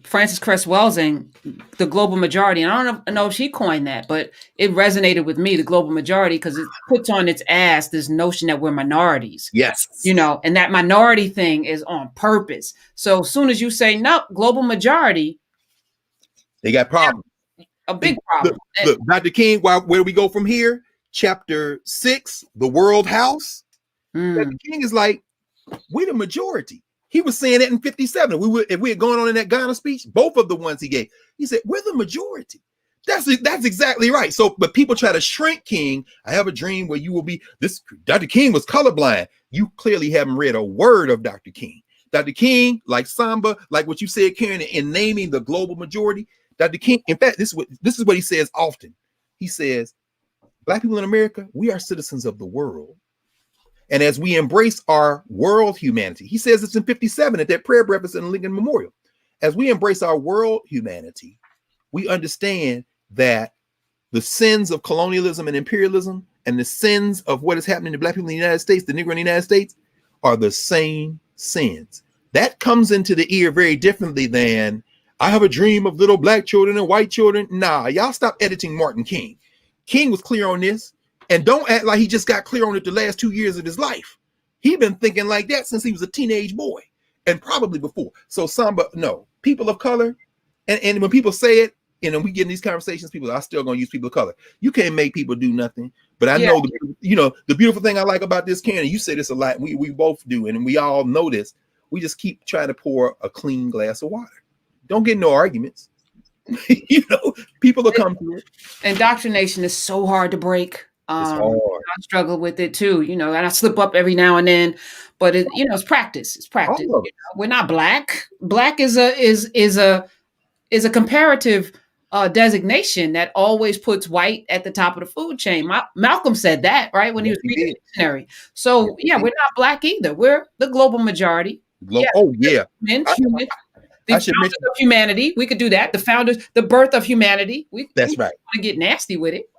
Frances Cress Welsing, the global majority, and I don't know if she coined that, but it resonated with me, the global majority, because it puts on its ass this notion that we're minorities. Yes. You know, and that minority thing is on purpose. So as soon as you say, no, global majority, They got problems. A big problem. Look, Dr. King, where do we go from here? Chapter 6, the world house. Dr. King is like, we're the majority. He was saying that in 57. If we had gone on in that Ghana speech, both of the ones he gave, he said, we're the majority. That's exactly right. So, but people try to shrink King. I have a dream where you will be this. Dr. King was colorblind. You clearly haven't read a word of Dr. King. Dr. King, like Samba, like what you said, Karen, in naming the global majority, Dr. King, in fact, this is what he says often. He says, Black people in America, we are citizens of the world. And as we embrace our world humanity, he says it's in 57 at that prayer breakfast in Lincoln Memorial. As we embrace our world humanity, we understand that the sins of colonialism and imperialism and the sins of what is happening to Black people in the United States, the Negro in the United States, are the same sins. That comes into the ear very differently than, I have a dream of little Black children and white children. Nah, y'all stop editing Martin King. King was clear on this, and don't act like he just got clear on it the last 2 years of his life. He's been thinking like that since he was a teenage boy, and probably before. So Samba, no, people of color, and when people say it, we get in these conversations, people are still going to use people of color. You can't make people do nothing. But I know, the beautiful thing I like about this, Karen, you say this a lot, we both do, and we all know this. We just keep trying to pour a clean glass of water. Don't get no arguments. People will come to it. Indoctrination is so hard to break. It's hard. I struggle with it too, and I slip up every now and then, but it's practice. It's practice. We're not Black. Black is a comparative designation that always puts white at the top of the food chain. Malcolm said that, right, when he was reading the dictionary. So we're not Black either. We're the global majority. Human. The founders of humanity. We could do that. The birth of humanity. That's right. Want to get nasty with it.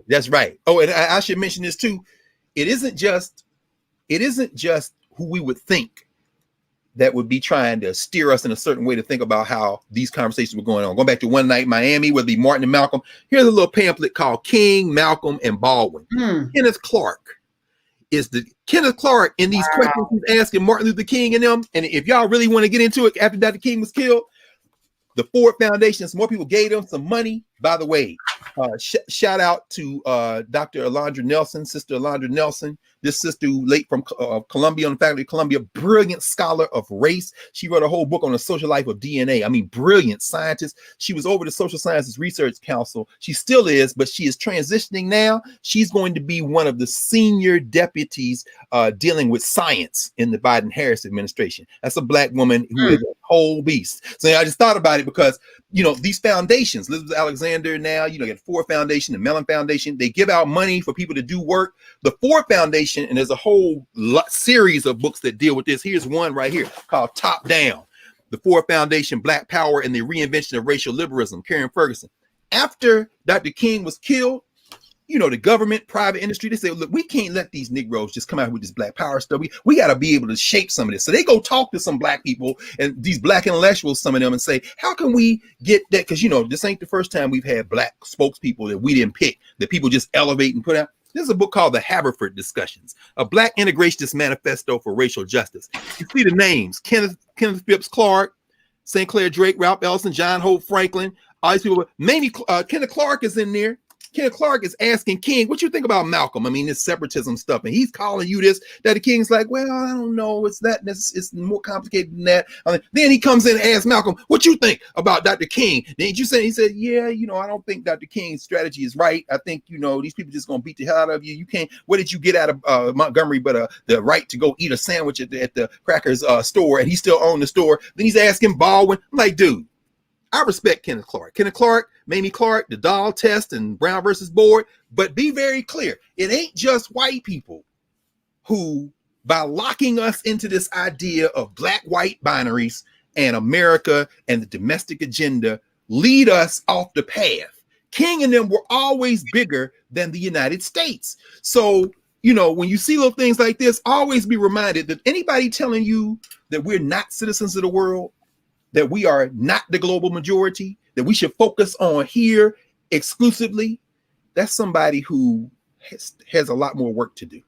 That's right. Oh, and I should mention this too. It isn't just who we would think that would be trying to steer us in a certain way to think about how these conversations were going on. Going back to One Night in Miami, whether it be Martin and Malcolm. Here's a little pamphlet called King, Malcolm, and Baldwin. Kenneth Clark in these questions he's asking Martin Luther King and them. And if y'all really want to get into it, after Dr. King was killed, the Ford Foundation, some more people gave them some money. By the way, shout out to Dr. Alondra Nelson, Sister Alondra Nelson. This sister who late from Columbia, on the faculty of Columbia, brilliant scholar of race. She wrote a whole book on the social life of DNA. I mean, brilliant scientist. She was over the Social Sciences Research Council. She still is, but she is transitioning now. She's going to be one of the senior deputies dealing with science in the Biden-Harris administration. That's a Black woman who is a whole beast. So I just thought about it because, these foundations, Elizabeth Alexander now, you get Ford Foundation, the Mellon Foundation, they give out money for people to do work. The Ford Foundation, and there's a whole series of books that deal with this. Here's one right here called Top Down, the Ford Foundation, Black Power and the Reinvention of Racial Liberalism, Karen Ferguson. After Dr. King was killed, the government, private industry, they say, look, we can't let these Negroes just come out with this Black power stuff. We got to be able to shape some of this. So they go talk to some Black people and these Black intellectuals, some of them, and say, how can we get that? Because, this ain't the first time we've had Black spokespeople that we didn't pick, that people just elevate and put out. There's a book called The Haverford Discussions, a Black Integrationist Manifesto for Racial Justice. You see the names, Kenneth Phipps Clark, St. Clair Drake, Ralph Ellison, John Hope Franklin, all these people. Maybe Kenneth Clark is in there. Kenneth Clark is asking King, what you think about Malcolm? I mean, this separatism stuff. And he's calling you this, that the King's like, well, I don't know. It's more complicated than that. Then he comes in and asks Malcolm, what you think about Dr. King? Then he said, yeah, I don't think Dr. King's strategy is right. I think, these people just going to beat the hell out of you. You can't, what did you get out of Montgomery but the right to go eat a sandwich at the Crackers store, and he still owned the store. Then he's asking Baldwin. I'm like, dude, I respect Kenneth Clark. Kenneth Clark, Mamie Clark, the Dahl test and Brown versus Board. But be very clear. It ain't just white people who, by locking us into this idea of Black-white binaries and America and the domestic agenda, lead us off the path. King and them were always bigger than the United States. So, when you see little things like this, always be reminded that anybody telling you that we're not citizens of the world, that we are not the global majority, that we should focus on here exclusively, that's somebody who has a lot more work to do.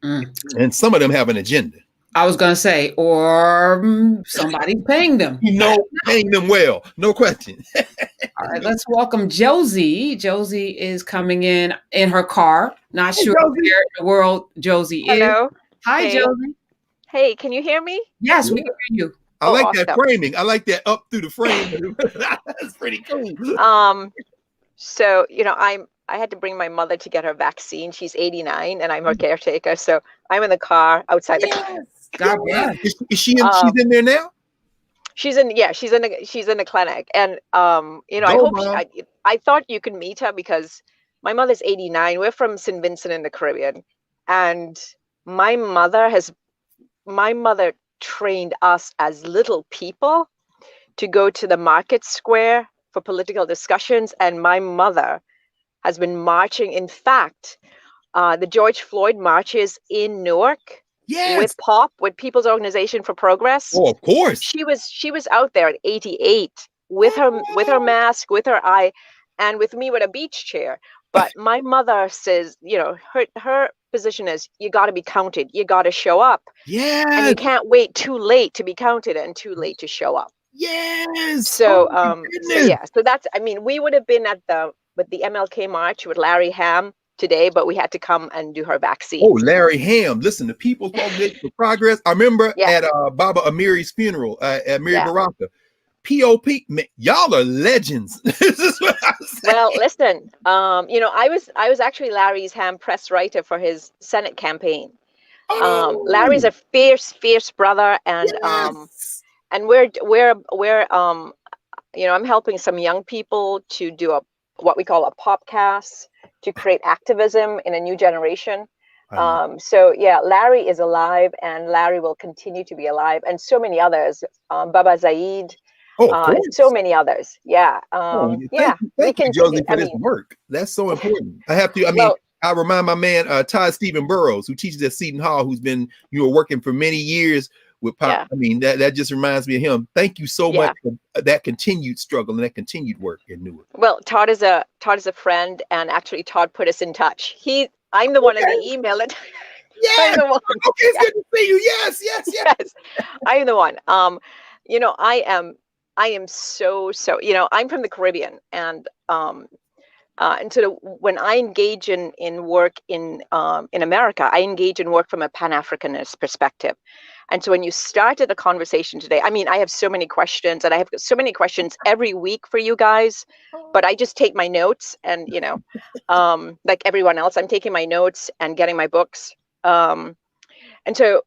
And some of them have an agenda. I was going to say, or somebody's paying them. Paying them well, no question. All right, let's welcome Josie. Josie is coming in her car. Not Hey, sure Josie. where in the world Josie is. Hello. Hi, Hey. Josie. Hey, can you hear me? Yes, we can hear you. I like that awesome. framing. I like that up through the frame. That's pretty cool. So, I had to bring my mother to get her vaccine. She's 89 and I'm her caretaker. So I'm in the car outside the car. God bless. Is she in, she's in there now? She's in the clinic. And I thought you could meet her because my mother's 89. We're from St. Vincent in the Caribbean. And my mother trained us as little people to go to the market square for political discussions. And my mother has been marching. In fact, the George Floyd marches in Newark with POP, with People's Organization for Progress. Oh, of course. She was out there at 88 with her mask, with her eye, and with me with a beach chair. But my mother says, her position is you got to be counted. You got to show up. Yes. And you can't wait too late to be counted and too late to show up. Yes. So so that's, we would have been with the MLK march with Larry Ham today, but we had to come and do her vaccine. Oh, Larry Ham. Listen, the People's Organization for Progress. I remember at Baba Amiri's funeral at Mary Baraka. POP, man, y'all are legends. This is what I'm saying. Well, listen, I was actually Larry's Ham press writer for his Senate campaign. Larry's a fierce brother, and and we're I'm helping some young people to do what we call a popcast to create activism in a new generation. Larry is alive, and Larry will continue to be alive, and so many others. Baba Zaid. So many others. Thank you, Josie, for this work. That's so important. I have to. I remind my man Todd Stephen Burrows, who teaches at Seton Hall, who's been working for many years with pop. That just reminds me of him. Thank you so much for that continued struggle and that continued work in Newark. Well, Todd is a friend, and actually Todd put us in touch. I'm the one in the email. Yeah. Okay, it's good to see you. Yes. I'm the one. I am so I'm from the Caribbean, and so when I engage in work in America, I engage in work from a Pan-Africanist perspective. And so when you started the conversation today, I have so many questions, and I have so many questions every week for you guys, but I just take my notes, and like everyone else, I'm taking my notes and getting my books. And so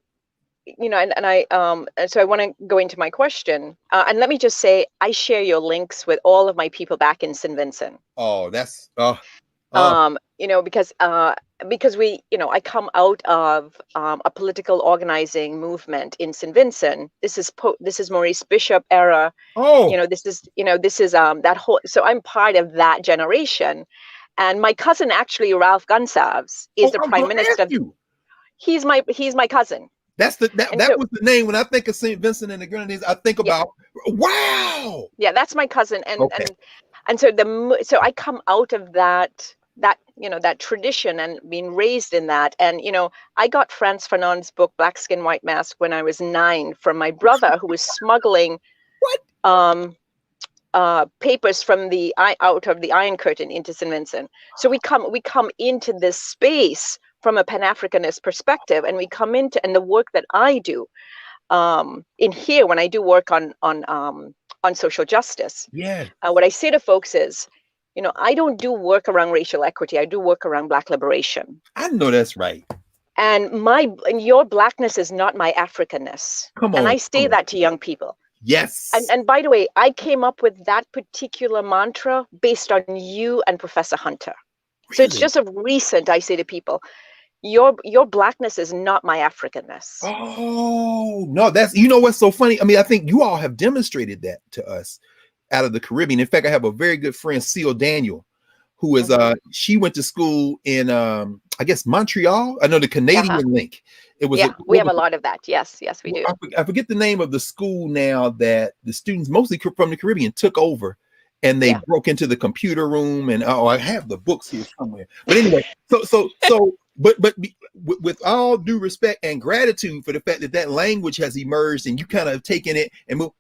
so I want to go into my question, and let me just say, I share your links with all of my people back in St. Vincent. Oh, that's because we, I come out of a political organizing movement in St. Vincent. This is Maurice Bishop era. This is that whole. So I'm part of that generation, and my cousin, actually, Ralph Gonsalves, is the prime minister. He's my cousin. That was the name. When I think of St. Vincent and the Grenadines, I think about wow. Yeah, that's my cousin, and so I come out of that tradition and being raised in that. And I got Frantz Fanon's book Black Skin White Mask when I was 9 from my brother, who was smuggling papers from out of the Iron Curtain into St. Vincent. So we come into this space from a Pan-Africanist perspective, and we come into, and the work that I do in here, when I do work on social justice, what I say to folks is, I don't do work around racial equity. I do work around Black liberation. I know that's right. And your Blackness is not my Africanness. Come on. And I say that to young people. Yes. And by the way, I came up with that particular mantra based on you and Professor Hunter. Really? So it's just a recent, I say to people, your Blackness is not my Africanness. Oh, no, that's, what's so funny? I think you all have demonstrated that to us out of the Caribbean. In fact, I have a very good friend, Seal Daniel, who is, she went to school in, I guess, Montreal. I know the Canadian link. It was we have a lot of that. Yes, we do. I forget the name of the school now that the students, mostly from the Caribbean, took over. And they broke into the computer room, and I have the books here somewhere. But anyway, so with all due respect and gratitude for the fact that that language has emerged and you kind of taken it and moved.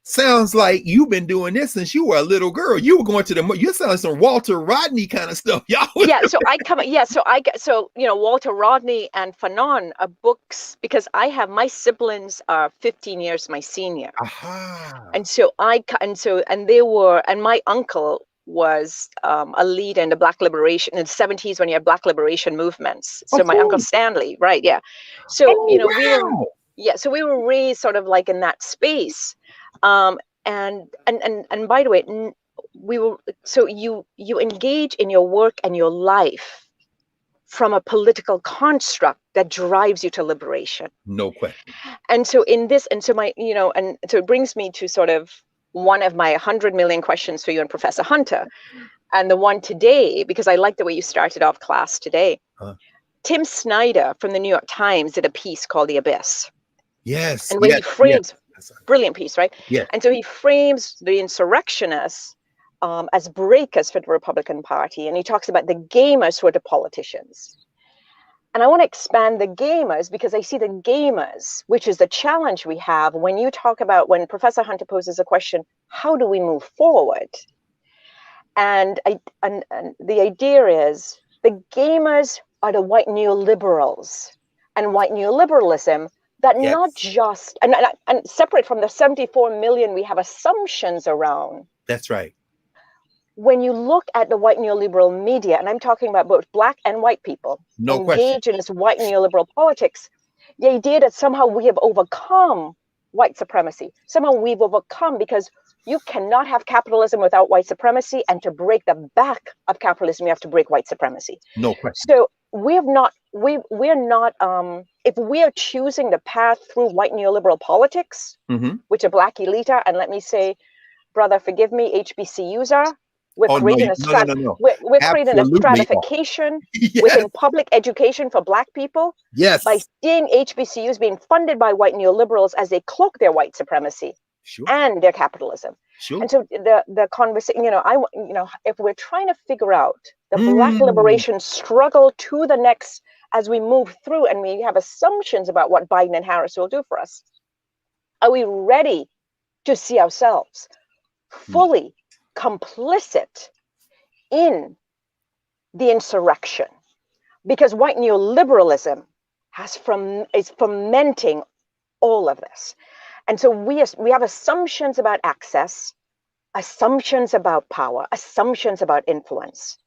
Sounds like you've been doing this since you were a little girl. You were going to you sound like some Walter Rodney kind of stuff. Y'all. Yeah. So Walter Rodney and Fanon are books, because my siblings are 15 years my senior. Aha. And my uncle was a leader in the Black liberation in the 70s when you had Black liberation movements. So my uncle Stanley, right? Yeah. So so we were raised sort of like in that space. And by the way, you engage in your work and your life from a political construct that drives you to liberation. No question. And so it brings me to sort of one of my 100 million questions for you and Professor Hunter, and the one today, because I like the way you started off class today. Tim Snyder from the New York Times did a piece called The Abyss. Yes. And when he frames, brilliant piece, right? Yeah. And so he frames the insurrectionists as breakers for the Republican Party. And he talks about the gamers who are the politicians. And I want to expand the gamers, because I see the gamers, which is the challenge we have when you talk about, when Professor Hunter poses a question, how do we move forward? And the idea is the gamers are the white neoliberals and white neoliberalism that not just, and separate from the 74 million we have assumptions around. That's right. When you look at the white neoliberal media, and I'm talking about both Black and white people engaged in this white neoliberal politics, the idea that somehow we have overcome white supremacy, somehow we've overcome, because you cannot have capitalism without white supremacy, and to break the back of capitalism, you have to break white supremacy. No question. So we're not, if we are choosing the path through white neoliberal politics, which a Black elite are, and let me say, brother, forgive me, HBCUs are, we're creating we're creating a stratification within public education for Black people by seeing HBCUs being funded by white neoliberals as they cloak their white supremacy and their capitalism. And so the conversation, if we're trying to figure out the Black liberation struggle to the next, as we move through and we have assumptions about what Biden and Harris will do for us, are we ready to see ourselves fully complicit in the insurrection? Because white neoliberalism is fermenting all of this. And so we have assumptions about access, assumptions about power, assumptions about influence.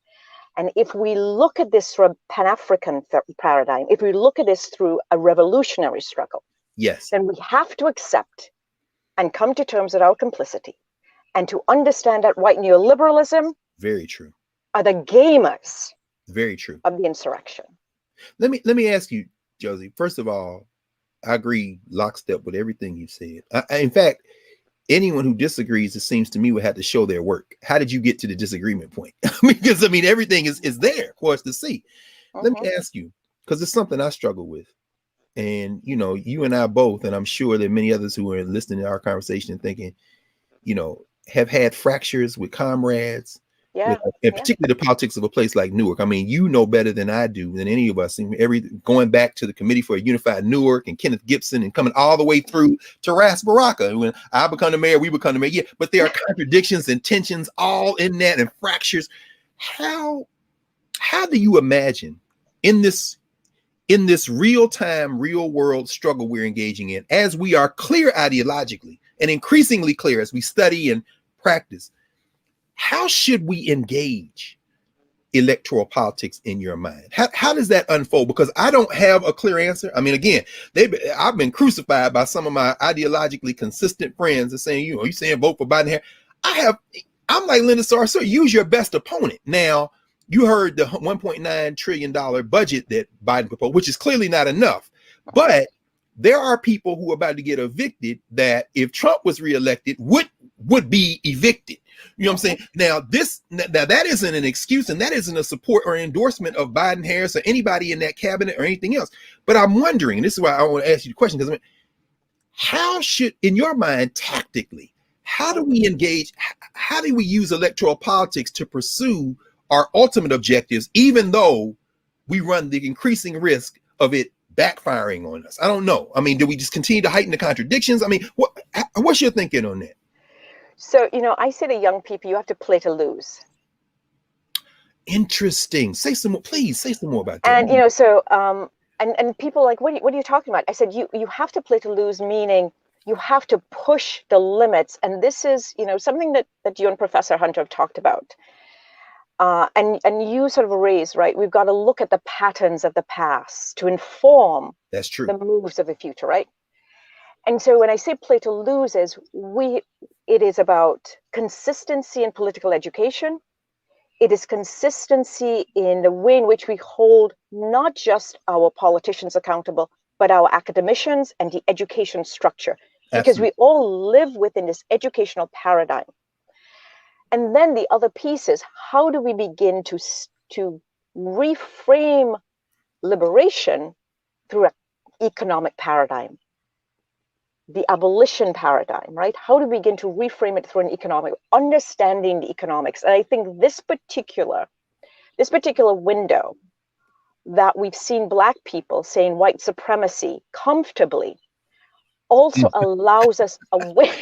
And if we look at this from a Pan-African paradigm, if we look at this through a revolutionary struggle, then we have to accept and come to terms with our complicity, and to understand that white neoliberalism, very true, are the gamers, very true, of the insurrection. Let me ask you, Josie. First of all, I agree lockstep with everything you said. In fact, anyone who disagrees, it seems to me, would have to show their work. How did you get to the disagreement point? Because everything is there for us to see. Let me ask you, because it's something I struggle with. And, you and I both, and I'm sure there are many others who are listening to our conversation and thinking, have had fractures with comrades, and particularly the politics of a place like Newark. You know better than I do, than any of us. Going back to the Committee for a Unified Newark and Kenneth Gibson, and coming all the way through to Ras Baraka. When I become the mayor, we become the mayor. Yeah, but there are contradictions and tensions all in that, and fractures. How do you imagine in this real-time, real-world struggle we're engaging in, as we are clear ideologically and increasingly clear as we study and practice, how should we engage electoral politics in your mind? How does that unfold? Because I don't have a clear answer. Again, I've been crucified by some of my ideologically consistent friends that saying, you saying vote for Biden here. I'm like Linda Sarsour, use your best opponent. Now, you heard the $1.9 trillion budget that Biden proposed, which is clearly not enough. But there are people who are about to get evicted that, if Trump was reelected, would be evicted. You know what I'm saying? Now that isn't an excuse, and that isn't a support or endorsement of Biden, Harris, or anybody in that cabinet or anything else. But I'm wondering, and this is why I want to ask you the question, because how should, in your mind, tactically, how do we engage? How do we use electoral politics to pursue our ultimate objectives, even though we run the increasing risk of it backfiring on us? I don't know. I mean, do we just continue to heighten the contradictions? I mean, what's your thinking on that? So, I say to young people, you have to play to lose. Interesting. Say some more, please. Say some more about that. And so and people are like, what are you talking about? I said, you have to play to lose, meaning you have to push the limits. And this is, something that you and Professor Hunter have talked about. And you sort of raised, right? We've got to look at the patterns of the past to inform That's true. the moves of the future, right? And so when I say play to lose, it is about consistency in political education. It is consistency in the way in which we hold not just our politicians accountable, but our academicians and the education structure, because Absolutely. we all live within this educational paradigm. And then the other piece is, how do we begin to reframe liberation through an economic paradigm? The abolition paradigm, right? How do we begin to reframe it through an economic, understanding the economics? And I think this particular window that we've seen Black people saying white supremacy comfortably also allows us a way,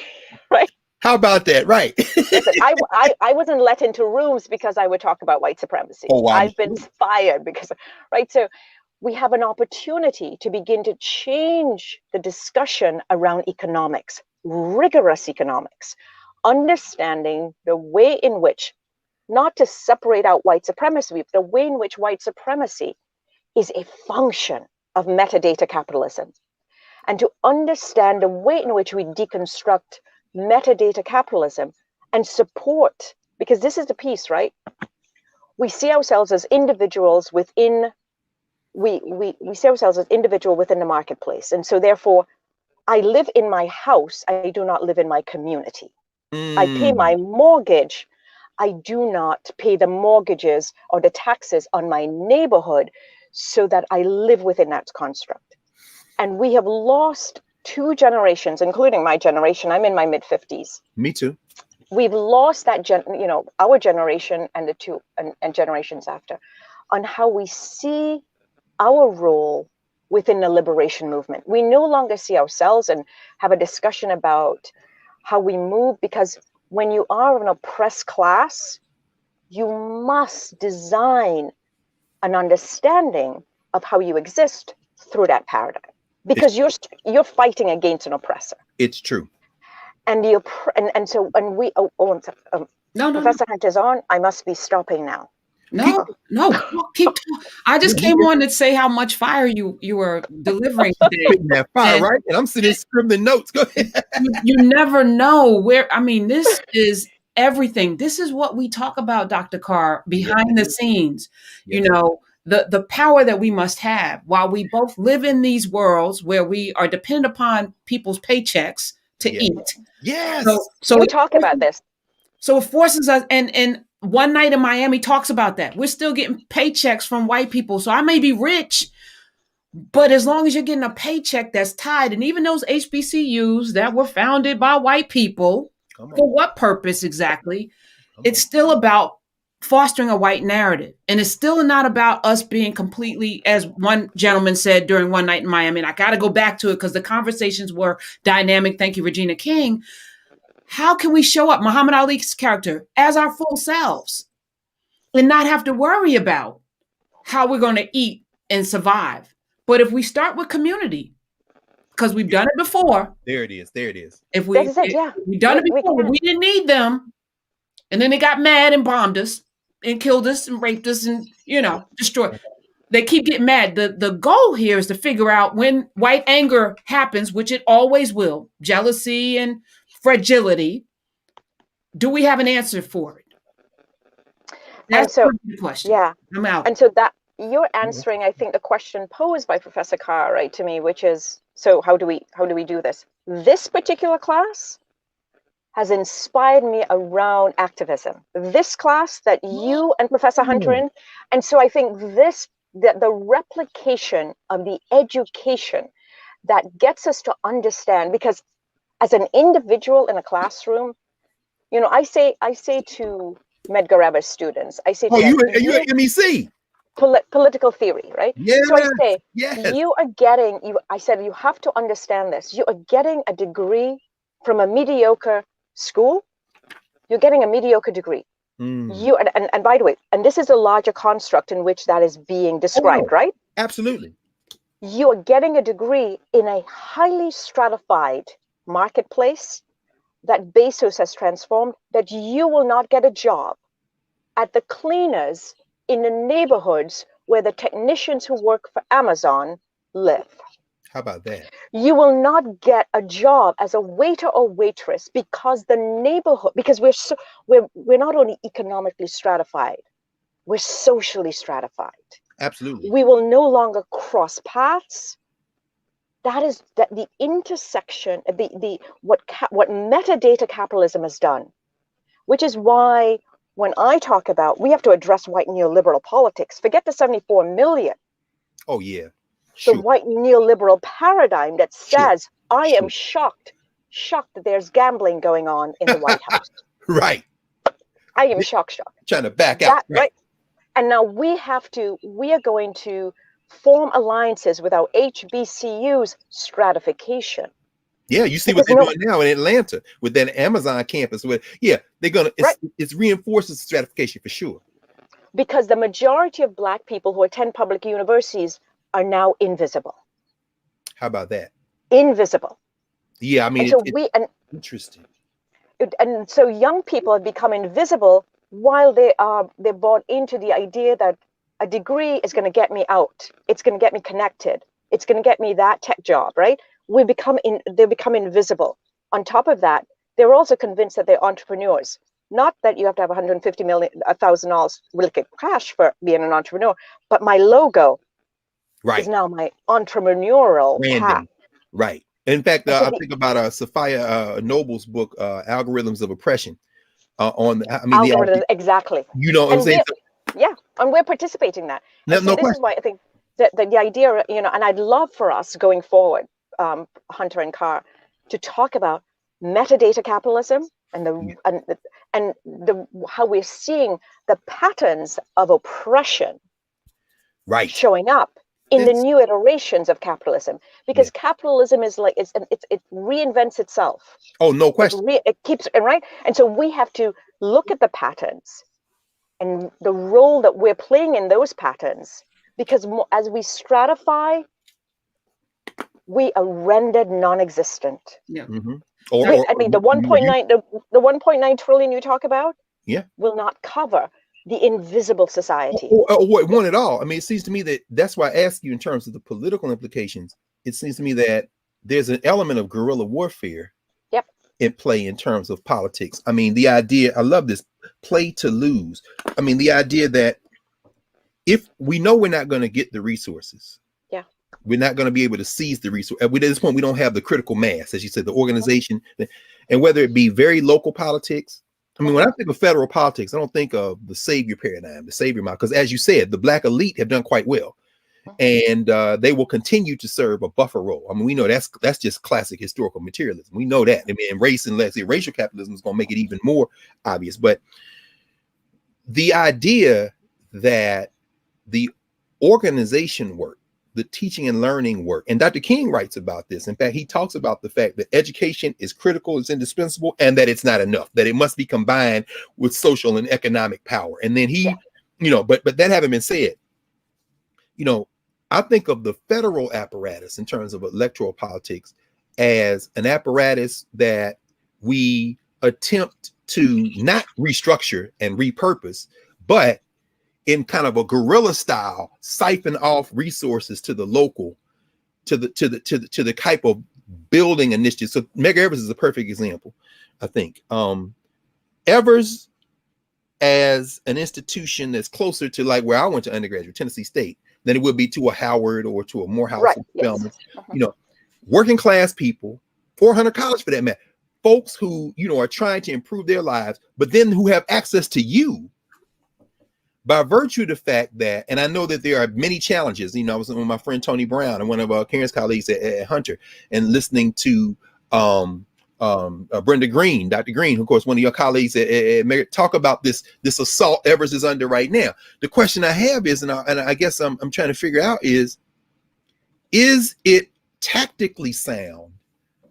right? How about that? Right. Listen, I wasn't let into rooms because I would talk about white supremacy. Oh, wow. I've been fired because, right? So we have an opportunity to begin to change the discussion around economics, rigorous economics, understanding the way in which, not to separate out white supremacy, but the way in which white supremacy is a function of metadata capitalism. And to understand the way in which we deconstruct metadata capitalism and support, because this is the piece, right? We see ourselves as individuals within we see ourselves as individual within the marketplace. And so therefore, I live in my house, I do not live in my community. I pay my mortgage, I do not pay the mortgages or the taxes on my neighborhood so that I live within that construct. And we have lost 2 generations, including my generation. I'm in my mid-50s. Me too. We've lost that, our generation and the 2 and generations after, on how we see our role within the liberation movement. We no longer see ourselves and have a discussion about how we move, because when you are an oppressed class, you must design an understanding of how you exist through that paradigm, because you're fighting against an oppressor. It's true. And we Professor Hunter's on. I must be stopping now. No, keep talking. I just came on to say how much fire you were delivering today. That fire, right? And I'm sitting scribbling notes. Go ahead. You never know where. I mean, this is everything. This is what we talk about, Dr. Carr, behind the scenes. Yes. The power that we must have while we both live in these worlds where we are dependent upon people's paychecks to eat. Yes. So we talk about this. So it forces us, and One Night in Miami talks about that. We're still getting paychecks from white people. So I may be rich, but as long as you're getting a paycheck that's tied, and even those HBCUs that were founded by white people, for what purpose exactly? It's still about fostering a white narrative. And it's still not about us being completely, as one gentleman said during One Night in Miami, and I got to go back to it because the conversations were dynamic. Thank you, Regina King. How can we show up, Muhammad Ali's character, as our full selves and not have to worry about how we're going to eat and survive? But if we start with community, because we've done it before. There it is. If we've done it before, we didn't need them. And then they got mad and bombed us and killed us and raped us and, destroyed. They keep getting mad. The goal here is to figure out when white anger happens, which it always will, jealousy and fragility, do we have an answer for it? That's the question. Yeah. I'm out. And so that you're answering, I think, the question posed by Professor Carr, right, to me, which is, so how do we do this? This particular class has inspired me around activism. This class that you and Professor Hunter in. And so I think the replication of the education that gets us to understand, because as an individual in a classroom, I say to Medgar Evers students, I say to you at MEC? political theory, right? Yes. So I say, Yes. I said, you have to understand this. You are getting a degree from a mediocre school. You're getting a mediocre degree. And by the way, and this is a larger construct in which that is being described, right? Absolutely. You are getting a degree in a highly stratified marketplace that Bezos has transformed, that you will not get a job at the cleaners in the neighborhoods where the technicians who work for Amazon live. How about that? You will not get a job as a waiter or waitress because because we're not only economically stratified, we're socially stratified. Absolutely. We will no longer cross paths. That is the intersection, what metadata capitalism has done, which is why when I talk about we have to address white neoliberal politics, forget the 74 million. Oh, yeah. The white neoliberal paradigm that says, I am shocked that there's gambling going on in the White House. Right. I am shocked. Trying to back out. Right. And now we are going to form alliances with our HBCUs stratification. Yeah, you see what they're doing now in Atlanta with that Amazon campus. It's reinforces stratification for sure. Because the majority of Black people who attend public universities are now invisible. How about that? Invisible. Yeah, I mean, interesting. And so young people have become invisible while they're bought into the idea that a degree is going to get me out. It's going to get me connected. It's going to get me that tech job, right? They become invisible. On top of that, they're also convinced that they're entrepreneurs. Not that you have to have $150,000 liquid cash for being an entrepreneur, but my logo is now my entrepreneurial path. Right. In fact, I think about Sophia Noble's book, Algorithms of Oppression. Exactly. You know what I'm saying? And we're participating in that. This is why I think that the idea, and I'd love for us going forward, Hunter and Carr, to talk about metadata capitalism and how we're seeing the patterns of oppression showing up in the new iterations of capitalism, because capitalism is like it reinvents itself. Oh, no question. It keeps right, and so we have to look at the patterns and the role that we're playing in those patterns, because as we stratify, we are rendered non-existent. Yeah. Mm-hmm. The 1.9 trillion you talk about, will not cover the invisible society. What one at all. I mean, it seems to me that's why I ask you in terms of the political implications. It seems to me that there's an element of guerrilla warfare in play in terms of politics. I mean, the idea, I love this, play to lose. I mean, the idea that if we know we're not going to get the resources, we're not going to be able to seize the resource. At this point, we don't have the critical mass, as you said, the organization, and whether it be very local politics. I mean, when I think of federal politics, I don't think of the savior paradigm, the savior model, because as you said, the Black elite have done quite well, and they will continue to serve a buffer role. I mean, we know that's just classic historical materialism. We know that. I mean, and racial capitalism is going to make it even more obvious. But the idea that the organization work, the teaching and learning work, and Dr. King writes about this. In fact, he talks about the fact that education is critical, it's indispensable, and that it's not enough, that it must be combined with social and economic power. And then he, but that having been said, I think of the federal apparatus in terms of electoral politics as an apparatus that we attempt to not restructure and repurpose, but in kind of a guerrilla style, siphon off resources to the local, to the type of building initiative. So Medgar Evers is a perfect example, I think. Evers as an institution that's closer to like where I went to undergraduate, Tennessee State, than it would be to a Howard or to a Morehouse. Working class people, 400 college for that matter, folks who, are trying to improve their lives, but then who have access to you by virtue of the fact that, and I know that there are many challenges. I was with my friend Tony Brown and one of our Karen's colleagues at Hunter, and listening to Brenda Green, Dr. Green, of course, one of your colleagues talk about this assault Evers is under right now. The question I have is, and I guess I'm trying to figure out is it tactically sound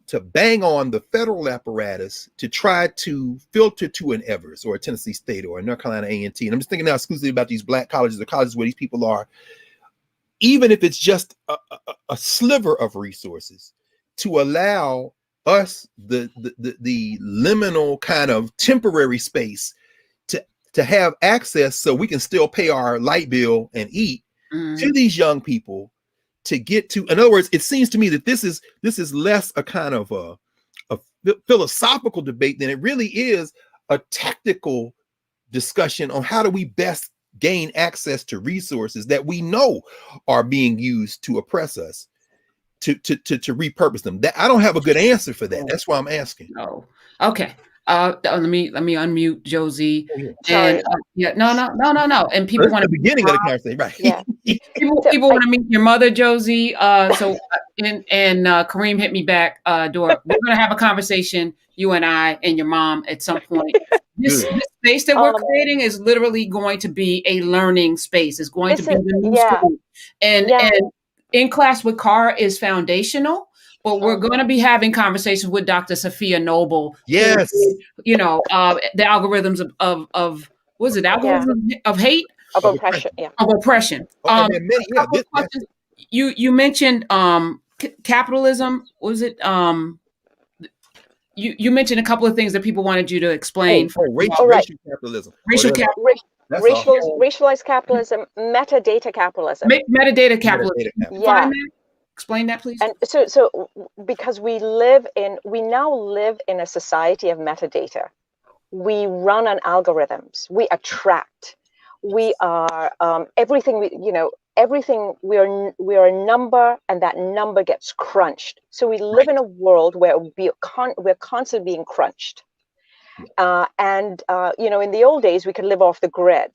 to bang on the federal apparatus to try to filter to an Evers or a Tennessee State or a North Carolina A&T? And I'm just thinking now exclusively about these black colleges, the colleges where these people are, even if it's just a sliver of resources, to allow us the liminal kind of temporary space to have access so we can still pay our light bill and eat to these young people, to get to, in other words, it seems to me that this is less a kind of a philosophical debate than it really is a tactical discussion on how do we best gain access to resources that we know are being used to oppress us, to repurpose them. That I don't have a good answer for that. That's why I'm asking. No. Okay. Let me unmute Josie. Sorry. And no. And people want to the beginning of the conversation, right? Yeah. people want to meet your mother, Josie. So Kareem hit me back door. We're gonna have a conversation, you and I and your mom at some point. This space that we're creating is literally going to be a learning space. It's going to be the new school. And In Class with Carr is foundational, but we're going to be having conversations with Dr. Sophia Noble. Yes. You know, the algorithms of what is it? Algorithms of hate? Of oppression. Yeah. Of oppression. You mentioned capitalism. What was it? You mentioned a couple of things that people wanted you to explain. Racial capitalism. Racialized capitalism, metadata capitalism. Metadata capitalism. Yeah. Explain that, please. And so because we now live in a society of metadata. We run on algorithms. We attract. We are everything. We are a number, and that number gets crunched. So we live in a world where we're constantly being crunched. In the old days, we could live off the grid.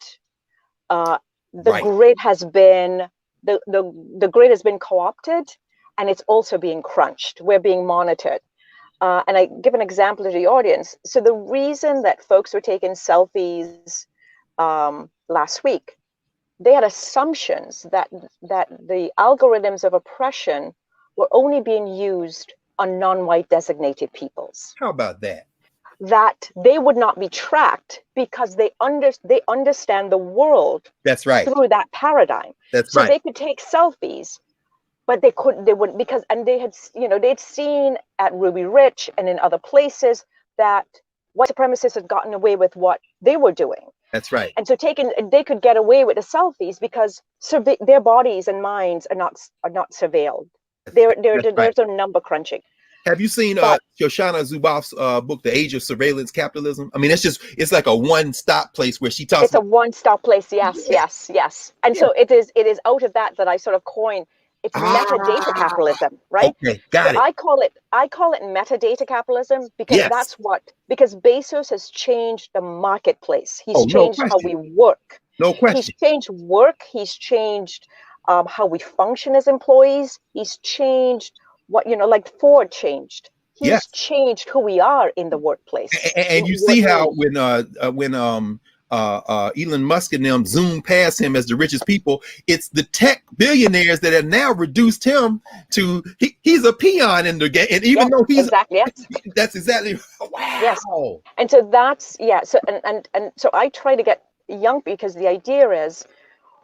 Grid has been the grid has been co-opted, and it's also being crunched. We're being monitored. And I give an example to the audience. So the reason that folks were taking selfies last week, they had assumptions that the algorithms of oppression were only being used on non-white designated peoples. How about that? That they would not be tracked because they understand the world. That's right. Through that paradigm. That's right. So they could take selfies, but they wouldn't because they'd seen at Ruby Ridge and in other places that white supremacists had gotten away with what they were doing. That's right. And so they could get away with the selfies because their bodies and minds are not surveilled. There's no number crunching. Have you seen Shoshana Zuboff's book, The Age of Surveillance Capitalism? I mean, it's like a one-stop place where she talks. It's a one-stop place. Yes. And so it is out of that I sort of coin. It's metadata capitalism, right? Okay, got it. I call it metadata capitalism because because Bezos has changed the marketplace. He's changed how we work. No question. He's changed work. He's changed how we function as employees. He's changed like Ford changed. He's changed who we are in the workplace. And you see how when Elon Musk and them zoom past him as the richest people, it's the tech billionaires that have now reduced him to he's a peon in the game. And even though he's that's exactly wow. Yes. And so that's so and so I try to get young because the idea is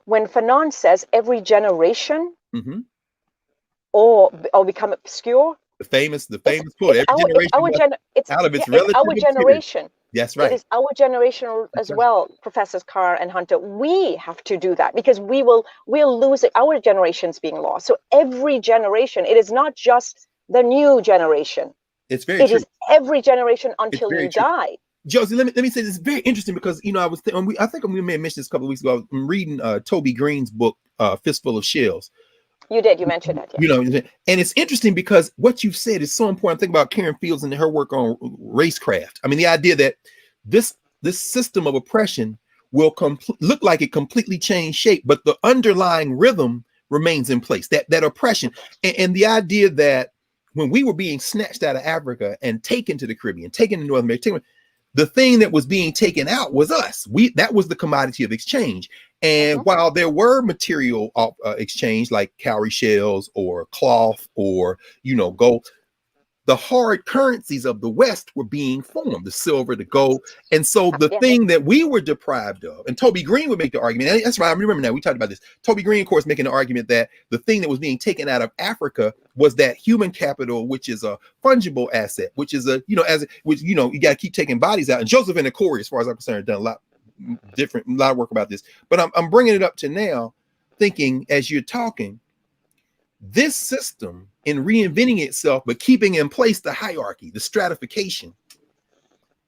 when Fanon says every generation or become obscure. The famous quote. Our generation. That's right. It is our generation as well, Professors Carr and Hunter. We have to do that because we'll lose it. Our generation's being lost. So every generation, it is not just the new generation. It's very true. It is every generation until you die. Josie, let me say this is very interesting because I think we may have mentioned this a couple of weeks ago. I'm reading Toby Green's book, Fistful of Shells. You did. You mentioned that. Yeah. And it's interesting because what you've said is so important. Think about Karen Fields and her work on racecraft. I mean, the idea that this system of oppression will look like it completely changed shape, but the underlying rhythm remains in place. That oppression and the idea that when we were being snatched out of Africa and taken to the Caribbean, taken to North America, the thing that was being taken out was us. That was the commodity of exchange. And while there were material exchange like cowrie shells or cloth or, gold, the hard currencies of the West were being formed, the silver, the gold. And so the thing that we were deprived of, and Toby Green would make the argument, and that's right, I remember now, we talked about this. Toby Green, of course, making the argument that the thing that was being taken out of Africa was that human capital, which is a fungible asset, which is you got to keep taking bodies out. And Joseph and Corey, as far as I'm concerned, done a lot of work about this. But I'm bringing it up to now, thinking as you're talking, this system in reinventing itself, but keeping in place the hierarchy, the stratification,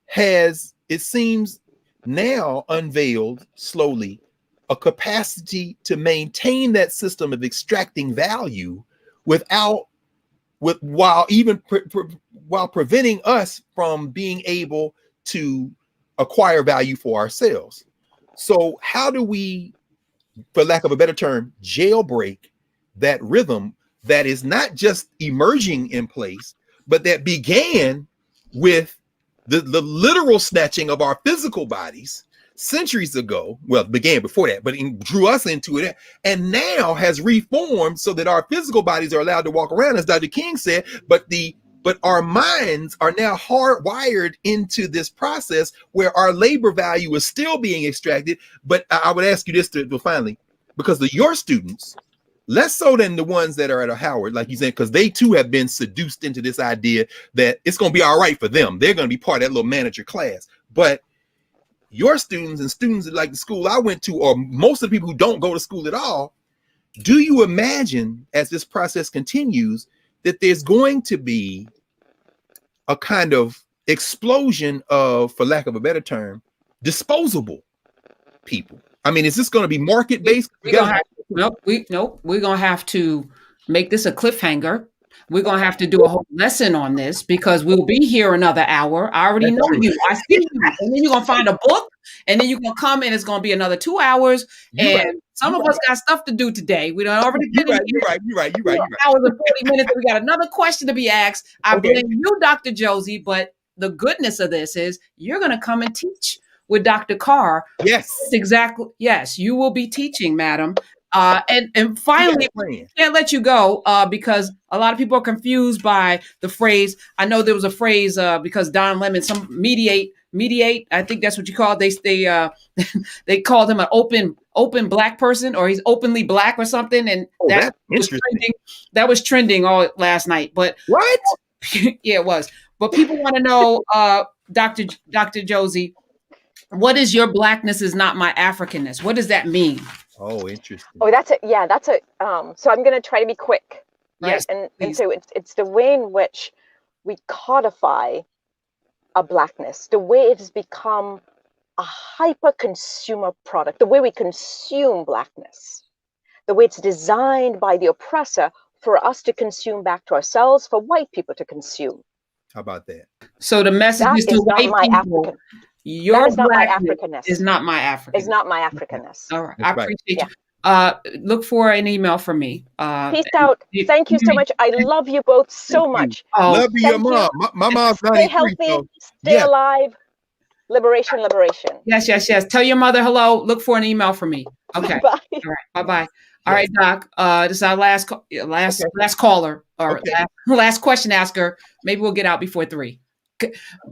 has, it seems now, unveiled slowly a capacity to maintain that system of extracting value while preventing us from being able to acquire value for ourselves. So how do we, for lack of a better term, jailbreak that rhythm that is not just emerging in place, but that began with the literal snatching of our physical bodies centuries ago? Well, it began before that, but it drew us into it, and now has reformed so that our physical bodies are allowed to walk around, as Dr. King said, but our minds are now hardwired into this process where our labor value is still being extracted. But I would ask you this to finally, because your students, less so than the ones that are at a Howard, like you said, because they too have been seduced into this idea that it's going to be all right for them. They're going to be part of that little manager class. But your students and students like the school I went to, or most of the people who don't go to school at all, do you imagine as this process continues that there's going to be a kind of explosion of, for lack of a better disposable people? I mean, is this going to be market-based? We're gonna have to make this a cliffhanger. We're gonna have to do a whole lesson on this because we'll be here another hour. I already know you. I see you. And then you're gonna find a book, and then you're gonna come and it's gonna be another 2 hours. Some of us got stuff to do today. We don't already You're right. Hours and 40 minutes. We got another question to be asked. I blame you, Dr. Josie, but the goodness of this is you're gonna come and teach with Dr. Carr. Yes. Exactly. Yes, you will be teaching, madam. And finally, can't let you go because a lot of people are confused by the phrase. I know there was a phrase because Don Lemon, some mediate. I think that's what you call it. They called him an open black person, or he's openly black or something. And that was trending all last night. But what? Yeah, it was. But people want to know, Dr. Josie, what is your blackness is not my Africanness? What does that mean? Oh, interesting. Oh, that's so I'm going to try to be quick. Right? Yes, and so it's the way in which we codify a blackness, the way it has become a hyper consumer product, the way we consume blackness, the way it's designed by the oppressor for us to consume back to ourselves, for white people to consume. How about that? So the message is to white people. Your is not my Africanness. Is not my Africanness. Is not my Africanness. All right. I appreciate you. Look for an email from me. Peace out. Thank you so much. I love you both so much. Love you, your mom. My mom's 93. Stay healthy. Stay alive. Liberation. Yes. Tell your mother hello. Look for an email from me. Okay. Bye. All right. Bye. All right, Doc. This is our last caller or last question asker. Maybe we'll get out before 3.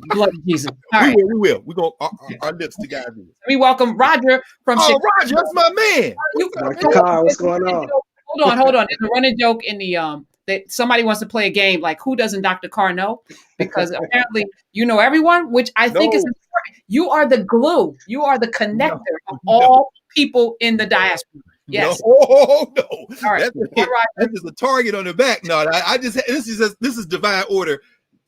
Blood of Jesus. All right. We will. We're going our lips together. We welcome Roger from Chicago. Roger, that's my man. Dr. Carr, what's going on? Hold on. There's a running joke in the that somebody wants to play a game like who doesn't Dr. Carr know? Because apparently you know everyone, which I think is important. You are the glue. You are the connector of all people in the diaspora. Yes. No. All right. That's just a target on the back. No, this is divine order.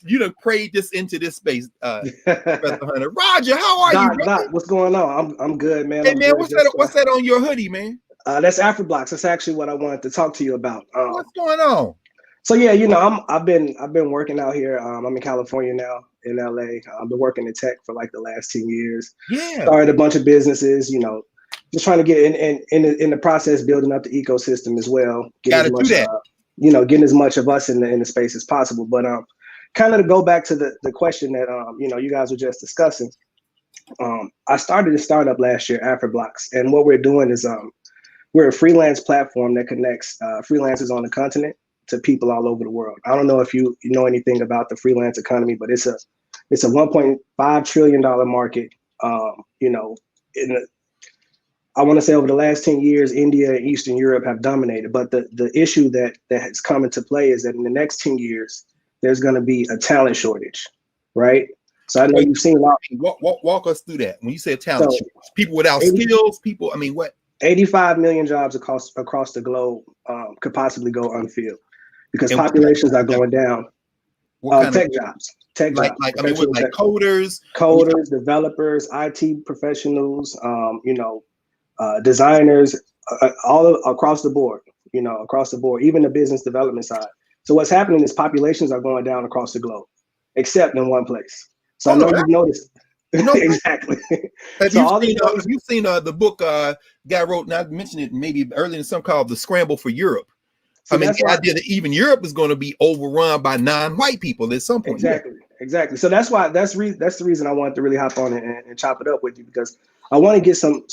You done prayed this into this space, Professor Hunter. Roger, how are you? Doc, what's going on? I'm good, man. Hey, man, what's that on your hoodie, man? That's AfroBlocks. That's actually what I wanted to talk to you about. What's going on? So yeah, I've been working out here. I'm in California now, in LA. I've been working in tech for like the last 10 years. Yeah. Started a bunch of businesses. Just trying to get in the process, building up the ecosystem as well. Got to do that. getting as much of us in the space as possible. But kind of to go back to the question that you guys were just discussing. I started a startup last year, AfriBlocks, and what we're doing is we're a freelance platform that connects freelancers on the continent to people all over the world. I don't know if you know anything about the freelance economy, but it's a $1.5 trillion market. I want to say over the last 10 years, India and Eastern Europe have dominated. But the issue that has come into play is that in the next 10 years, there's going to be a talent shortage, right? So I know you've seen a lot. Walk us through that. When you say talent shortage, people without skills, people, I mean, what? 85 million jobs across the globe could possibly go unfilled because populations are going down. Tech jobs. Like coders, developers, IT professionals, designers, all across the board, even the business development side. So what's happening is populations are going down across the globe, except in one place. So I know you've noticed. Exactly. Have you seen the book guy wrote, and I mentioned it maybe earlier in some called The Scramble for Europe? So I mean, the idea that even Europe is going to be overrun by non-white people at some point. Exactly. So that's the reason I wanted to really hop on and chop it up with you, because I want to get some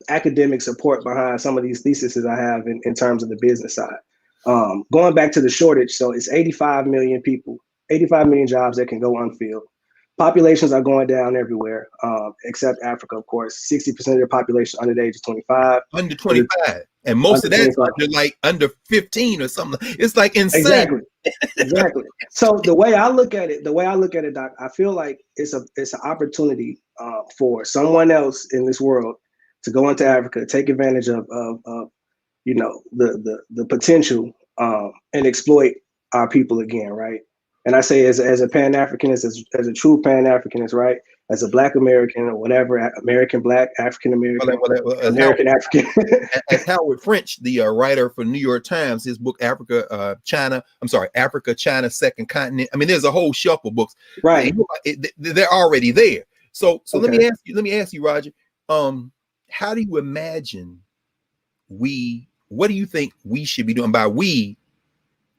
academic support behind some of these theses I have in terms of the business side. Going back to the shortage, so it's 85 million people, 85 million jobs that can go unfilled. Populations are going down everywhere, except Africa, of course. 60% of their population under the age of 25. Under 25. And most of that are like under 15 or something. It's like insane. Exactly. So the way I look at it, Doc, I feel like it's an opportunity for someone else in this world to go into Africa, take advantage of the potential and exploit our people again, right? And I say as a Pan-Africanist, as a true Pan-Africanist, right? As a Black American or whatever, American Black, African American, American African. As Howard French, the writer for New York Times, his book Africa, China, China, Second Continent. I mean, there's a whole shelf of books. Right. They're already there. So let me ask you, Roger, how do you imagine what do you think we should be doing by we?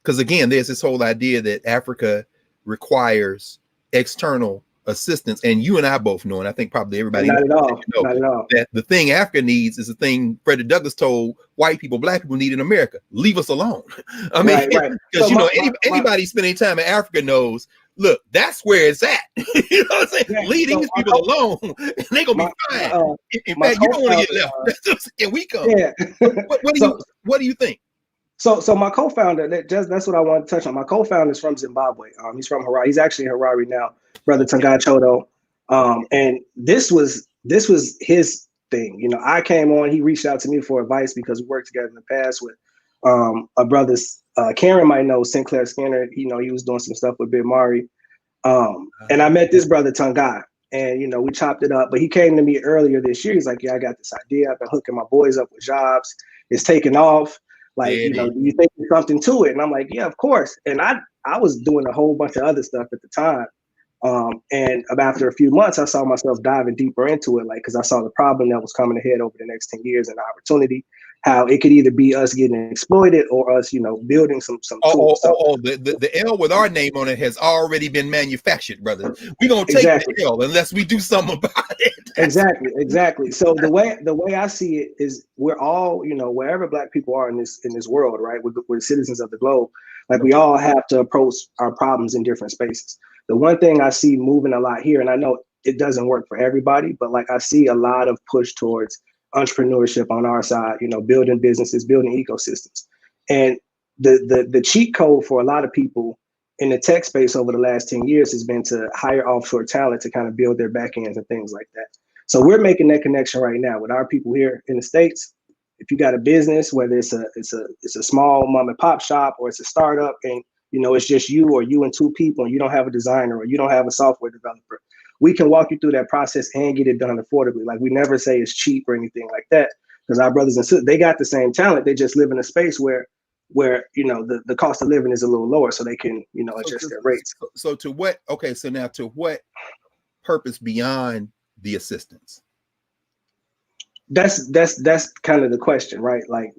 Because again, there's this whole idea that Africa requires external assistance, and you and I both know, and I think probably everybody not at all. That the thing Africa needs is the thing Frederick Douglass told white people, Black people need in America. Leave us alone. I mean, because anybody spending time in Africa knows, look, that's where it's at. You know what I'm saying? Yeah, leave these people alone, and they're gonna be fine. In fact, you don't want to get left. Can we come? Yeah. What do you think? So my co-founder, that's what I want to touch on. My co-founder is from Zimbabwe. He's from Harare. He's actually in Harare now, Brother Tangai Chodo. And this was his thing. I came on. He reached out to me for advice because we worked together in the past with a brother's. Karen might know Sinclair Skinner. He was doing some stuff with Big Mari. And I met this brother Tangai, and we chopped it up. But he came to me earlier this year. He's like, "Yeah, I got this idea. I've been hooking my boys up with jobs. It's taking off. Like, do you think there's something to it?" And I'm like, "Yeah, of course." And I was doing a whole bunch of other stuff at the time. And after a few months, I saw myself diving deeper into it, because I saw the problem that was coming ahead over the next 10 years and the opportunity, how it could either be us getting exploited or us, building some tools. The L with our name on it has already been manufactured, brother. We're gonna take the L unless we do something about it. Exactly. So the way I see it is we're all, wherever Black people are in this world, right? We're citizens of the globe. Like, we all have to approach our problems in different spaces. The one thing I see moving a lot here, and I know it doesn't work for everybody, but I see a lot of push towards entrepreneurship on our side, building businesses, building ecosystems. And the cheat code for a lot of people in the tech space over the last 10 years has been to hire offshore talent to kind of build their back ends and things like that. So we're making that connection right now with our people here in the States. If you got a business, whether it's a small mom and pop shop or it's a startup, and it's just you or you and two people, and you don't have a designer or you don't have a software developer, we can walk you through that process and get it done affordably. Like, we never say it's cheap or anything like that, because our brothers and sisters, they got the same talent. They just live in a space where the cost of living is a little lower, so they can adjust their rates. So to what? Okay, so now to what purpose beyond the assistance? That's kind of the question, right? Like,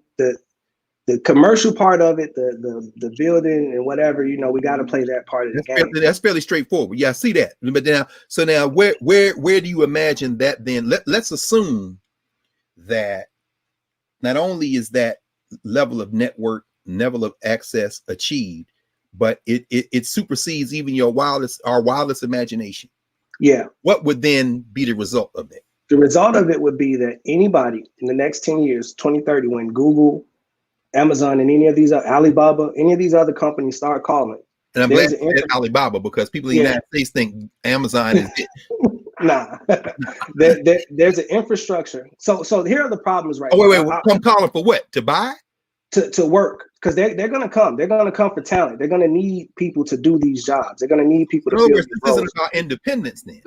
the commercial part of it, the building and whatever, you know, we got to play that part of the game. That's fairly straightforward. Yeah, I see that. But now, where do you imagine that then? Let's assume that not only is that level of network, level of access achieved, but it supersedes even our wildest imagination. Yeah. What would then be the result of that? The result of it would be that anybody in the next 10 years, 2030, when Google, Amazon, and any of these Alibaba, any of these other companies start calling. And I'm glad you said Alibaba, because people in the United States think Amazon is it. Nah, there's an infrastructure. So here are the problems right now. Wait, come calling for what? To buy? To work, because they're gonna come. They're gonna come for talent. They're gonna need people to do these jobs. They're gonna need people to fill these roles. This isn't about independence then.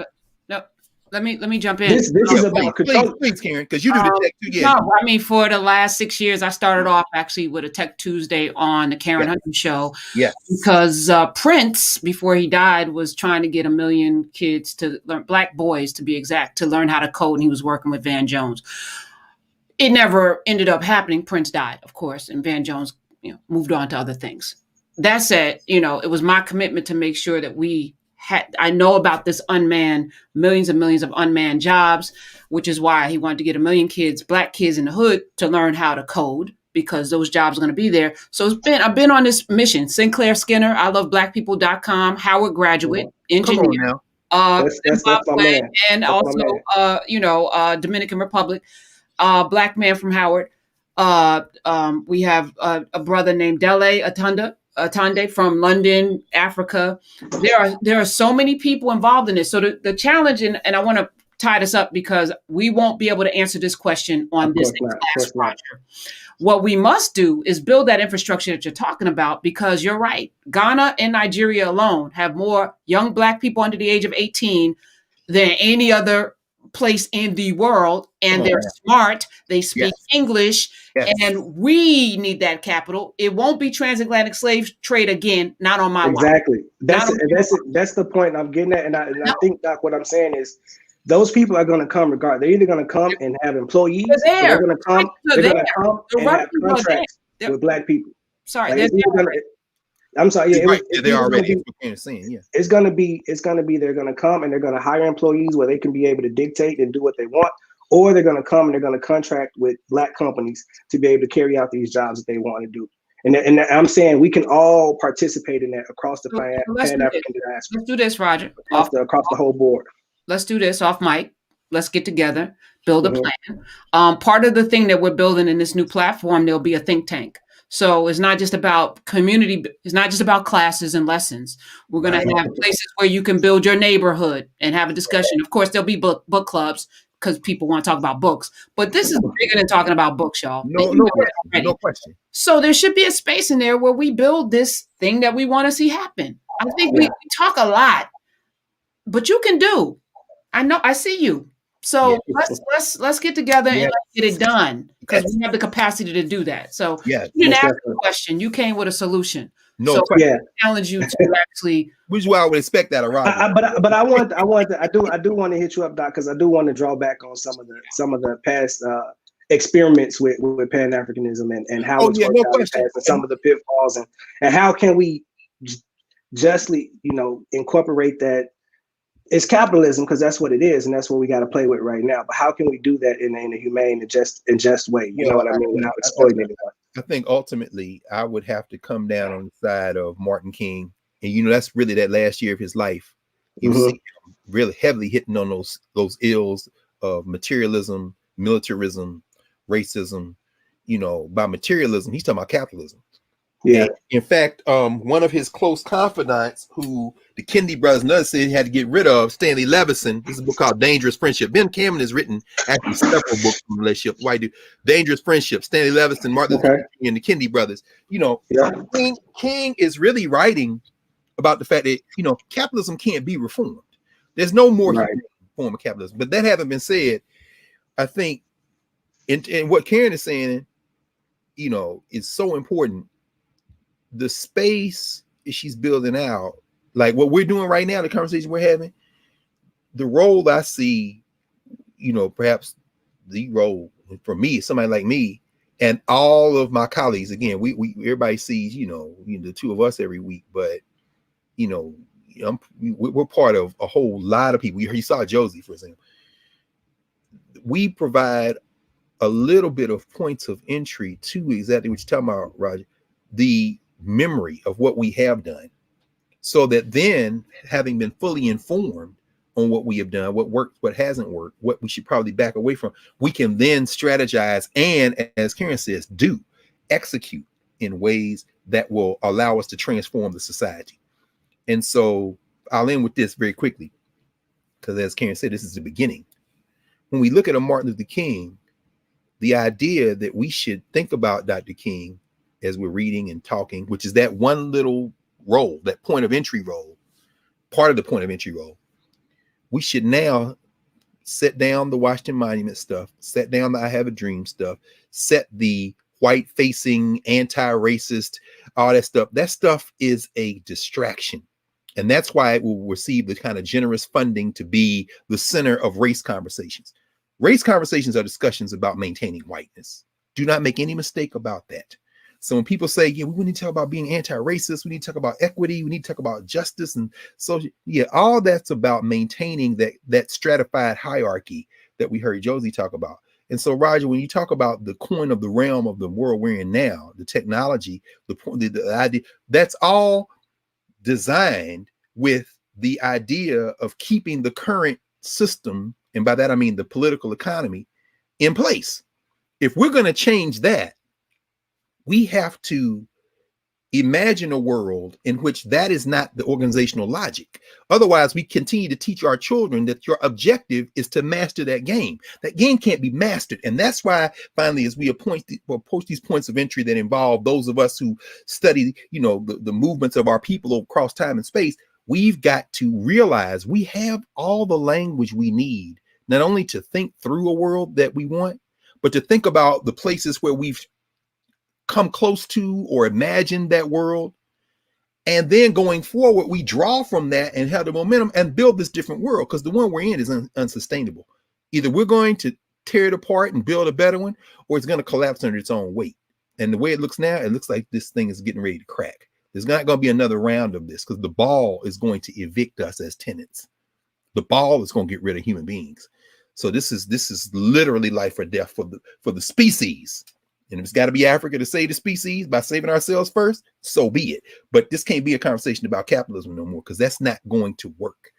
No, let me jump in. This is about control. Please, Karen, because you do the Tech Tuesday. No, I mean, for the last 6 years, I started off actually with a Tech Tuesday on the Carr and Hunter show. Yes. Because Prince, before he died, was trying to get 1 million kids to learn, black boys to be exact, to learn how to code, and he was working with Van Jones. It never ended up happening. Prince died, of course, and Van Jones, moved on to other things. That said, it was my commitment to make sure that I know about this unmanned, millions and millions of unmanned jobs, which is why he wanted to get 1 million kids, black kids in the hood, to learn how to code, because those jobs are going to be there. So I've been on this mission. Sinclair Skinner, I love blackpeople.com, Howard graduate, engineer, Zimbabwe, and also, Dominican Republic, black man from Howard. We have a brother named Dele Atande from London, Africa. There are so many people involved in this. So the challenge, and I want to tie this up because we won't be able to answer this question on this class, Roger. What we must do is build that infrastructure that you're talking about, because you're right. Ghana and Nigeria alone have more young black people under the age of 18 than any other place in the world, and they're smart, they speak English, and we need that capital. It won't be transatlantic slave trade again, not on my watch. Exactly. That's the point I'm getting at, and I think, Doc, what I'm saying is those people are going to come regardless. They're either going to come and have employees, they're going to come, and have contracts with black people. Sorry, I'm sorry. Yeah, they're already saying. Yeah, it's gonna be. They're gonna come and they're gonna hire employees where they can be able to dictate and do what they want, or they're gonna come and they're gonna contract with black companies to be able to carry out these jobs that they want to do. And I'm saying we can all participate in that across the Pan-African diaspora. Let's do this, Roger. Across the whole board. Let's do this off mic. Let's get together, build a plan. Part of the thing that we're building in this new platform, there'll be a think tank. So it's not just about community. It's not just about classes and lessons. We're going to have places where you can build your neighborhood and have a discussion. Of course, there'll be book clubs because people want to talk about books. But this is bigger than talking about books, y'all. No question. So there should be a space in there where we build this thing that we want to see happen. I think we talk a lot, but you can do. I know. I see you. So let's get together and let's get it done, because we have the capacity to do that. So you didn't ask a question; you came with a solution. I challenge you to actually. Which is why I would expect that, Roger. But I do want to hit you up, Doc, because I do want to draw back on some of the past experiments with Pan-Africanism and how it's worked out in the past, and some of the pitfalls, and how can we justly incorporate that. It's capitalism, because that's what it is, and that's what we got to play with right now. But how can we do that in a humane and just way? You know what I mean? Without exploiting anyone. I think ultimately I would have to come down on the side of Martin King, and that's really that last year of his life. You see him really heavily hitting on those ills of materialism, militarism, racism. By materialism, he's talking about capitalism. Yeah. And in fact, one of his close confidants, who the Kennedy brothers said he had to get rid of, Stanley Levison. This is a book called Dangerous Friendship. Ben Cameron has written actually several books on relationship. White dude, Dangerous Friendship. Stanley Levison, Martin Luther King, and the Kennedy brothers. King is really writing about the fact that capitalism can't be reformed. There's no more form of capitalism. But that having been said, I think, and what Karen is saying, is so important. The space she's building out, like what we're doing right now, the conversation we're having, the role I see, perhaps the role for me, somebody like me, And all of my colleagues, again, we everybody sees, the two of us every week, but we're part of a whole lot of people. You saw Josie, for example. We provide a little bit of points of entry to exactly what you're talking about, Roger, the memory of what we have done, so that then, having been fully informed on what we have done, what worked, what hasn't worked, what we should probably back away from, we can then strategize and, as Karen says, execute in ways that will allow us to transform the society. And so I'll end with this very quickly, because as Karen said, this is the beginning. When we look at a Martin Luther King, the idea that we should think about Dr. King as we're reading and talking, which is that one little role, that point of entry role, part of the point of entry role, we should now set down the Washington Monument stuff, set down the I Have a Dream stuff, set the white facing, anti-racist, all that stuff. That stuff is a distraction. And that's why it will receive the kind of generous funding to be the center of race conversations. Race conversations are discussions about maintaining whiteness. Do not make any mistake about that. So when people say, yeah, we need to talk about being anti-racist, we need to talk about equity, we need to talk about justice and social, yeah, all that's about maintaining that stratified hierarchy that we heard Josie talk about. And so, Roger, when you talk about the coin of the realm of the world we're in now, the technology, the idea, that's all designed with the idea of keeping the current system, and by that I mean the political economy, in place. If we're going to change that, we have to imagine a world in which that is not the organizational logic. Otherwise, we continue to teach our children that your objective is to master that game. That game can't be mastered. And that's why, finally, as we approach these points of entry that involve those of us who study, the movements of our people across time and space, we've got to realize we have all the language we need, not only to think through a world that we want, but to think about the places where we've come close to or imagine that world. And then going forward, we draw from that and have the momentum and build this different world, because the one we're in is unsustainable. Either we're going to tear it apart and build a better one, or it's going to collapse under its own weight. And the way it looks now, it looks like this thing is getting ready to crack. There's not going to be another round of this, because the ball is going to evict us as tenants. The ball is going to get rid of human beings. So this is literally life or death for the species. And if it's got to be Africa to save the species by saving ourselves first, so be it. But this can't be a conversation about capitalism no more, because that's not going to work.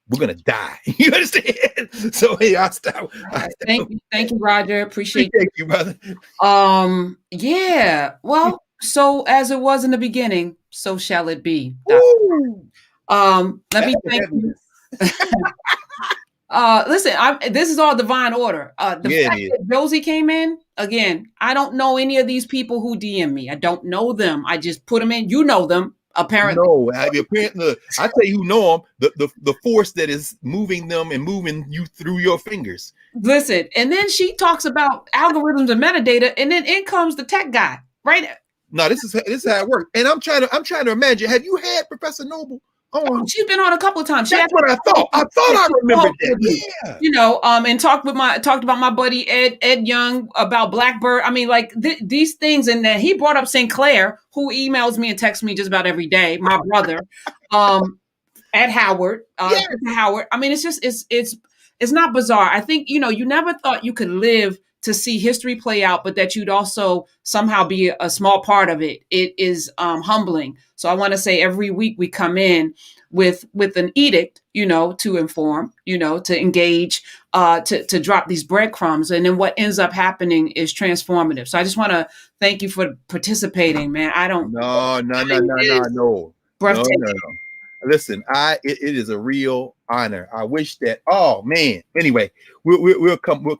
We're going to die. You understand? So, hey, I'll stop. Thank you, Roger. Appreciate you, brother. Yeah. Well, so as it was in the beginning, so shall it be. Let me thank you. Listen, this is all divine order. The fact that Josie came in, again, I don't know any of these people who DM me. I don't know them. I just put them in. You know them, apparently. No, apparently, I tell you who know them, the force that is moving them and moving you through your fingers. Listen, and then she talks about algorithms and metadata, and then in comes the tech guy, right? No, this is how it works. And I'm trying to imagine, have you had Professor Noble? Oh, she's been on a couple of times. That's what I thought. I remembered that. Yeah. And talked about my buddy Ed Young about Blackbird. I mean, like these things, and then he brought up Sinclair, who emails me and texts me just about every day. My brother, at Howard, Howard. I mean, it's not bizarre. I think you never thought you could live to see history play out, but that you'd also somehow be a small part of it. It is humbling. So I want to say every week we come in with an edict, to inform, to engage, to drop these breadcrumbs. And then what ends up happening is transformative. So I just want to thank you for participating, man. I don't. No. Breathtaking. No. Listen, it is a real honor. I wish that. Oh man. Anyway, we'll come up.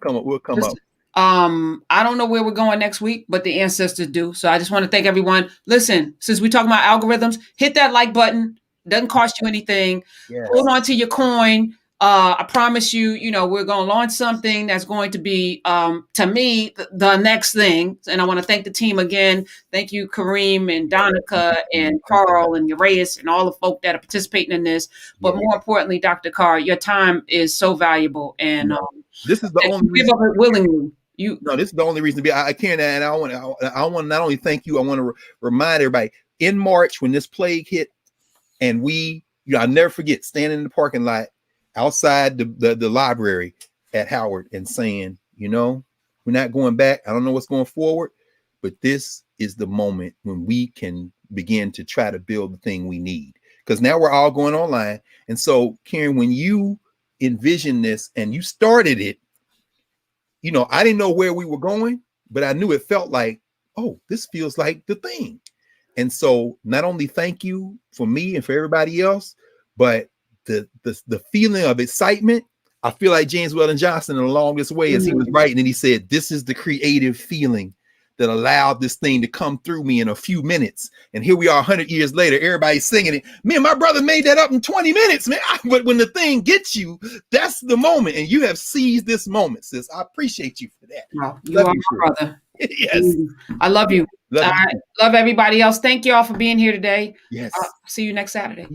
I don't know where we're going next week, but the ancestors do. So I just want to thank everyone. Listen, since we talk about algorithms, hit that like button. Doesn't cost you anything. Yes. Hold on to your coin. I promise you, we're going to launch something that's going to be, to me, the next thing. And I want to thank the team again. Thank you, Kareem and Donica and Carl and Urias and all the folk that are participating in this. But more importantly, Dr. Carr, your time is so valuable. And this is the only reason. Give up it willingly. No, this is the only reason to be. I can't, and I want to not only thank you. I want to remind everybody in March when this plague hit, and I'll never forget standing in the parking lot outside the library at Howard and saying, we're not going back. I don't know what's going forward, but this is the moment when we can begin to try to build the thing we need. Because now we're all going online. And so, Karen, when you envisioned this and you started it, I didn't know where we were going, but I knew it felt like, oh, this feels like the thing. And so not only thank you for me and for everybody else, but the feeling of excitement. I feel like James Weldon Johnson in the longest way as he was writing, and he said, this is the creative feeling that allowed this thing to come through me in a few minutes. And here we are 100 years later, everybody's singing it. Me and my brother made that up in 20 minutes, man. But when the thing gets you, that's the moment. And you have seized this moment, sis. I appreciate you for that. Wow, you are my brother. Yes. I love you. Love everybody else. Thank you all for being here today. Yes. See you next Saturday.